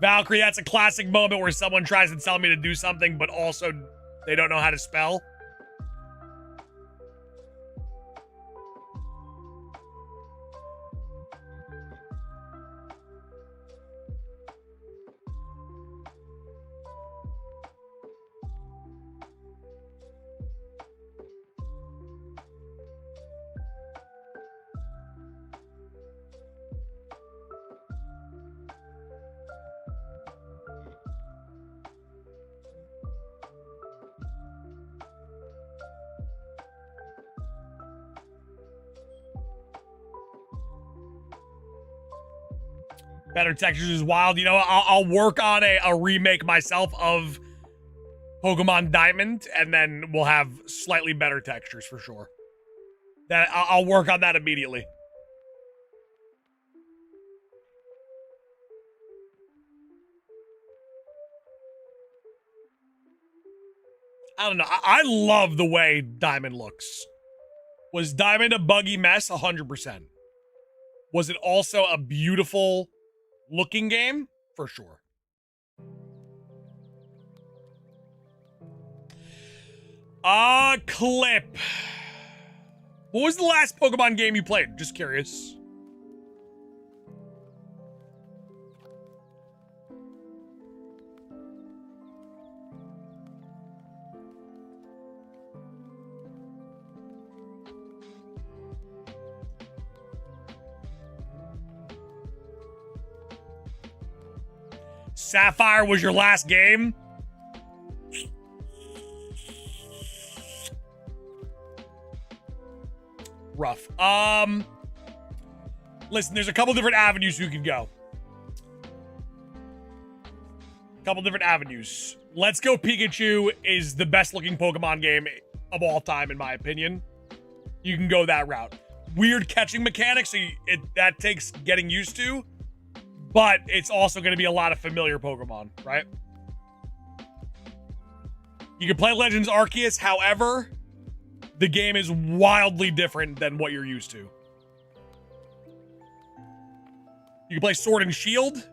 Valkyrie, that's a classic moment where someone tries to tell me to do something, but also they don't know how to spell. Better textures is wild. You know, I'll work on a remake myself of Pokemon Diamond, and then we'll have slightly better textures for sure. That I'll work on that immediately. I don't know. I love the way Diamond looks. Was Diamond a buggy mess? 100%. Was it also a beautiful looking game? For sure. Clip. What was the last Pokemon game you played? Just curious. Sapphire was your last game? Rough. Listen, there's a couple different avenues you can go. Couple different avenues. Let's Go Pikachu is the best looking Pokemon game of all time, in my opinion. You can go that route. Weird catching mechanics, so that takes getting used to, but it's also going to be a lot of familiar Pokemon, right? You can play Legends Arceus, however, the game is wildly different than what you're used to. You can play Sword and Shield.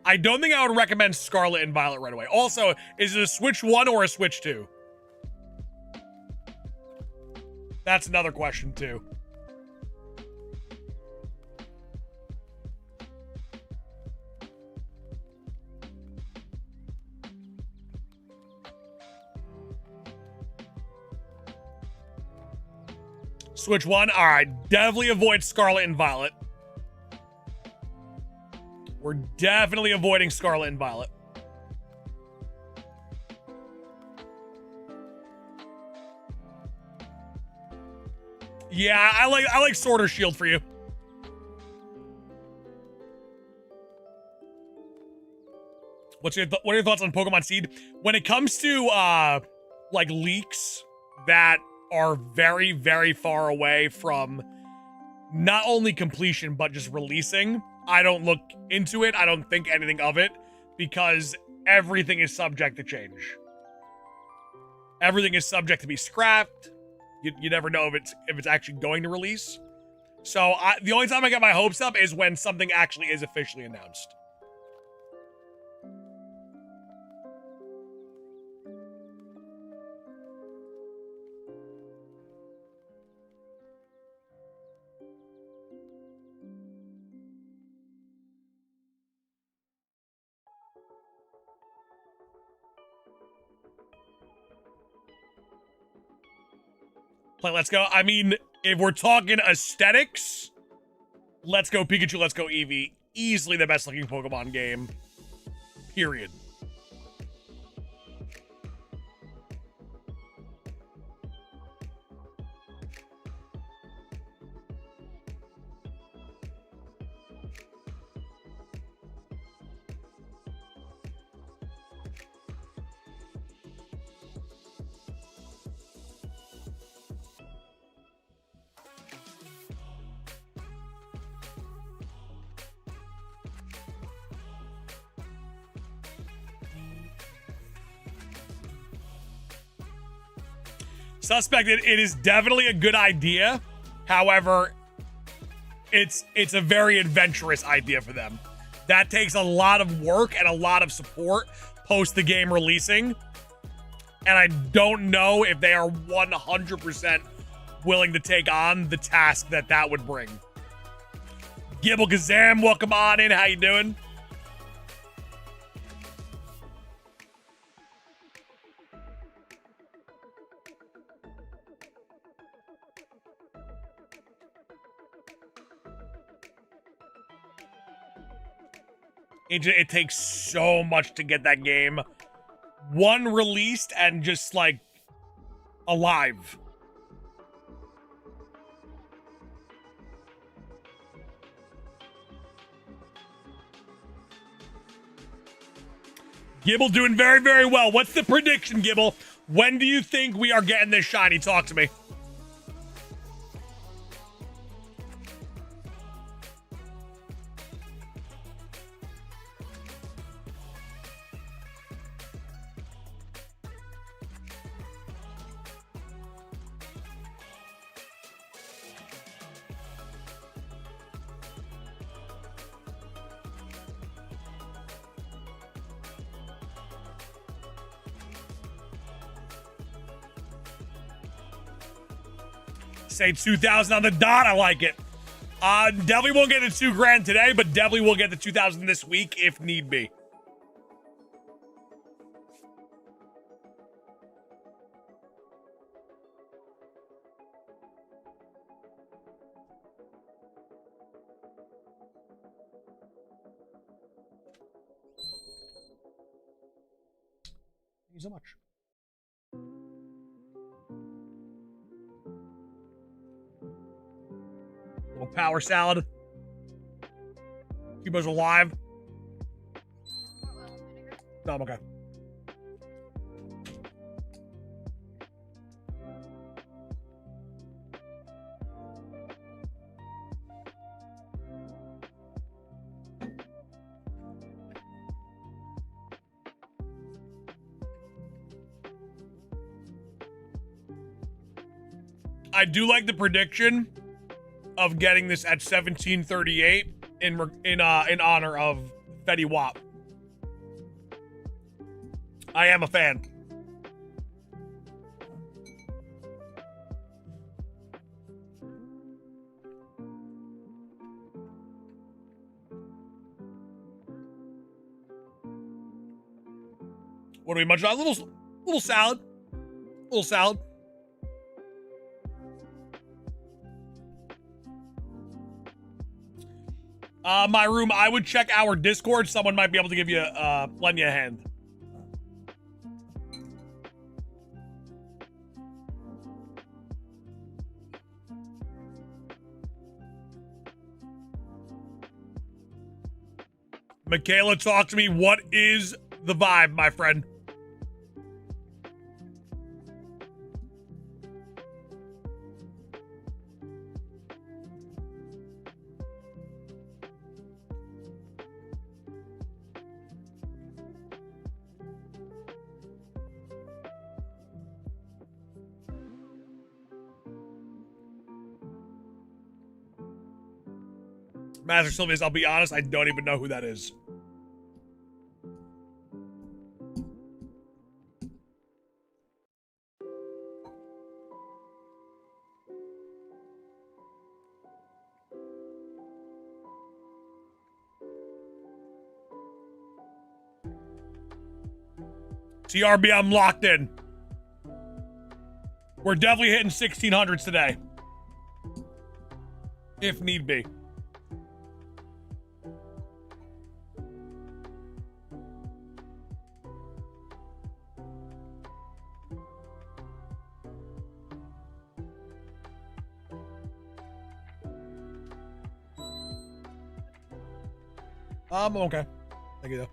I don't think I would recommend Scarlet and Violet right away. Also, is it a Switch 1 or a Switch 2? That's another question, too. Switch 1? All right, definitely avoid Scarlet and Violet. We're definitely avoiding Scarlet and Violet. Yeah, I like Sword or Shield for you. What are your thoughts on Pokemon Seed? When it comes to like leaks that are very, very far away from not only completion but just releasing, I don't look into it. I don't think anything of it because everything is subject to change. Everything is subject to be scrapped. You never know if it's actually going to release. So the only time I get my hopes up is when something actually is officially announced. Let's Go. I mean, if we're talking aesthetics, Let's Go Pikachu, Let's Go Eevee. Easily the best looking Pokemon game. Period. Suspect, it is definitely a good idea. However, it's a very adventurous idea for them. That takes a lot of work and a lot of support post the game releasing. And I don't know if they are 100% willing to take on the task that would bring. Gibble Kazam, welcome on in. How you doing? It takes so much to get that game one released and just like alive. Gibble doing very, very well. What's the prediction, Gibble? When do you think we are getting this shiny? Talk to me. Say 2,000 on the dot. I like it. Definitely won't get the $2,000 today, but definitely will get the 2,000 this week if need be. you so much. Little power salad. Keep us alive. No, I'm okay. I do like the prediction of getting this at 1738 in honor of Fetty Wap. I am a fan. What do we munch on? Little salad. Little salad. My room, I would check our Discord. Someone might be able to give you, lend you a hand. Michaela, talk to me. What is the vibe, my friend? Master Sylvius, I'll be honest, I don't even know who that is. TRB, I'm locked in. We're definitely hitting 1600s today. If need be. Okay. Thank you, though.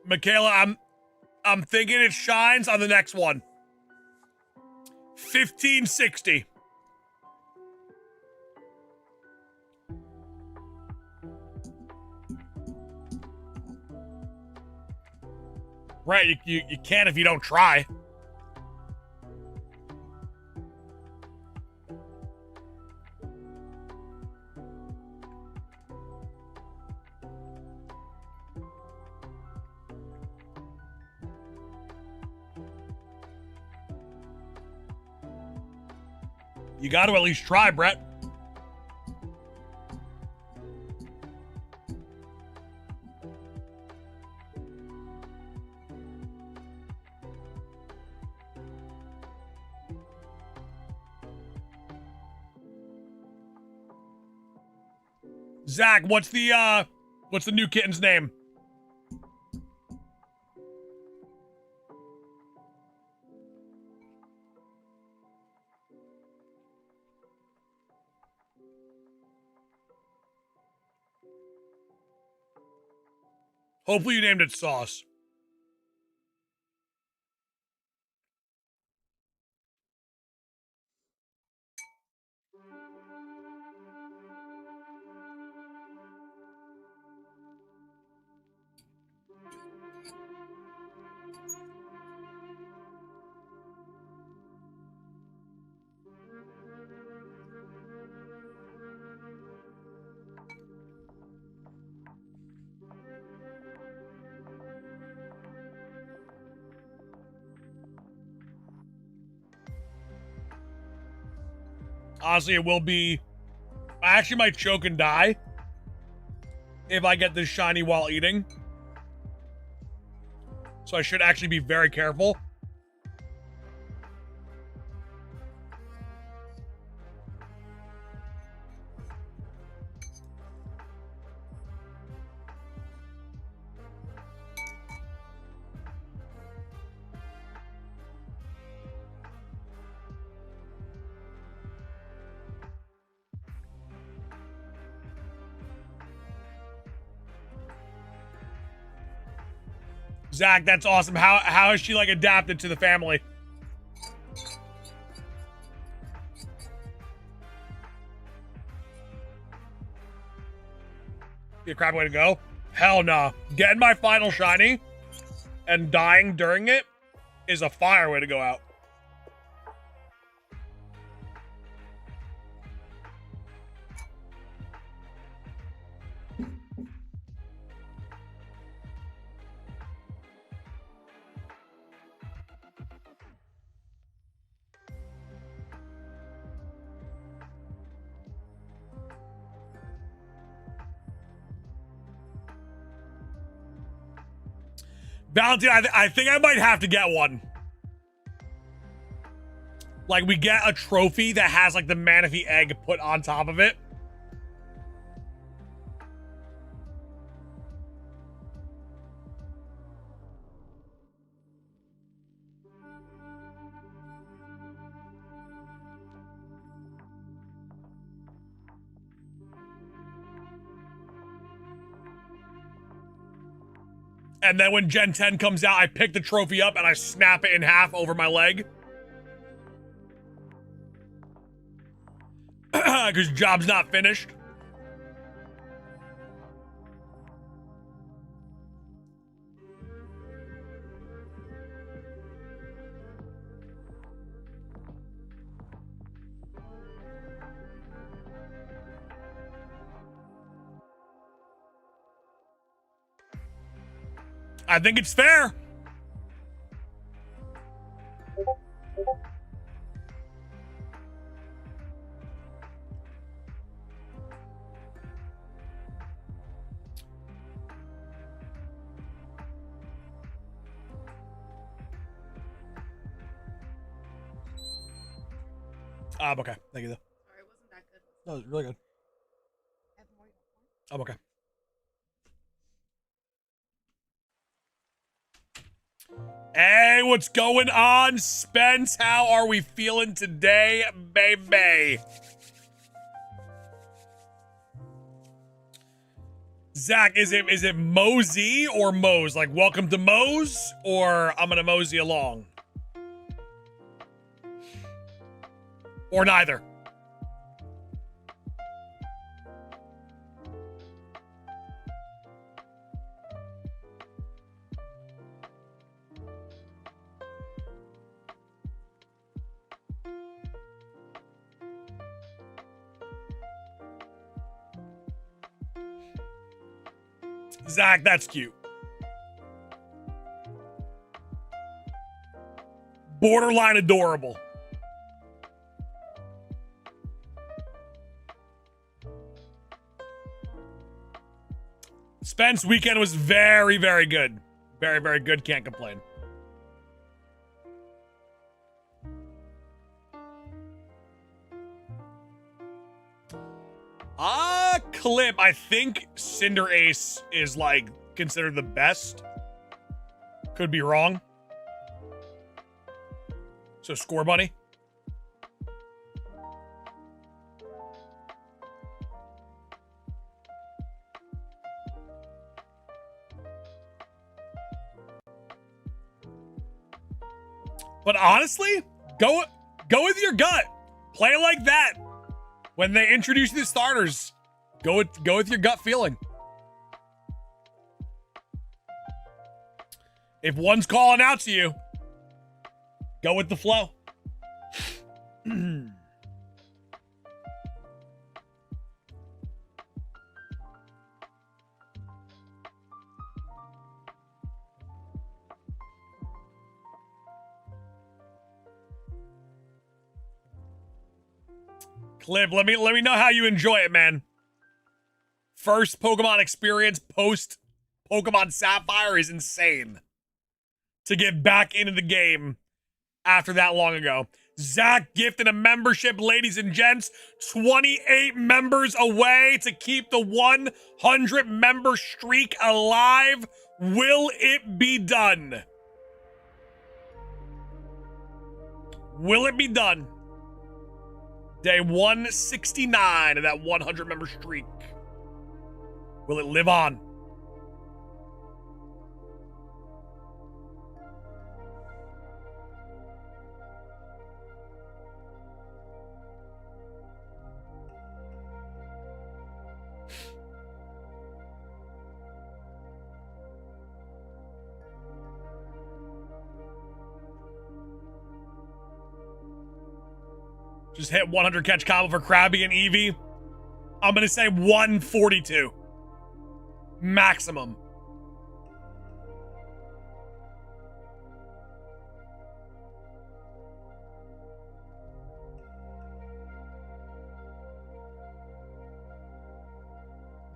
Michaela, I'm thinking it shines on the next one. 1560. Right, you can't if you don't try. You got to at least try, Brett. Zach, what's the new kitten's name? Hopefully you named it Sauce. Honestly, it will be I actually might choke and die if I get this shiny while eating. So I should actually be very careful. Zach, that's awesome. How has she like adapted to the family? Be a crap way to go. Hell no. Getting my final shiny and dying during it is a fire way to go out. Valentine, I think I might have to get one. Like, we get a trophy that has, like, the Manaphy egg put on top of it. And then when Gen 10 comes out, I pick the trophy up and I snap it in half over my leg. Because job's not finished. I think it's fair. Okay. Thank you, though. Sorry, it wasn't that good. No, it was really good. I have more. Okay. Hey, what's going on, Spence? How are we feeling today, baby? Zach, is it Mosey or Mose? Like, welcome to Mose, or I'm gonna mosey along? Or neither. Zach, that's cute. Borderline adorable. Spence weekend was very, very good. Very, very good. Can't complain. Clip. I think Cinder Ace is like considered the best. Could be wrong. So Score Bunny. But honestly, go with your gut. Play like that. When they introduce the starters, go with your gut feeling. If one's calling out to you, go with the flow. Clip, let me know how you enjoy it, man. First Pokemon experience post Pokemon Sapphire is insane. To get back into the game after that long ago. Zach gifted a membership, ladies and gents. 28 members away to keep the 100 member streak alive. Will it be done? Will it be done? Day 169 of that 100 member streak. Will it live on? Just hit 100 catch combo for Krabby and Eevee. I'm going to say 142. Maximum.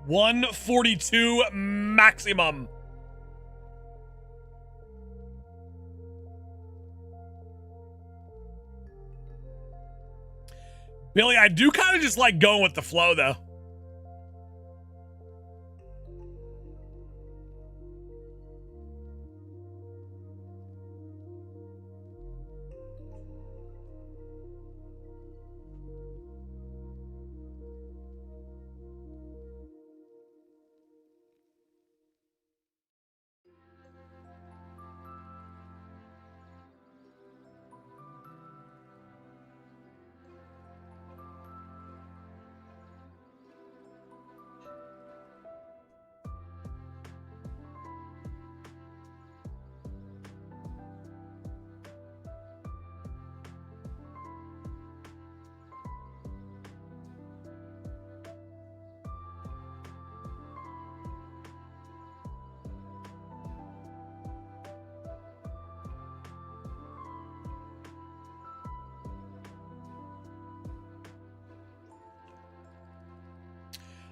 $142 maximum. Billy, I do kind of just like going with the flow, though.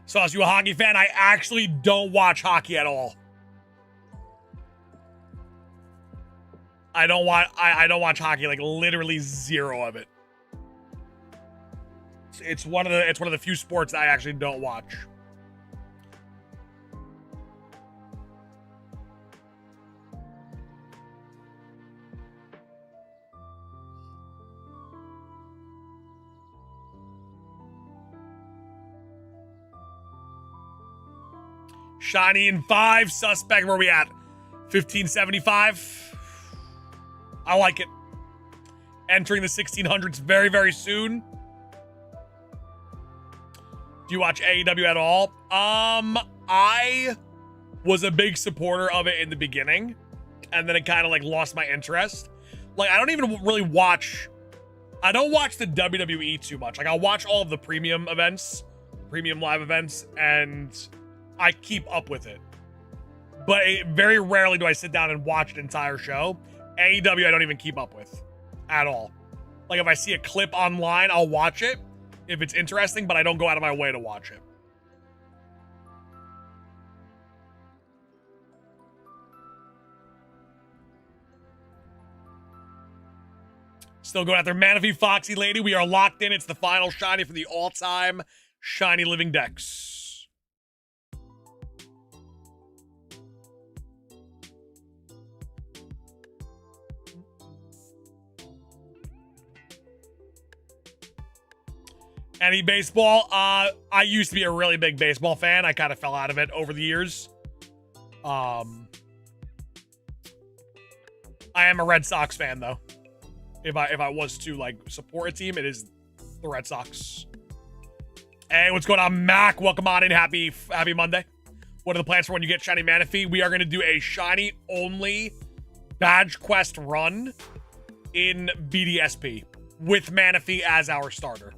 Sauce, you a hockey fan? I actually don't watch hockey at all. I don't watch hockey, like literally zero of it. It's one of the few sports I actually don't watch. Shiny in 5, suspect, where we at? 1575. I like it. Entering the 1600s very, very soon. Do you watch AEW at all? I was a big supporter of it in the beginning, and then it kind of like lost my interest. Like, I don't even really watch. I don't watch the WWE too much. Like, I'll watch all of the premium events, premium live events, and I keep up with it. But very rarely do I sit down and watch an entire show. AEW I don't even keep up with at all. Like, if I see a clip online, I'll watch it if it's interesting, but I don't go out of my way to watch it. Still going after Manaphy, Foxy Lady. We are locked in. It's the final shiny for the all-time Shiny Living Dex. Any baseball? I used to be a really big baseball fan. I kind of fell out of it over the years. I am a Red Sox fan, though. If I was to like support a team, it is the Red Sox. Hey, what's going on, Mac? Welcome on in. Happy Monday. What are the plans for when you get Shiny Manaphy? We are going to do a Shiny only badge quest run in BDSP with Manaphy as our starter.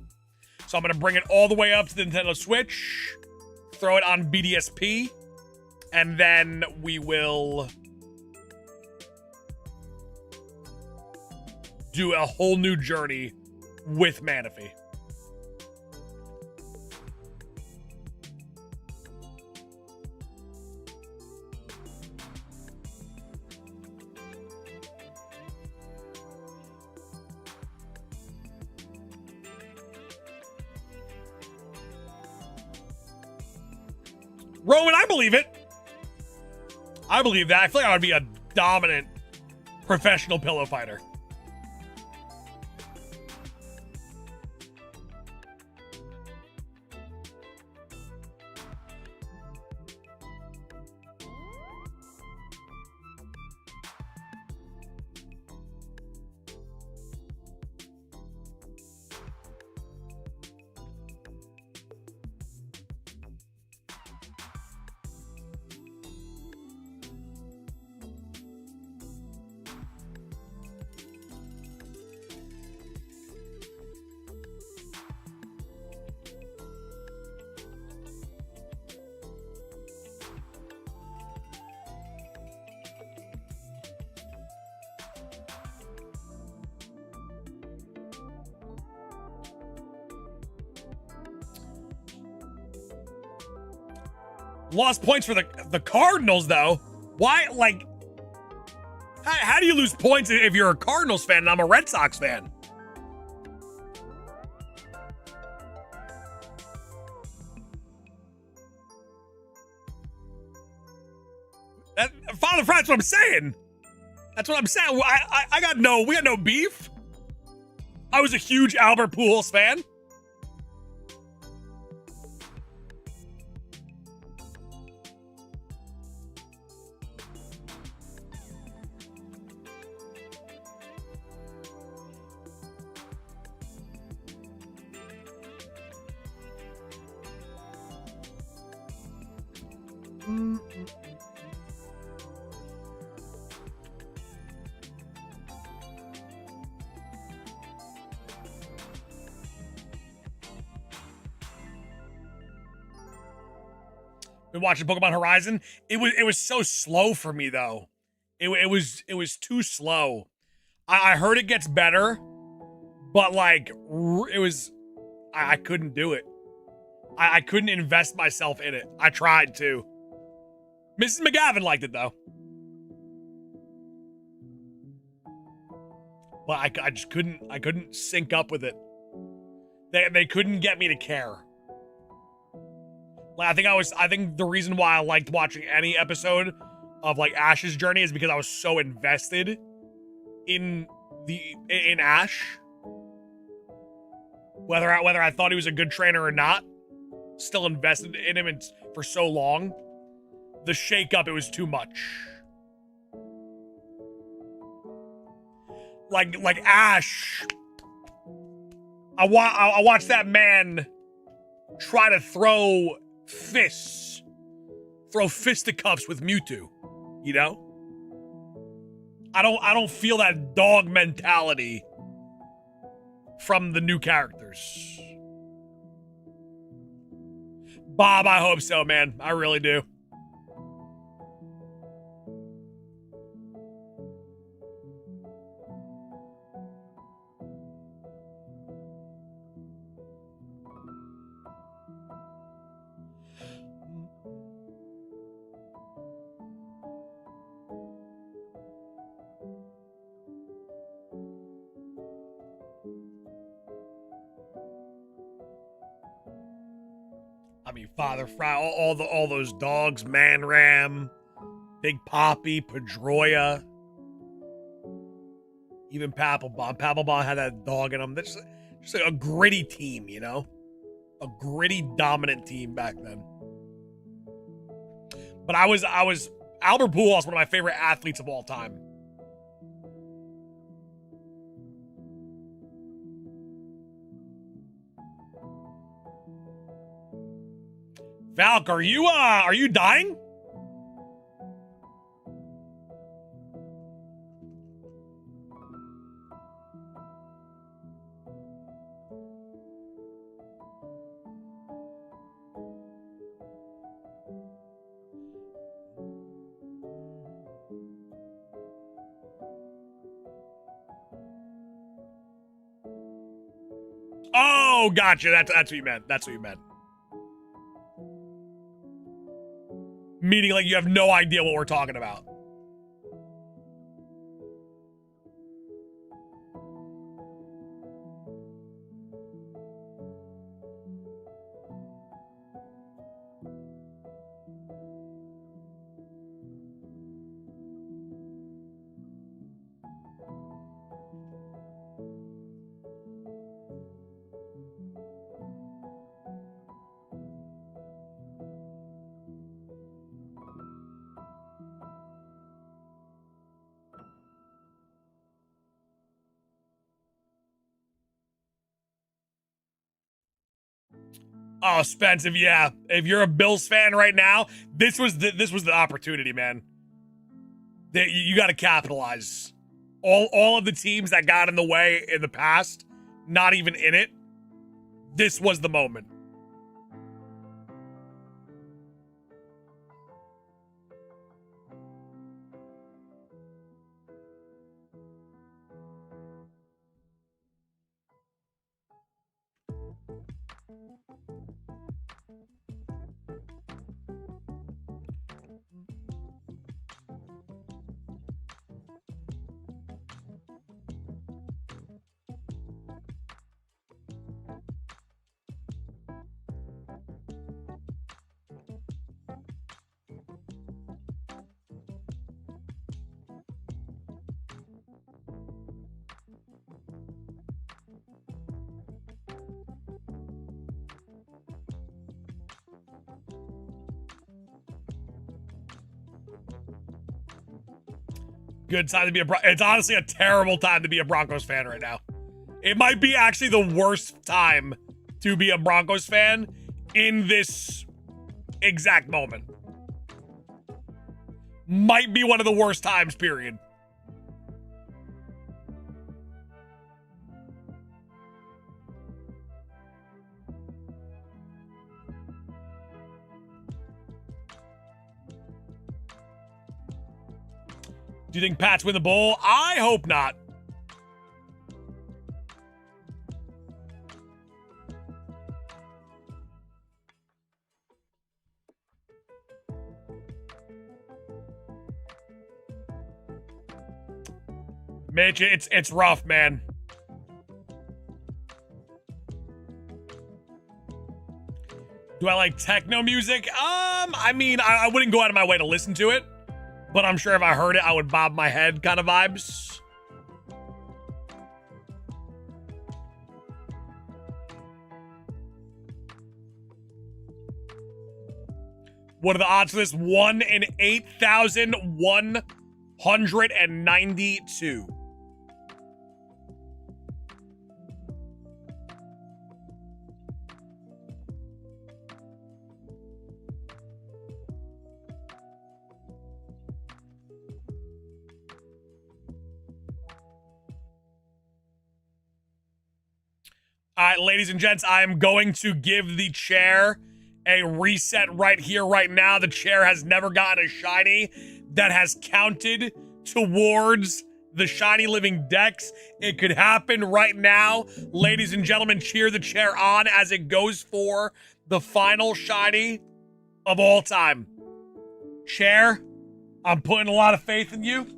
So I'm going to bring it all the way up to the Nintendo Switch, throw it on BDSP, and then we will do a whole new journey with Manaphy. Roman, I believe it. I believe that. I feel like I would be a dominant professional pillow fighter. Lost points for the Cardinals, though. Why, like, how do you lose points if you're a Cardinals fan and I'm a Red Sox fan? Father Fry, that's what I'm saying. That's what I'm saying. We got no beef. I was a huge Albert Pujols fan. Been watching Pokemon Horizon. It was so slow for me though. It was too slow. I heard it gets better, but like it was, I couldn't do it. I couldn't invest myself in it. I tried to. Mrs. McGavin liked it though, but I just couldn't. I couldn't sync up with it. They couldn't get me to care. Like, I think the reason why I liked watching any episode of like Ash's journey is because I was so invested in Ash. Whether I thought he was a good trainer or not, still invested in him for so long. The shakeup, it was too much. Like Ash, I watched that man try to throw fisticuffs with Mewtwo, you know? I don't feel that dog mentality from the new characters. Bob, I hope so, man. I really do. I mean, Father Fry, all those dogs, Manram, Big Poppy, Pedroia, even Papelbon. Papelbon had that dog in him. That's just like a gritty team, you know? A gritty, dominant team back then. But I was Albert Pujols, one of my favorite athletes of all time. Valk, are you dying? Oh, gotcha. That's what you meant. That's what you meant. Meaning, like, you have no idea what we're talking about. Oh, Spence, if you're a Bills fan right now, this was the opportunity, man. You got to capitalize. All of the teams that got in the way in the past, not even in it. This was the moment. Good time to be it's honestly a terrible time to be a Broncos fan right now. It might be actually the worst time to be a Broncos fan in this exact moment. Might be one of the worst times, period. Do you think Pats win the bowl? I hope not. Mitch, it's rough, man. Do I like techno music? I mean, I wouldn't go out of my way to listen to it, but I'm sure if I heard it, I would bob my head kind of vibes. What are the odds for this? 1 in 8,192. All right, ladies and gents, I am going to give the chair a reset right here, right now. The chair has never gotten a shiny that has counted towards the shiny living Dex. It could happen right now. Ladies and gentlemen, cheer the chair on as it goes for the final shiny of all time. Chair, I'm putting a lot of faith in you.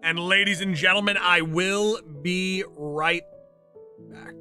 And ladies and gentlemen, I will be right back.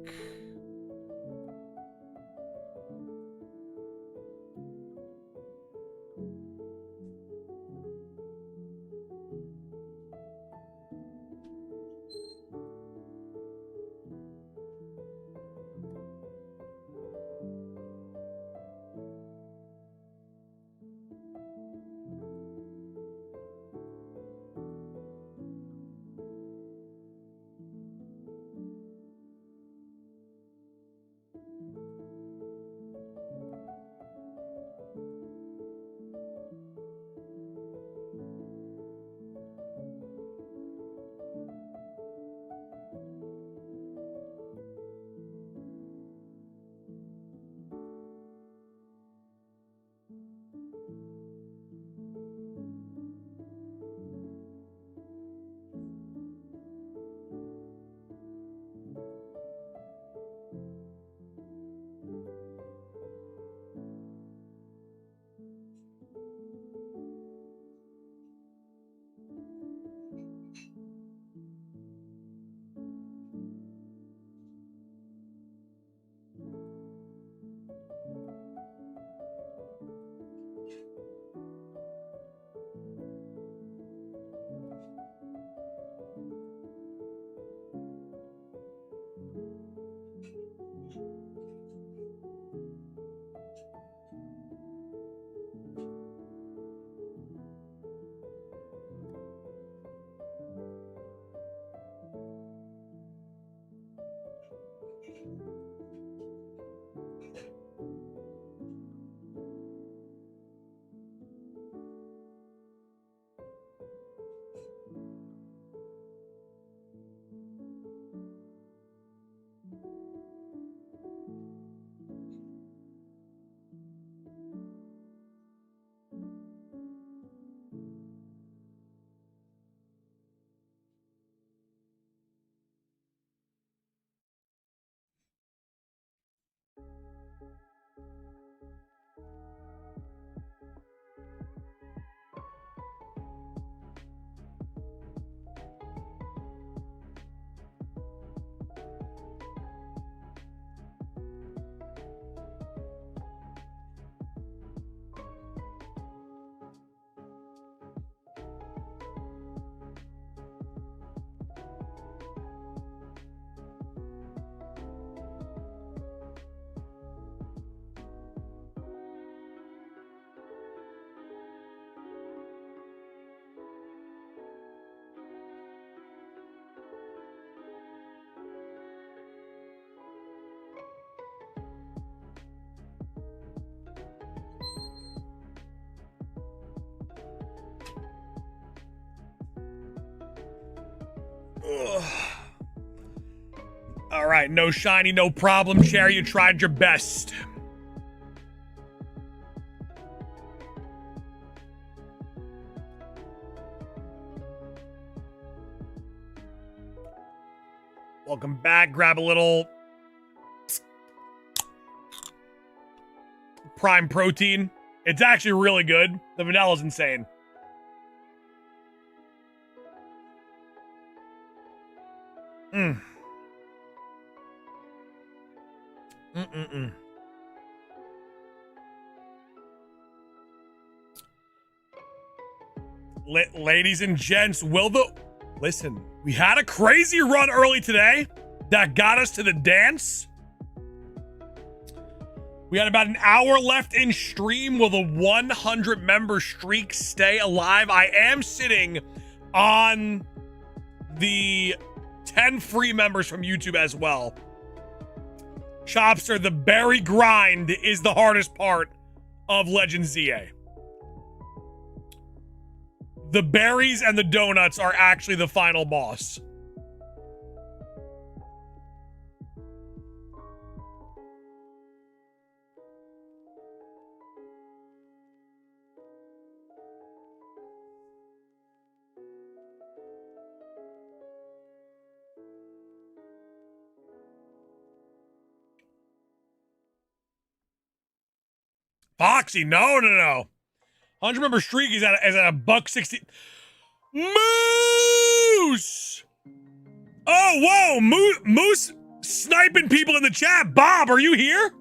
Ugh. All right, no shiny, no problem, Cherry. You tried your best. Welcome back. Grab a little Prime Protein. It's actually really good. The vanilla's insane. Mm. Mm-mm-mm. Ladies and gents, listen, we had a crazy run early today that got us to the dance. We had about an hour left in stream. Will the 100 member streak stay alive? I am sitting on the 10 free members from YouTube as well. Chopster, the berry grind is the hardest part of Legend ZA. The berries and the donuts are actually the final boss. Foxy, no. 100 member streak is at a $1.60. Moose! Oh, whoa! Moose sniping people in the chat. Bob, are you here?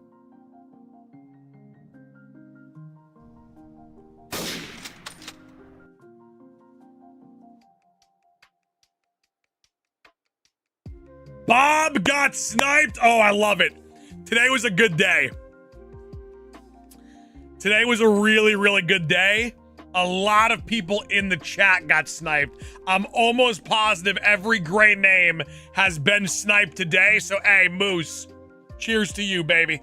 Bob got sniped. Oh, I love it. Today was a good day. Today was a really, really good day. A lot of people in the chat got sniped. I'm almost positive every gray name has been sniped today. So, hey, Moose, cheers to you, baby.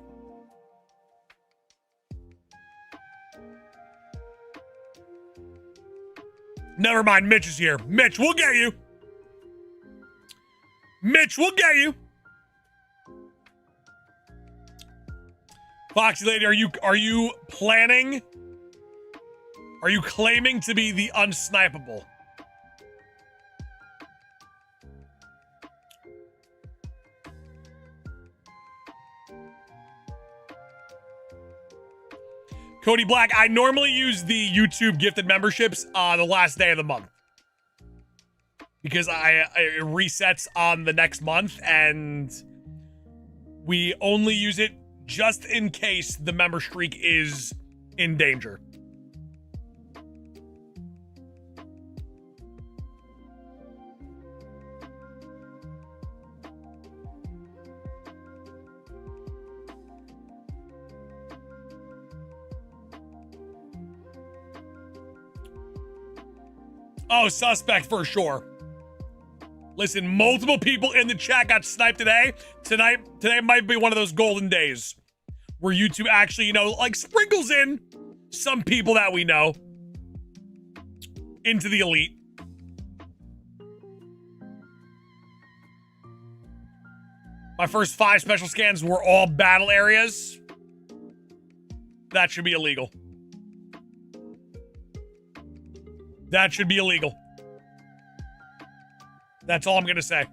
Never mind, Mitch is here. Mitch, we'll get you. Mitch, we'll get you. Foxy Lady, are you planning? Are you claiming to be the unsnipeable? Cody Black, I normally use the YouTube gifted memberships the last day of the month. Because it resets on the next month, and we only use it just in case the member streak is in danger. Oh, suspect for sure. Listen, multiple people in the chat got sniped today. Today might be one of those golden days where YouTube actually, like sprinkles in some people that we know into the elite. My first 5 special scans were all battle areas. That should be illegal. That should be illegal. That's all I'm going to say.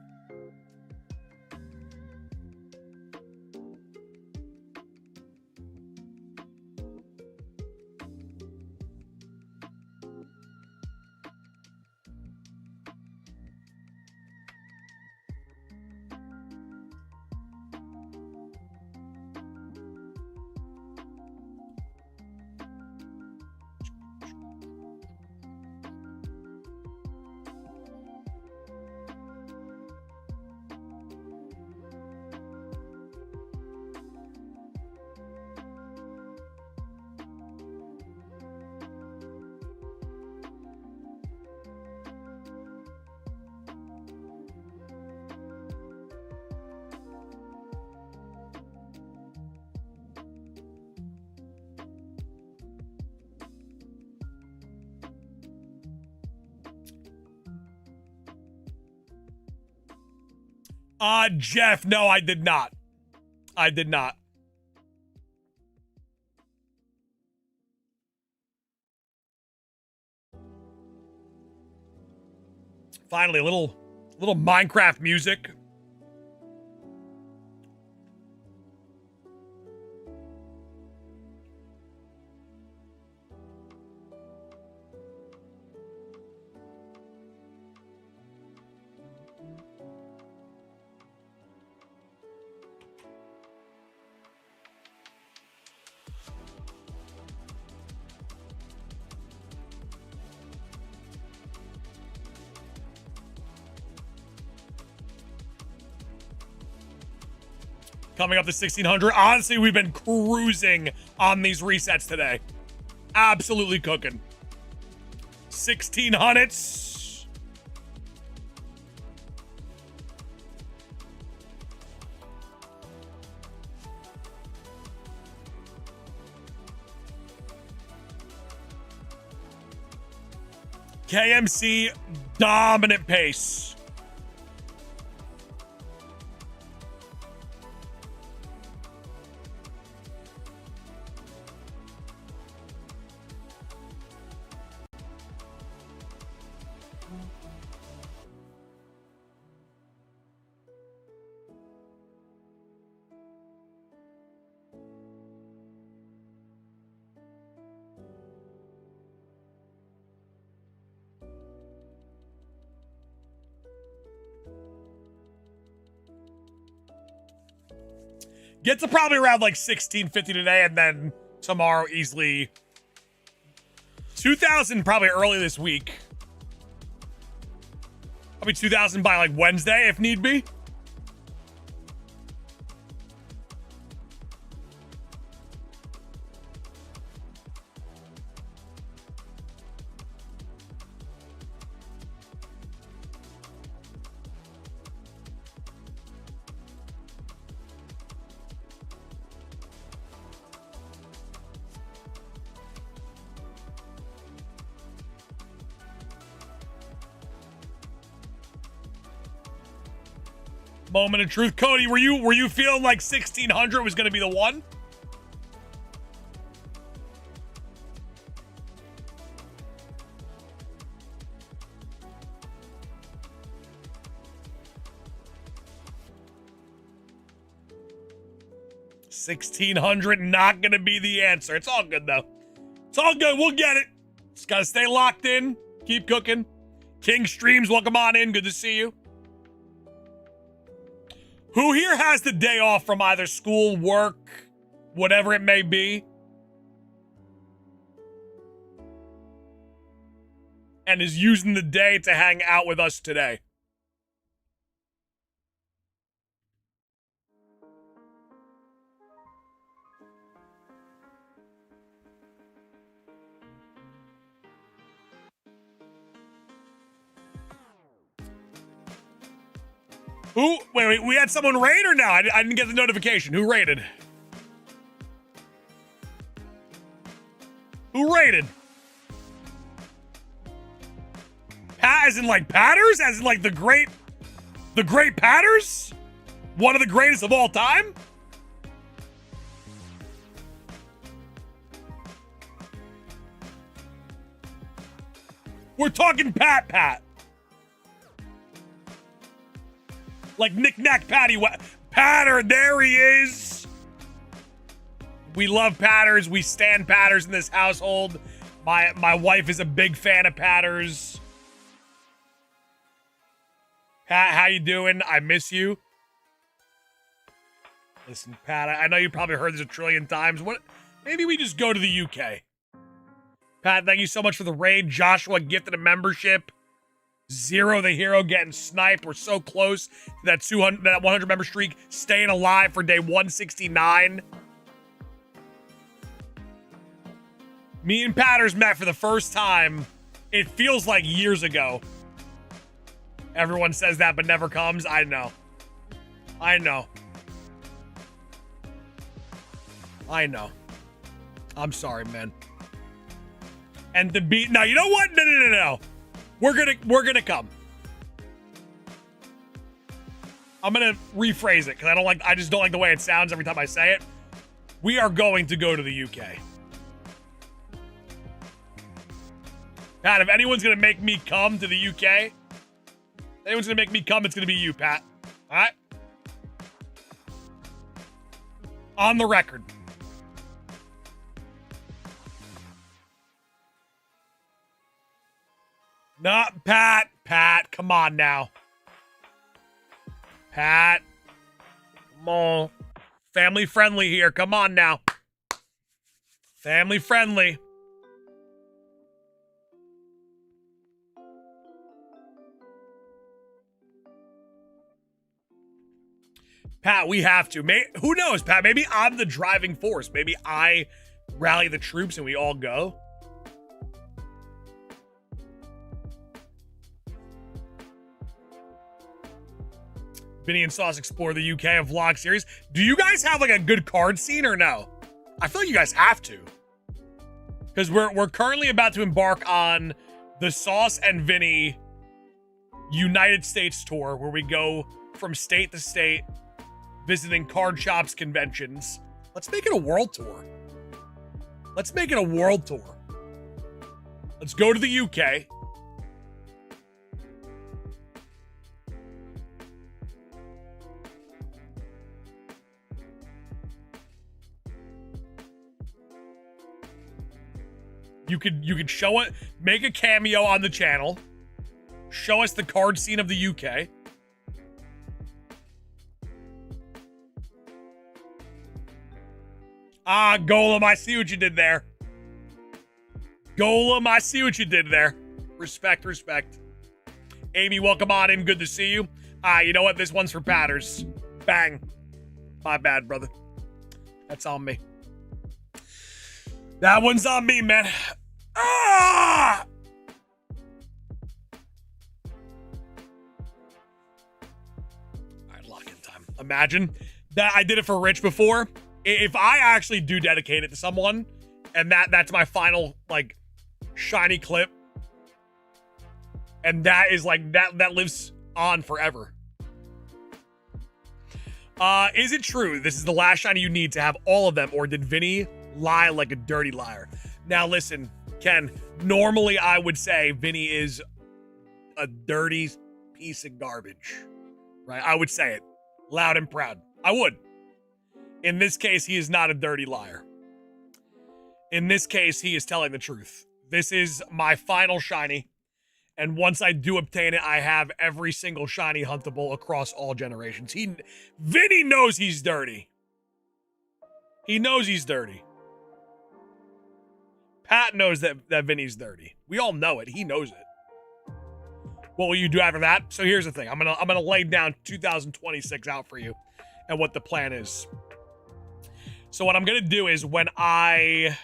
Jeff, no, I did not. I did not. Finally, a little Minecraft music. Coming up to 1600. Honestly, we've been cruising on these resets today. Absolutely cooking. 1600s. KMC dominant pace. Get to probably around like 1650 today, and then tomorrow easily 2,000 probably early this week. Probably 2,000 by like Wednesday if need be. Moment of truth. Cody, were you feeling like 1600 was going to be the one? $1,600 not going to be the answer. It's all good though. It's all good. We'll get it. Just got to stay locked in. Keep cooking. King Streams, welcome on in. Good to see you. Who here has the day off from either school, work, whatever it may be, and is using the day to hang out with us today? Who? Wait, we had someone raid or no? I didn't get the notification. Who raided? Who raided? As in like Patters? As in like the great Patters? One of the greatest of all time? We're talking Pat. Like knick-knack patty Patter, there he is. We love Patters. We stand Patters in this household. My wife is a big fan of Patters. Pat, how you doing? I miss you. Listen, Pat, I know you probably heard this a trillion times. Maybe we just go to the UK. Pat, thank you so much for the raid. Joshua gifted a membership. Zero the hero getting sniped. We're so close to that 100 member streak, staying alive for day 169. Me and Patters met for the first time. It feels like years ago. Everyone says that but never comes. I know. I'm sorry, man. And the beat. Now, you know what? No. We're gonna come. I'm gonna rephrase it because I just don't like the way it sounds every time I say it. We are going to go to the UK. Pat, if anyone's gonna make me come to the UK, anyone's gonna make me come, it's gonna be you, Pat. All right? On the record. Not Pat. Pat, come on now. Pat. Come on. Family friendly here. Come on now. Family friendly. Pat, we have to. Who knows, Pat? Maybe I'm the driving force. Maybe I rally the troops and we all go. Vinny and Sauce explore the UK and vlog series. Do you guys have like a good card scene or no? I feel like you guys have to. Because we're currently about to embark on the Sauce and Vinny United States tour where we go from state to state visiting card shops, conventions. Let's make it a world tour. Let's make it a world tour. Let's go to the UK. You could show it, make a cameo on the channel, show us the card scene of the UK. Ah, Golem, I see what you did there. Golem, I see what you did there. Respect, respect. Amy, welcome on in. Good to see you. You know what? This one's for Patters. Bang. My bad, brother. That's on me. That one's on me, man. Ah! All right, lock-in time. Imagine that I did it for Rich before. If I actually do dedicate it to someone, and that's my final, like, shiny clip, and that is, like, that lives on forever. Is it true this is the last shiny you need to have all of them, or did Vinny lie like a dirty liar? Now, listen, Ken, normally I would say Vinny is a dirty piece of garbage, right? I would say it loud and proud. I would. In this case, he is not a dirty liar. In this case, he is telling the truth. This is my final shiny, and once I do obtain it, I have every single shiny huntable across all generations. Vinny knows he's dirty. He knows he's dirty. Pat knows that Vinny's dirty. We all know it. He knows it. What will you do after that? So here's the thing. I'm gonna lay down 2026 out for you and what the plan is. So what I'm gonna do is when I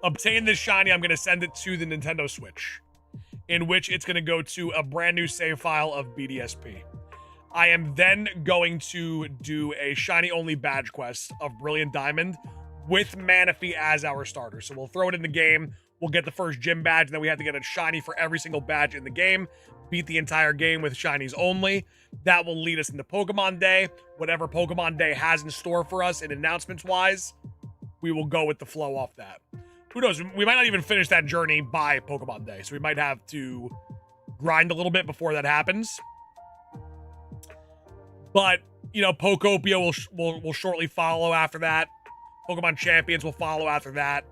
obtain this shiny, I'm gonna send it to the Nintendo Switch, in which it's gonna go to a brand new save file of BDSP. I am then going to do a shiny only badge quest of Brilliant Diamond with Manaphy as our starter. So we'll throw it in the game. We'll get the first gym badge, and then we have to get a shiny for every single badge in the game. Beat the entire game with shinies only. That will lead us into Pokemon Day. Whatever Pokemon Day has in store for us and announcements-wise, we will go with the flow off that. Who knows? We might not even finish that journey by Pokemon Day, so we might have to grind a little bit before that happens. But, you know, Pokopia will shortly follow after that. Pokemon Champions will follow after that.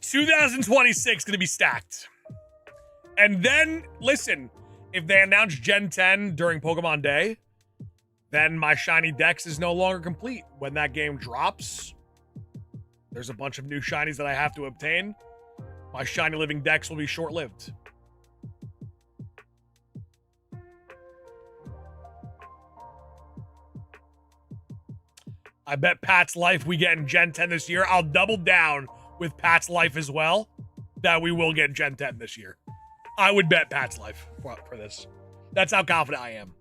$2026 gonna be stacked. And then, listen, if they announce Gen 10 during Pokemon Day, then my Shiny Dex is no longer complete. When that game drops, there's a bunch of new shinies that I have to obtain. My Shiny Living Dex will be short-lived. I bet Pat's Life we get in Gen 10 this year. I'll double down with Pat's Life as well, that we will get Gen 10 this year. I would bet Pat's Life for this. That's how confident I am.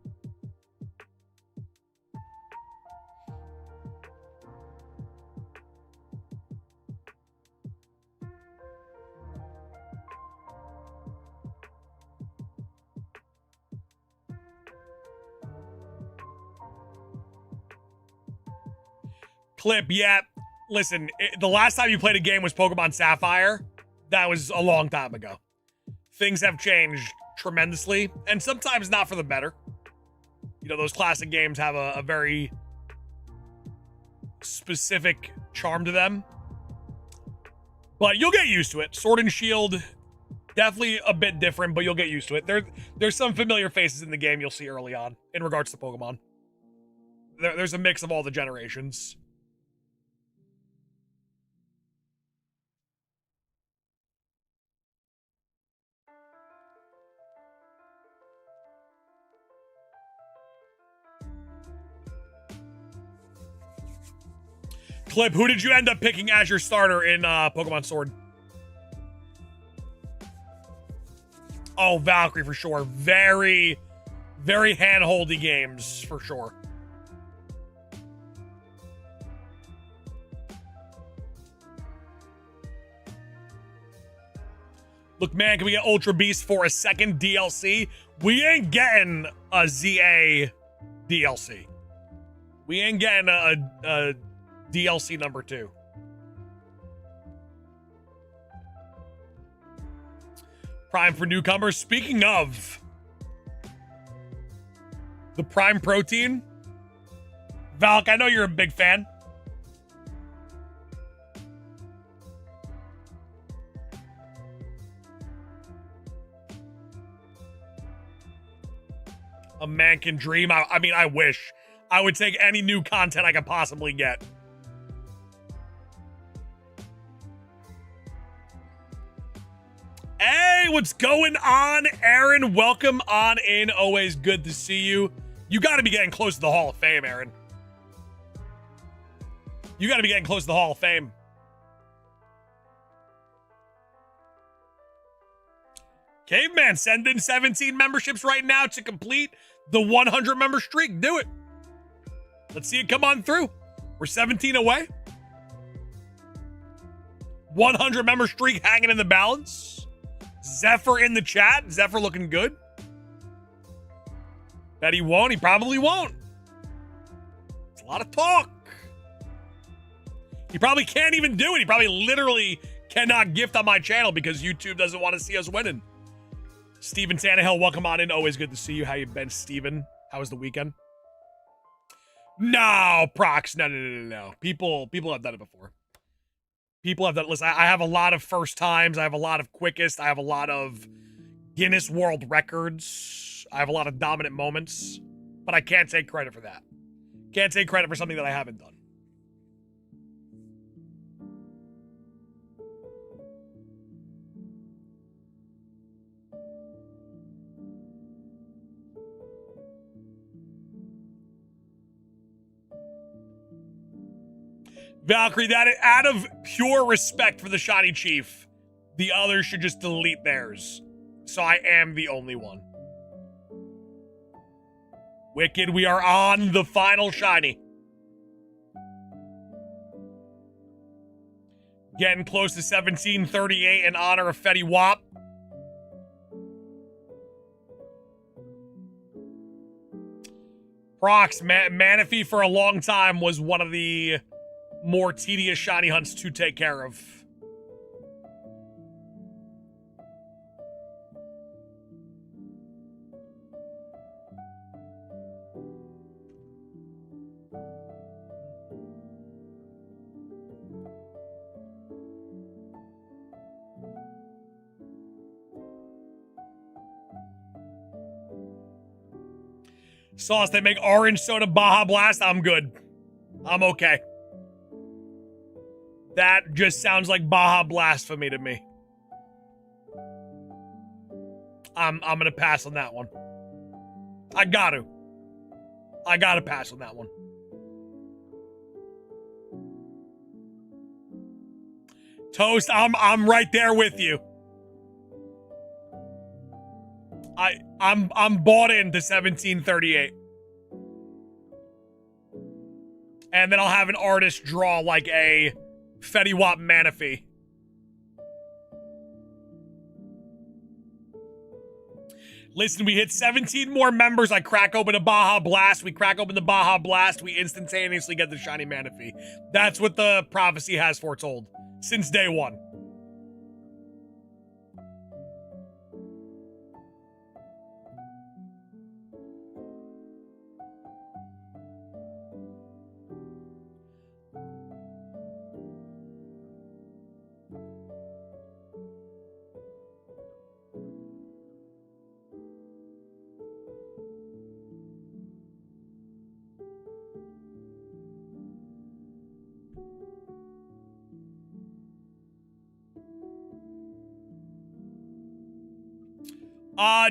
Clip, yeah. Listen, the last time you played a game was Pokemon Sapphire. That was a long time ago. Things have changed tremendously, and sometimes not for the better. You know, those classic games have a very specific charm to them. But you'll get used to it. Sword and Shield, definitely a bit different, but you'll get used to it. There's some familiar faces in the game you'll see early on in regards to Pokemon. There's a mix of all the generations. Clip, who did you end up picking as your starter in Pokemon Sword? Oh, Valkyrie for sure. Very, very hand-holdy games for sure. Look, man, can we get Ultra Beast for a second DLC? We ain't getting a ZA DLC. We ain't getting a DLC number 2. Prime for newcomers. Speaking of the Prime Protein, Valk, I know you're a big fan. A man can dream. I mean, I wish. I would take any new content I could possibly get. Hey, what's going on, Aaron? Welcome on in. Always good to see you. You got to be getting close to the Hall of Fame, Aaron. You got to be getting close to the Hall of Fame. Caveman, send in 17 memberships right now to complete the 100 member streak. Do it. Let's see it come on through. We're 17 away. 100 member streak hanging in the balance. Zephyr in the chat. Zephyr looking good. Bet he won't. He probably won't. It's a lot of talk. He probably can't even do it. He probably literally cannot gift on my channel because YouTube doesn't want to see us winning. Steven Tannehill, welcome on in. Always good to see you. How you been, Steven? How was the weekend? No, Prox. No. People have done it before. People have done it. Listen, I have a lot of first times. I have a lot of quickest. I have a lot of Guinness World Records. I have a lot of dominant moments. But I can't take credit for that. Can't take credit for something that I haven't done. Valkyrie, that out of pure respect for the Shiny Chief, the others should just delete theirs. So I am the only one. Wicked, we are on the final Shiny. Getting close to 1738 in honor of Fetty Wap. Prox, Manaphy for a long time was one of the more tedious shiny hunts to take care of. Sauce, they make orange soda Baja Blast. I'm good. I'm okay. That just sounds like Baja blasphemy to me. I'm gonna pass on that one. I gotta pass on that one. Toast, I'm right there with you. I'm bought into 1738. And then I'll have an artist draw like a Fetty Wap Manaphy. Listen, we hit 17 more members. I crack open a Baja Blast. We crack open the Baja Blast. We instantaneously get the Shiny Manaphy. That's what the prophecy has foretold since day one.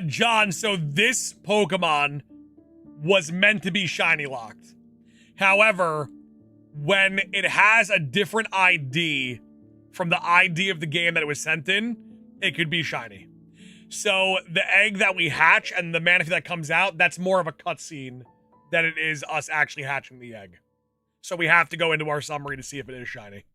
John, so this Pokemon was meant to be shiny locked. However, when it has a different ID from the ID of the game that it was sent in, it could be shiny. So the egg that we hatch and the Manaphy that comes out, that's more of a cutscene than it is us actually hatching the egg. So we have to go into our summary to see if it is shiny.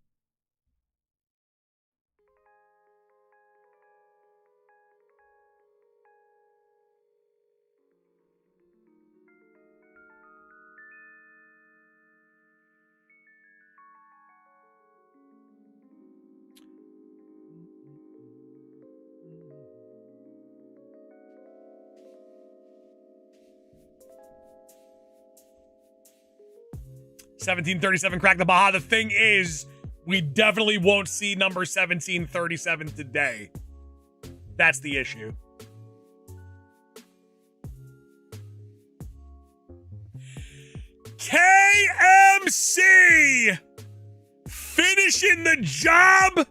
$17.37 crack the Baja. The thing is, we definitely won't see number 1737 today. That's the issue. KMC! Finishing the job!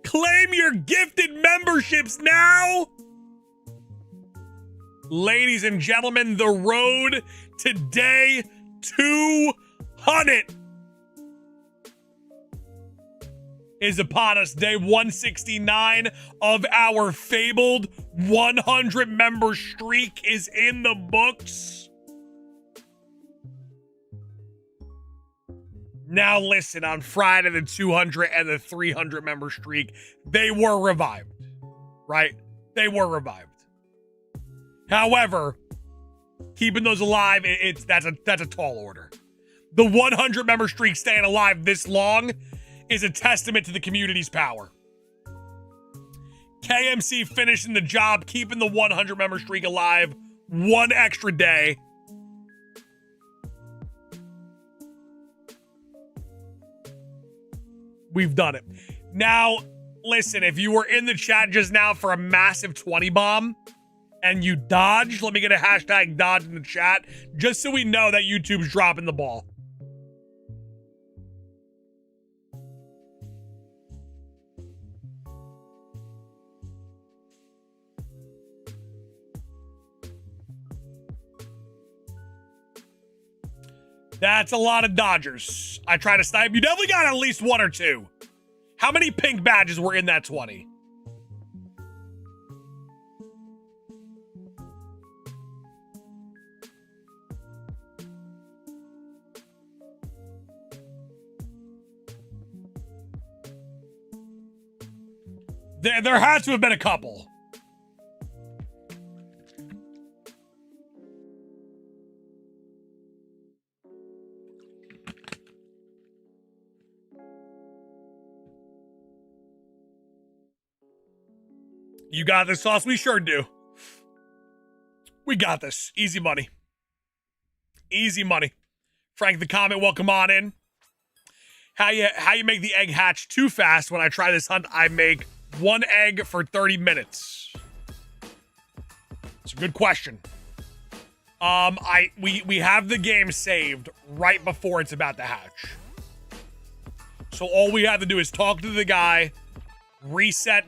Claim your gifted memberships now! Ladies and gentlemen, the road to day 200 is upon us. Day 169 of our fabled 100 member streak is in the books. Now listen, on Friday, the 200 and the 300 member streak, they were revived, right? They were revived. However, keeping those alive, that's a tall order. The 100 member streak staying alive this long is a testament to the community's power. KMC finishing the job, keeping the 100 member streak alive one extra day. We've done it. Now, listen, if you were in the chat just now for a massive 20 bomb and you dodged, let me get a hashtag dodge in the chat just so we know that YouTube's dropping the ball. That's a lot of dodgers. I try to snipe. You definitely got at least one or two. How many pink badges were in that 20? There had to have been a couple. You got this, Sauce. We sure do. We got this. Easy money. Easy money. Frank the Comment, welcome on in. How you make the egg hatch too fast? When I try this hunt, I make one egg for 30 minutes. It's a good question. We have the game saved right before it's about to hatch. So all we have to do is talk to the guy, reset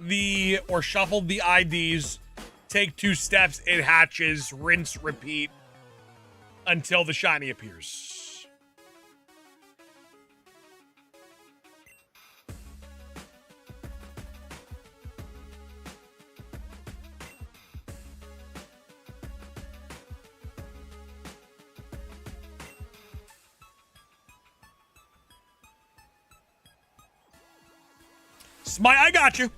or shuffle the IDs, take 2 steps, it hatches, rinse, repeat until the shiny appears. Smite, I got you.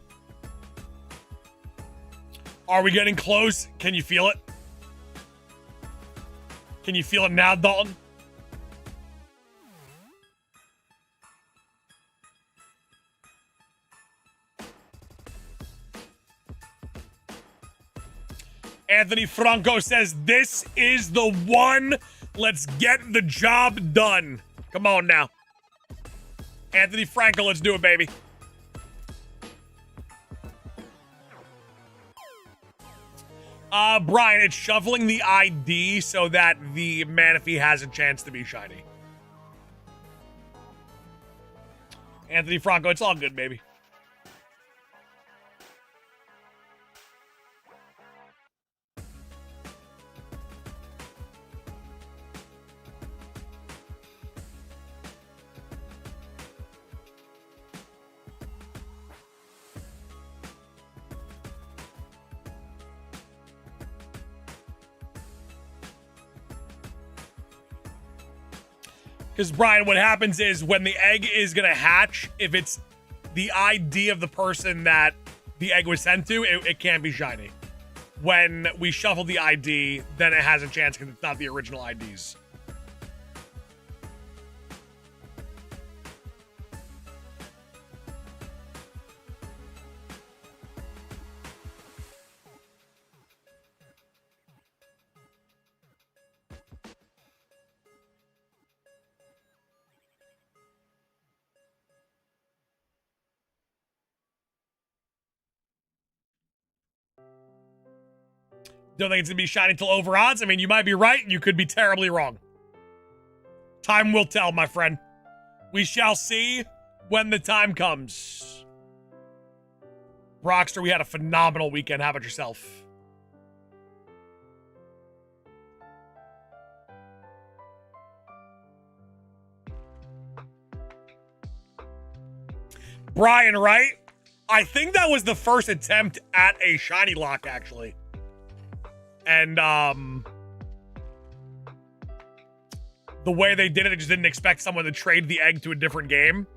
Are we getting close? Can you feel it? Can you feel it now, Dalton? Anthony Franco says, this is the one. Let's get the job done. Come on now. Anthony Franco, let's do it, baby. Brian, it's shuffling the ID so that the Manaphy has a chance to be shiny. Anthony Franco, it's all good, baby. Because, Brian, what happens is when the egg is going to hatch, if it's the ID of the person that the egg was sent to, it can't be shiny. When we shuffle the ID, then it has a chance because it's not the original IDs. Don't think it's going to be shiny till over odds. I mean, you might be right. You could be terribly wrong. Time will tell, my friend. We shall see when the time comes. Brockster, we had a phenomenal weekend. How about yourself? Brian, right? I think that was the first attempt at a shiny lock, actually. And, the way they did it, they just didn't expect someone to trade the egg to a different game.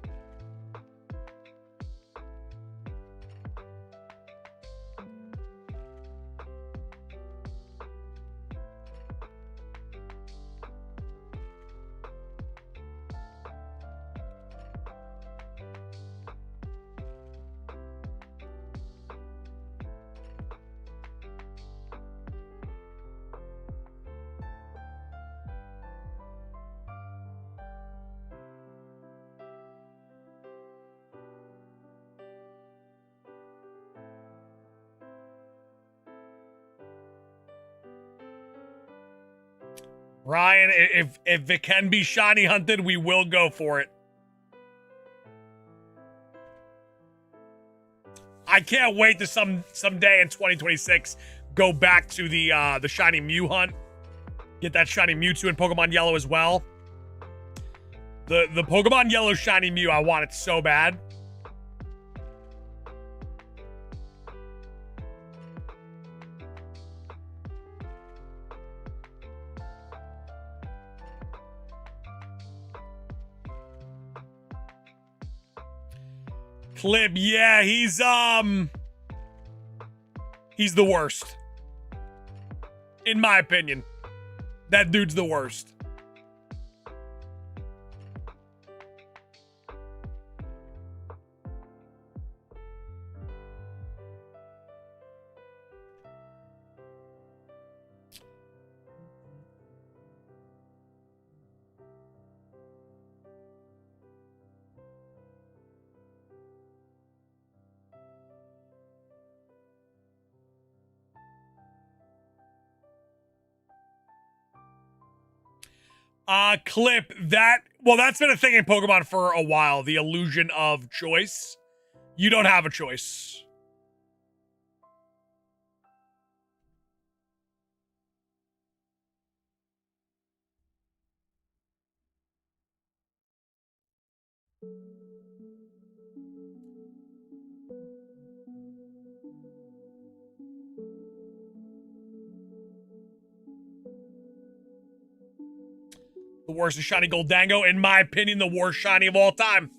Ryan, if it can be shiny hunted, we will go for it. I can't wait to someday in 2026 go back to the shiny Mew hunt. Get that shiny Mewtwo in Pokemon Yellow as well. The Pokemon Yellow shiny Mew, I want it so bad. Clip, yeah, he's the worst. In my opinion. That dude's the worst. Clip, that's been a thing in Pokemon for a while, the illusion of choice. You don't have a choice. The worst is shiny Goldango. In my opinion, the worst shiny of all time.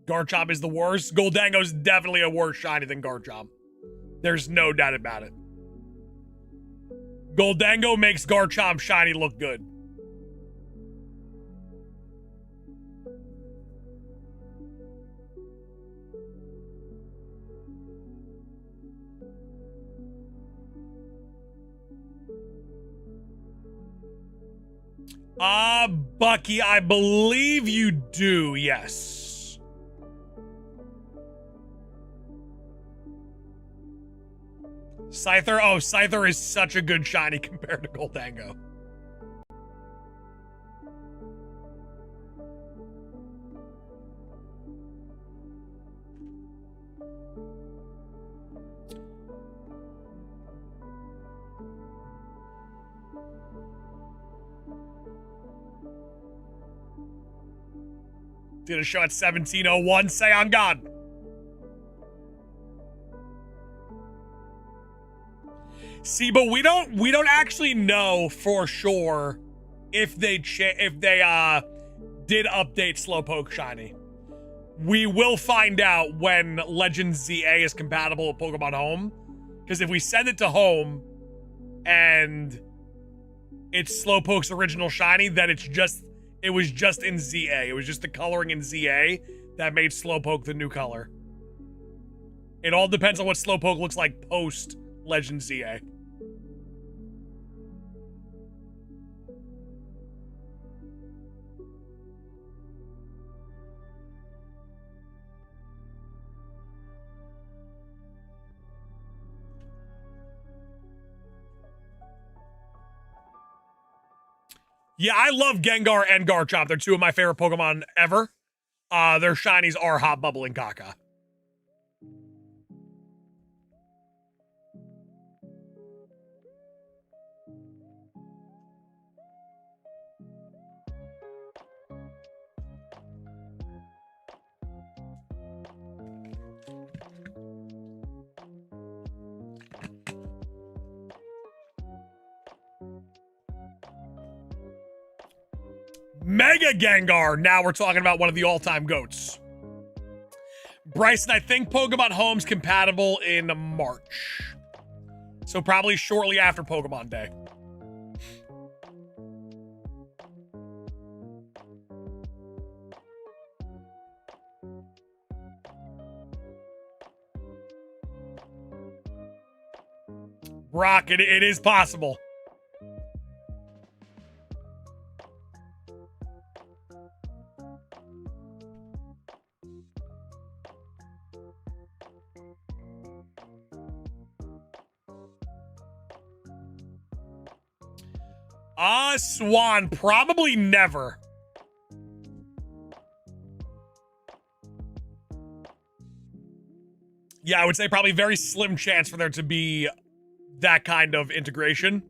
Garchomp is the worst. Goldango is definitely a worse shiny than Garchomp. There's no doubt about it. Goldango makes Garchomp shiny look good. Bucky, I believe you do, yes. Scyther, oh, Scyther is such a good shiny compared to Goldango. Did a show at 17:01. Say on God. See, but we don't actually know for sure if they did update Slowpoke shiny. We will find out when Legends ZA is compatible with Pokemon Home, because if we send it to Home and it's Slowpoke's original shiny, then it was just in ZA. It was just the coloring in ZA that made Slowpoke the new color. It all depends on what Slowpoke looks like post Legend ZA. Yeah, I love Gengar and Garchomp. They're two of my favorite Pokemon ever. Their shinies are Hot Bubble and Kaka. Mega Gengar. Now we're talking about one of the all-time GOATs. Bryson, I think Pokemon Home's compatible in March. So probably shortly after Pokemon Day. Brock, it is possible. Swan, probably never. Yeah, I would say probably very slim chance for there to be that kind of integration.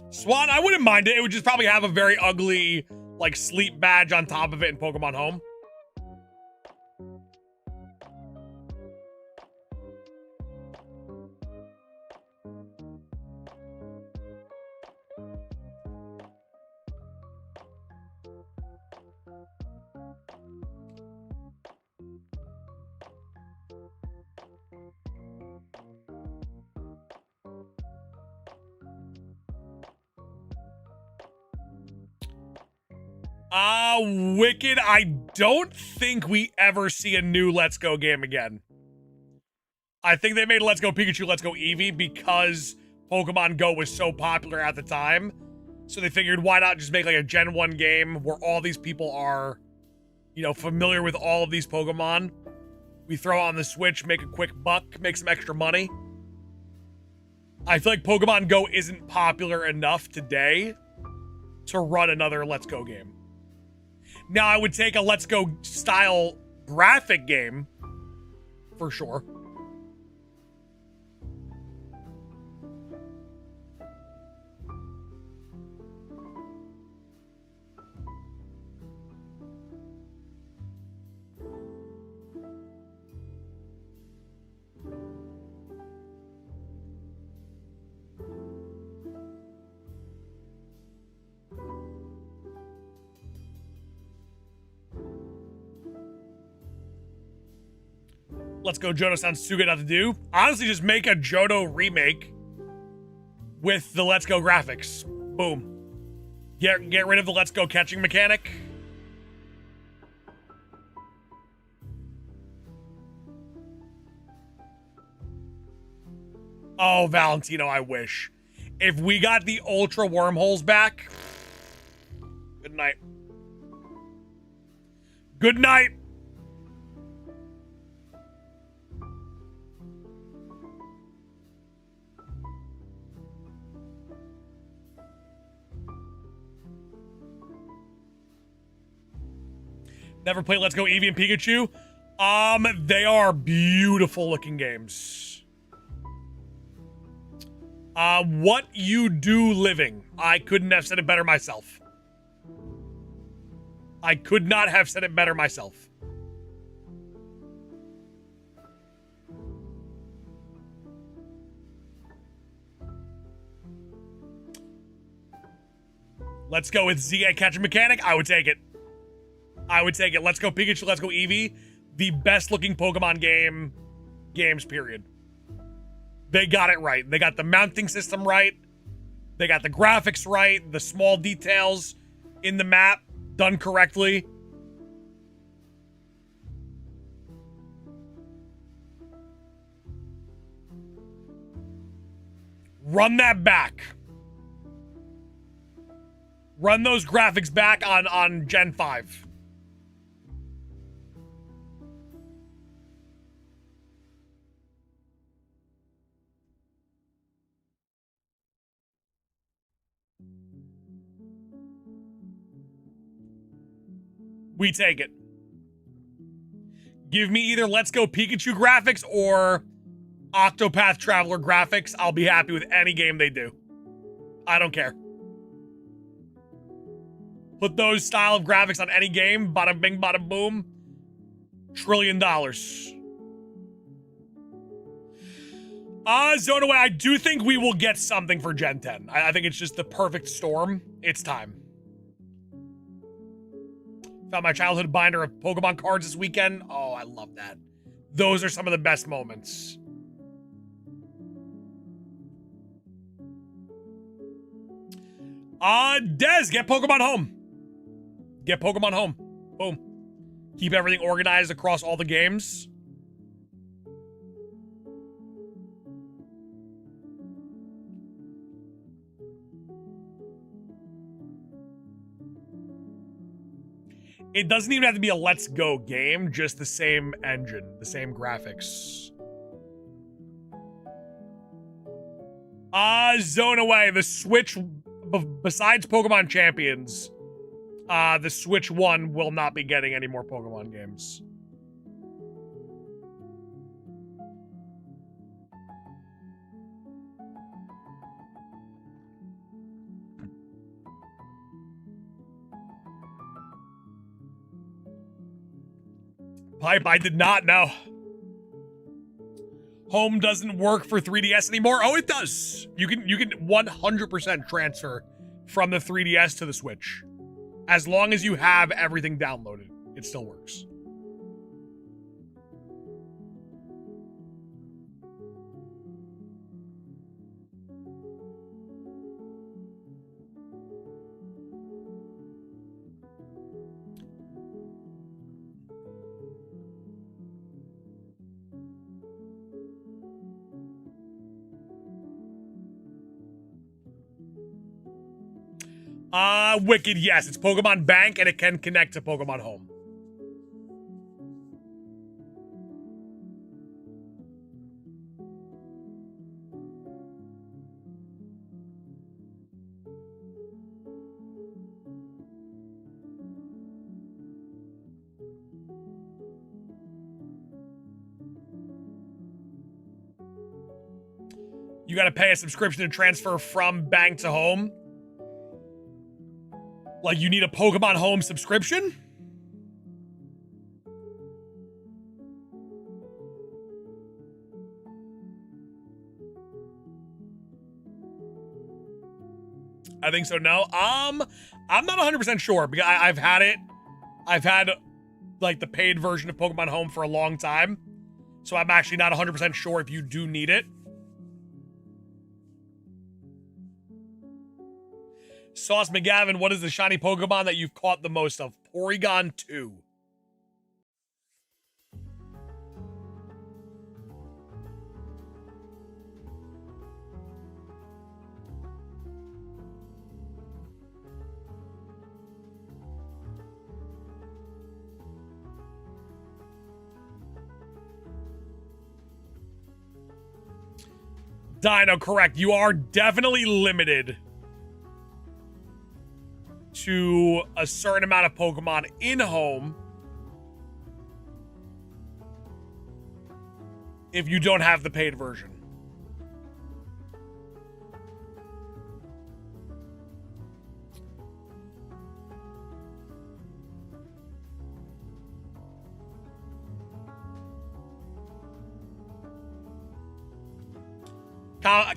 Swan, I wouldn't mind it. It would just probably have a very ugly, like, sleep badge on top of it in Pokemon Home. Wicked, I don't think we ever see a new Let's Go game again. I think they made Let's Go Pikachu, Let's Go Eevee because Pokemon Go was so popular at the time. So they figured, why not just make like a Gen 1 game where all these people are, you know, familiar with all of these Pokemon. We throw it on the Switch, make a quick buck, make some extra money. I feel like Pokemon Go isn't popular enough today to run another Let's Go game. Now, I would take a Let's Go style graphic game, for sure. Let's Go Johto sounds too good not to do. Honestly, just make a Johto remake with the Let's Go graphics. Boom. Get rid of the Let's Go catching mechanic. Oh, Valentino, I wish. If we got the Ultra Wormholes back. Good night. Good night. Never played Let's Go Eevee and Pikachu. They are beautiful looking games. What you do living. I couldn't have said it better myself. I could not have said it better myself. Let's go with ZA catching mechanic. I would take it. I would take it. Let's Go Pikachu, Let's Go Eevee. The best looking Pokemon games, period. They got it right. They got the mounting system right. They got the graphics right. The small details in the map done correctly. Run that back. Run those graphics back on Gen 5. We take it. Give me either Let's Go Pikachu graphics or Octopath Traveler graphics. I'll be happy with any game they do. I don't care. Put those style of graphics on any game. Bada bing, bada boom. $1 trillion. Zonaway, I do think we will get something for Gen 10. I think it's just the perfect storm. It's time. Found my childhood binder of Pokemon cards this weekend. Oh, I love that. Those are some of the best moments. Dez, get Pokemon home. Get Pokemon home. Boom. Keep everything organized across all the games. It doesn't even have to be a Let's Go game, just the same engine, the same graphics. Zone away. The Switch, besides Pokemon Champions, the Switch one will not be getting any more Pokemon games. Pipe, I did not know. Home doesn't work for 3DS anymore. Oh, it does. You can 100% transfer from the 3DS to the Switch. As long as you have everything downloaded, it still works. Wicked, yes. It's Pokemon Bank, and it can connect to Pokemon Home. You gotta pay a subscription to transfer from Bank to Home. Like, you need a Pokemon Home subscription? I think so, no. I'm not 100% sure, because I've had it. I've had, like, the paid version of Pokemon Home for a long time. So I'm actually not 100% sure if you do need it. Sauce McGavin, what is the shiny Pokemon that you've caught the most of? Porygon 2. Dino, correct. You are definitely limited to a certain amount of Pokemon in home if you don't have the paid version.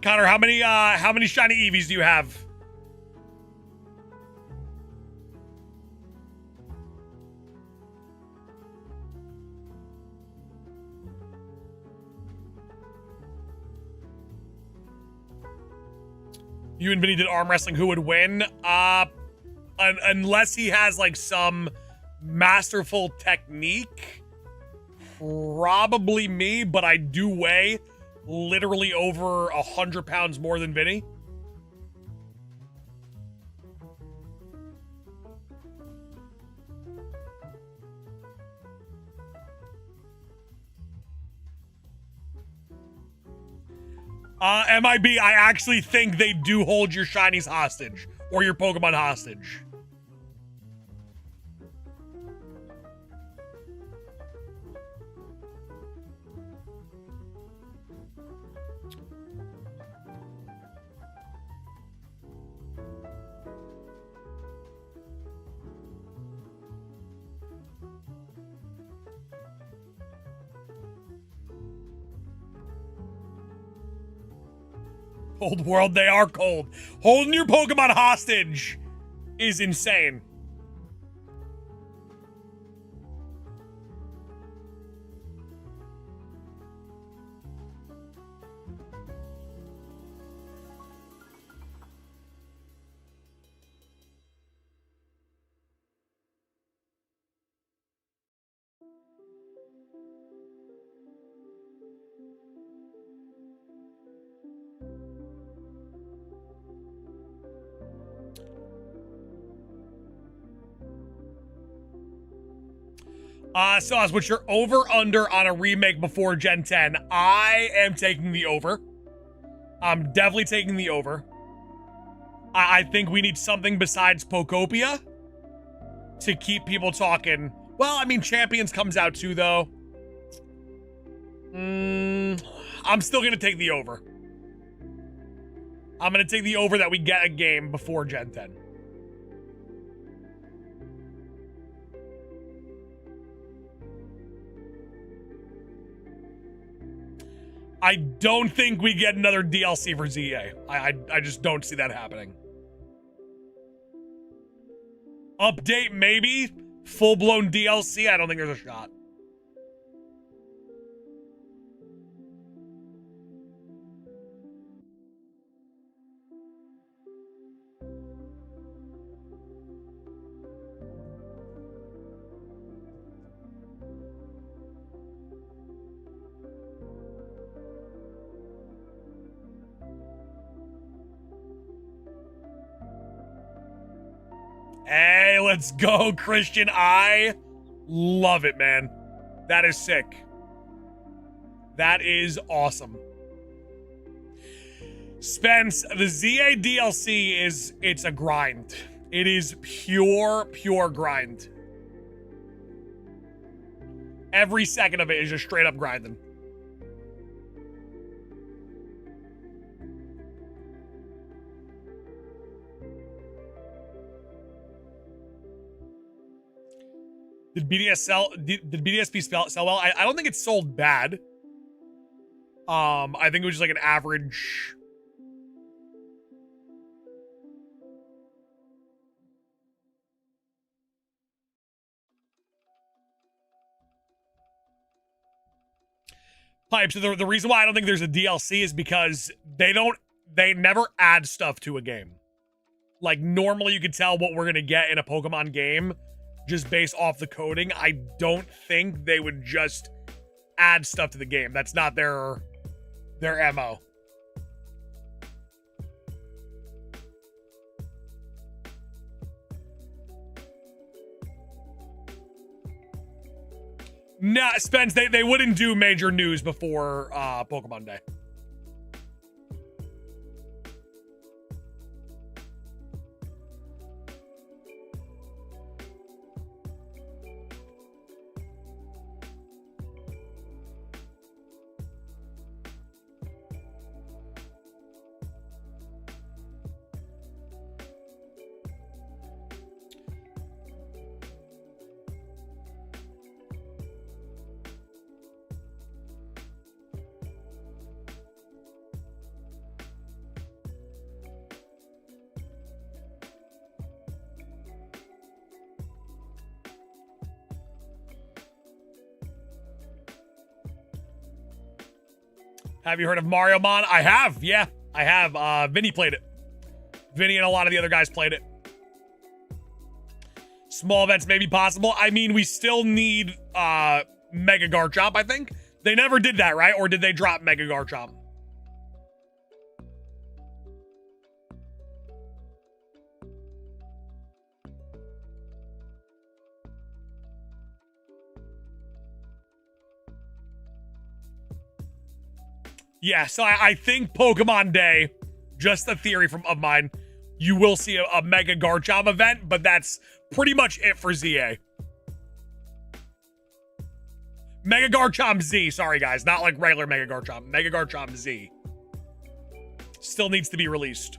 Connor, how many shiny Eevees do you have? You and Vinny did arm wrestling. Who would win? Unless he has like some masterful technique, probably me. But I do weigh literally over 100 pounds more than Vinny. MIB, I actually think they do hold your shinies hostage or your Pokemon hostage. Cold world, they are cold. Holding your Pokemon hostage is insane. Sauce, what's your over-under on a remake before Gen 10? I am taking the over. I'm definitely taking the over. I think we need something besides Pokopia to keep people talking. Well, I mean, Champions comes out too, though. I'm still going to take the over. I'm going to take the over that we get a game before Gen 10. I don't think we get another DLC for ZA. I just don't see that happening. Update, maybe. Full-blown DLC, I don't think there's a shot. Hey, let's go, Christian. I love it, man. That is sick. That is awesome. Spence, the ZA DLC it's a grind. It is pure grind. Every second of it is just straight up grinding. Did BDSP sell well? I don't think it sold bad. I think it was just like an average. Pipes, the reason why I don't think there's a DLC is because they never add stuff to a game. Like, normally you could tell what we're going to get in a Pokemon game just based off the coding. I don't think they would just add stuff to the game. That's not their MO. Nah, Spence, they wouldn't do major news before Pokemon Day. Have you heard of Mario Mon? I have, yeah. I have. Vinny played it. Vinny and a lot of the other guys played it. Small events may be possible. I mean, we still need Mega Garchomp, I think. They never did that, right? Or did they drop Mega Garchomp? Yeah, so I think Pokemon Day, just a theory of mine, you will see a Mega Garchomp event, but that's pretty much it for ZA. Mega Garchomp Z, sorry guys, not like regular Mega Garchomp. Mega Garchomp Z. Still needs to be released.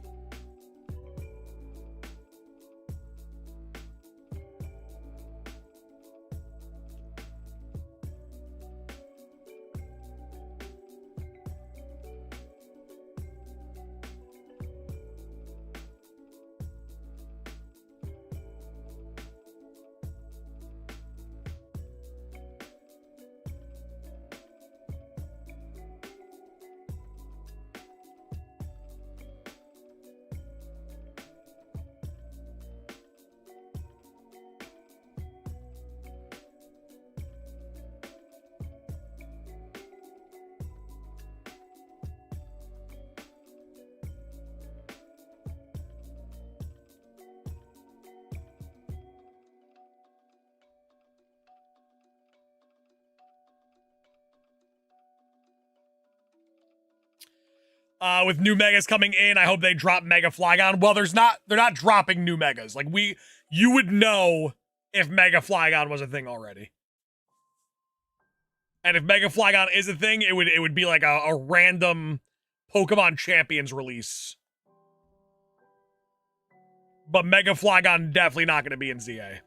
With new megas coming in, I hope they drop Mega Flygon. Well, they're not dropping new megas. Like you would know if Mega Flygon was a thing already. And if Mega Flygon is a thing, it would be like a random Pokemon Champions release. But Mega Flygon definitely not going to be in ZA.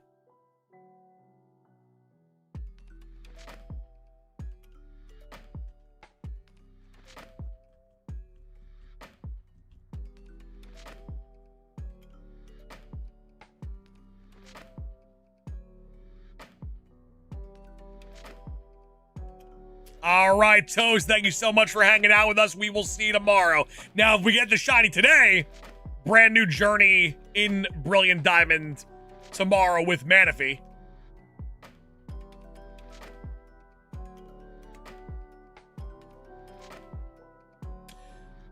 All right, Toast, thank you so much for hanging out with us. We will see you tomorrow. Now, if we get the shiny today, brand new journey in Brilliant Diamond tomorrow with Manaphy.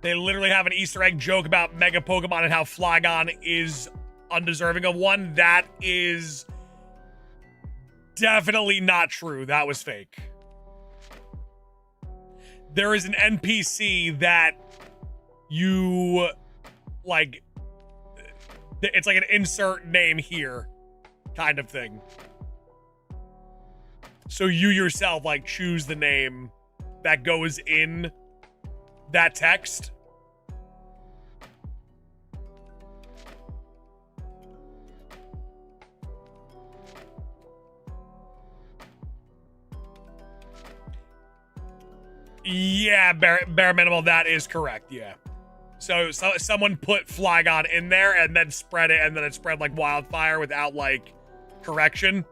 They literally have an Easter egg joke about Mega Pokemon and how Flygon is undeserving of one. That is definitely not true. That was fake. There is an NPC that you, like, it's like an insert name here kind of thing. So you yourself, like, choose the name that goes in that text. Yeah, bare minimal, that is correct, yeah. So someone put Flygon in there and then spread it, and then it spread like wildfire without, like, correction.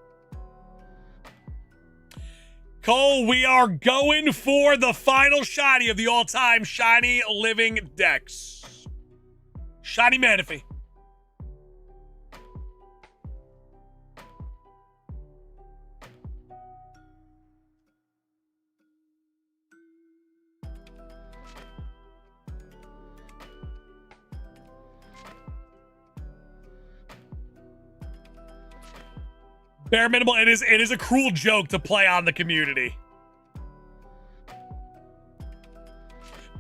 Cole, we are going for the final shiny of the all-time Shiny Living Dex. Shiny Manaphy. Bare minimal, it is a cruel joke to play on the community.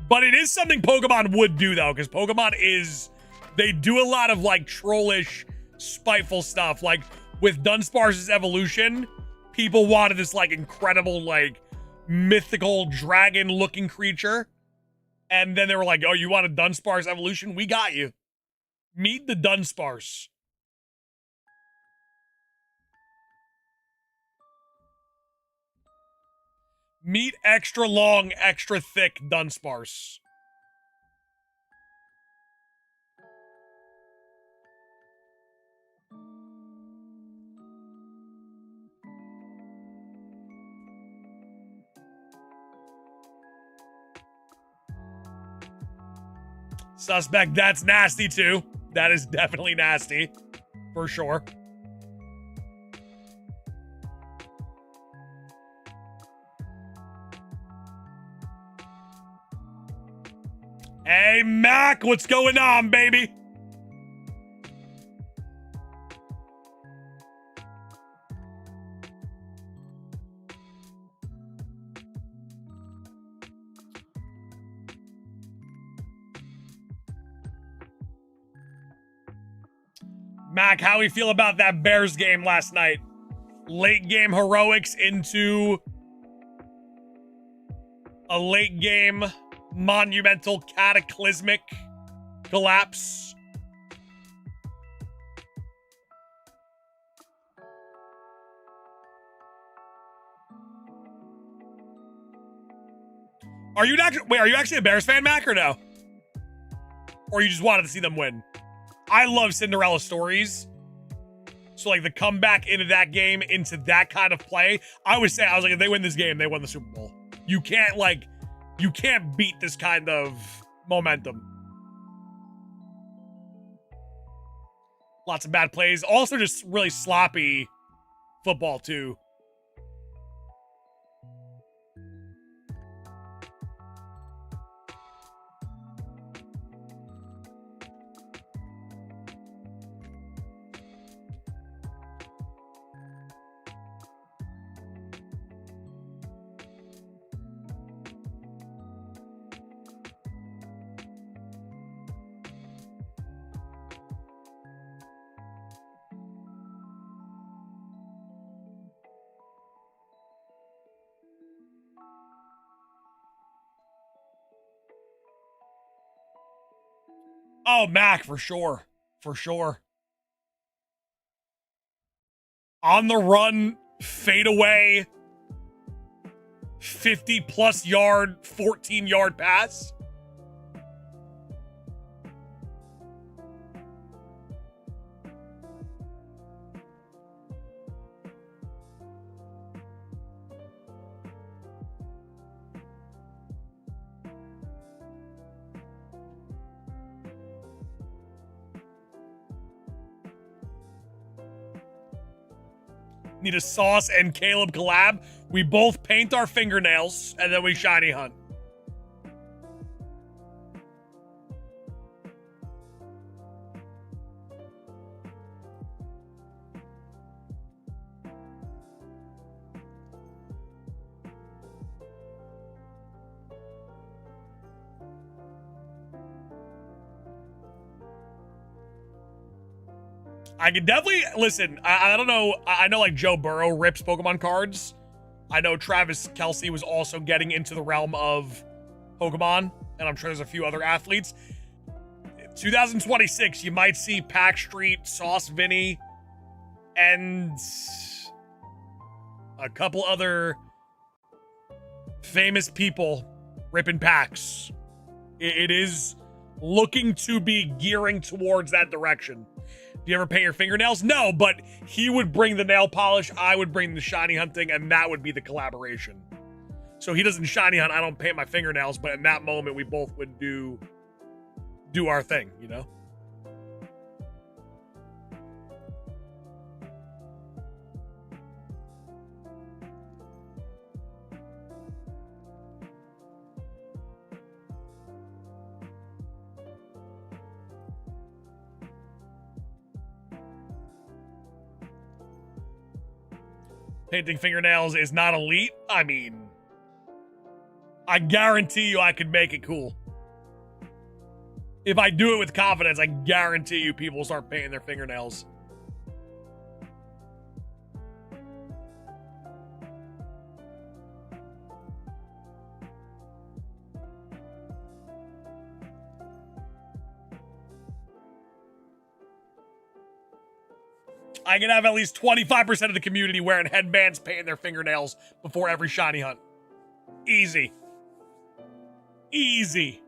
But it is something Pokemon would do, though, because Pokemon they do a lot of, like, trollish, spiteful stuff. Like, with Dunsparce's evolution, people wanted this, like, incredible, like, mythical dragon-looking creature. And then they were like, oh, you want a Dunsparce evolution? We got you. Meet the Dunsparce. Meet extra long, extra thick Dunsparce. Suspect, that's nasty too. That is definitely nasty. For sure. Hey, Mac, what's going on, baby? Mac, how we feel about that Bears game last night? Late game heroics into a late game monumental cataclysmic collapse. Are you actually a Bears fan, Mac, or no? Or you just wanted to see them win? I love Cinderella stories. So, like, the comeback into that game, into that kind of play, I was like, if they win this game, they won the Super Bowl. You can't beat this kind of momentum. Lots of bad plays. Also just really sloppy football, too. Oh, Mac, for sure. For sure. On the run, fade away, 50-plus yard, 14-yard pass. Need a Sauce and Caleb collab. We both paint our fingernails, and then we shiny hunt. I can definitely listen. I don't know. I know like Joe Burrow rips Pokemon cards. I know Travis Kelce was also getting into the realm of Pokemon, and I'm sure there's a few other athletes. 2026, you might see Pack Street, Sauce Vinny, and a couple other famous people ripping packs. It is looking to be gearing towards that direction. Do you ever paint your fingernails? No, but he would bring the nail polish, I would bring the shiny hunting, and that would be the collaboration. So he doesn't shiny hunt, I don't paint my fingernails, but in that moment, we both would do our thing, you know? Painting fingernails is not elite. I mean, I guarantee you I could make it cool. If I do it with confidence, I guarantee you people will start painting their fingernails. I can have at least 25% of the community wearing headbands, painting their fingernails before every shiny hunt. Easy. Easy.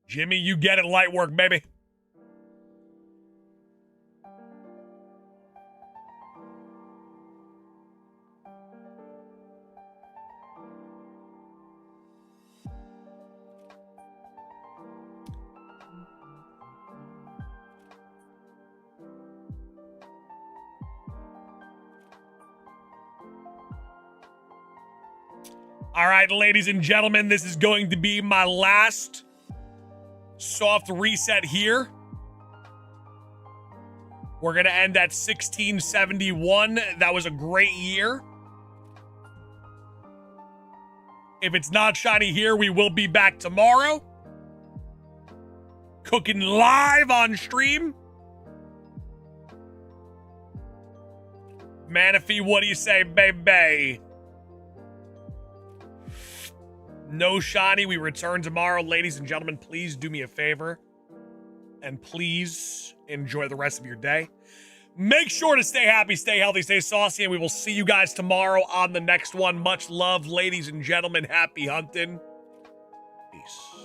Jimmy, you get it, light work, baby. All right, ladies and gentlemen, this is going to be my last soft reset here. We're going to end at 1671. That was a great year. If it's not shiny here, we will be back tomorrow. Cooking live on stream. Manaphy, what do you say, baby? No shiny. We return tomorrow. Ladies and gentlemen, please do me a favor. And please enjoy the rest of your day. Make sure to stay happy, stay healthy, stay saucy, and we will see you guys tomorrow on the next one. Much love, ladies and gentlemen. Happy hunting. Peace.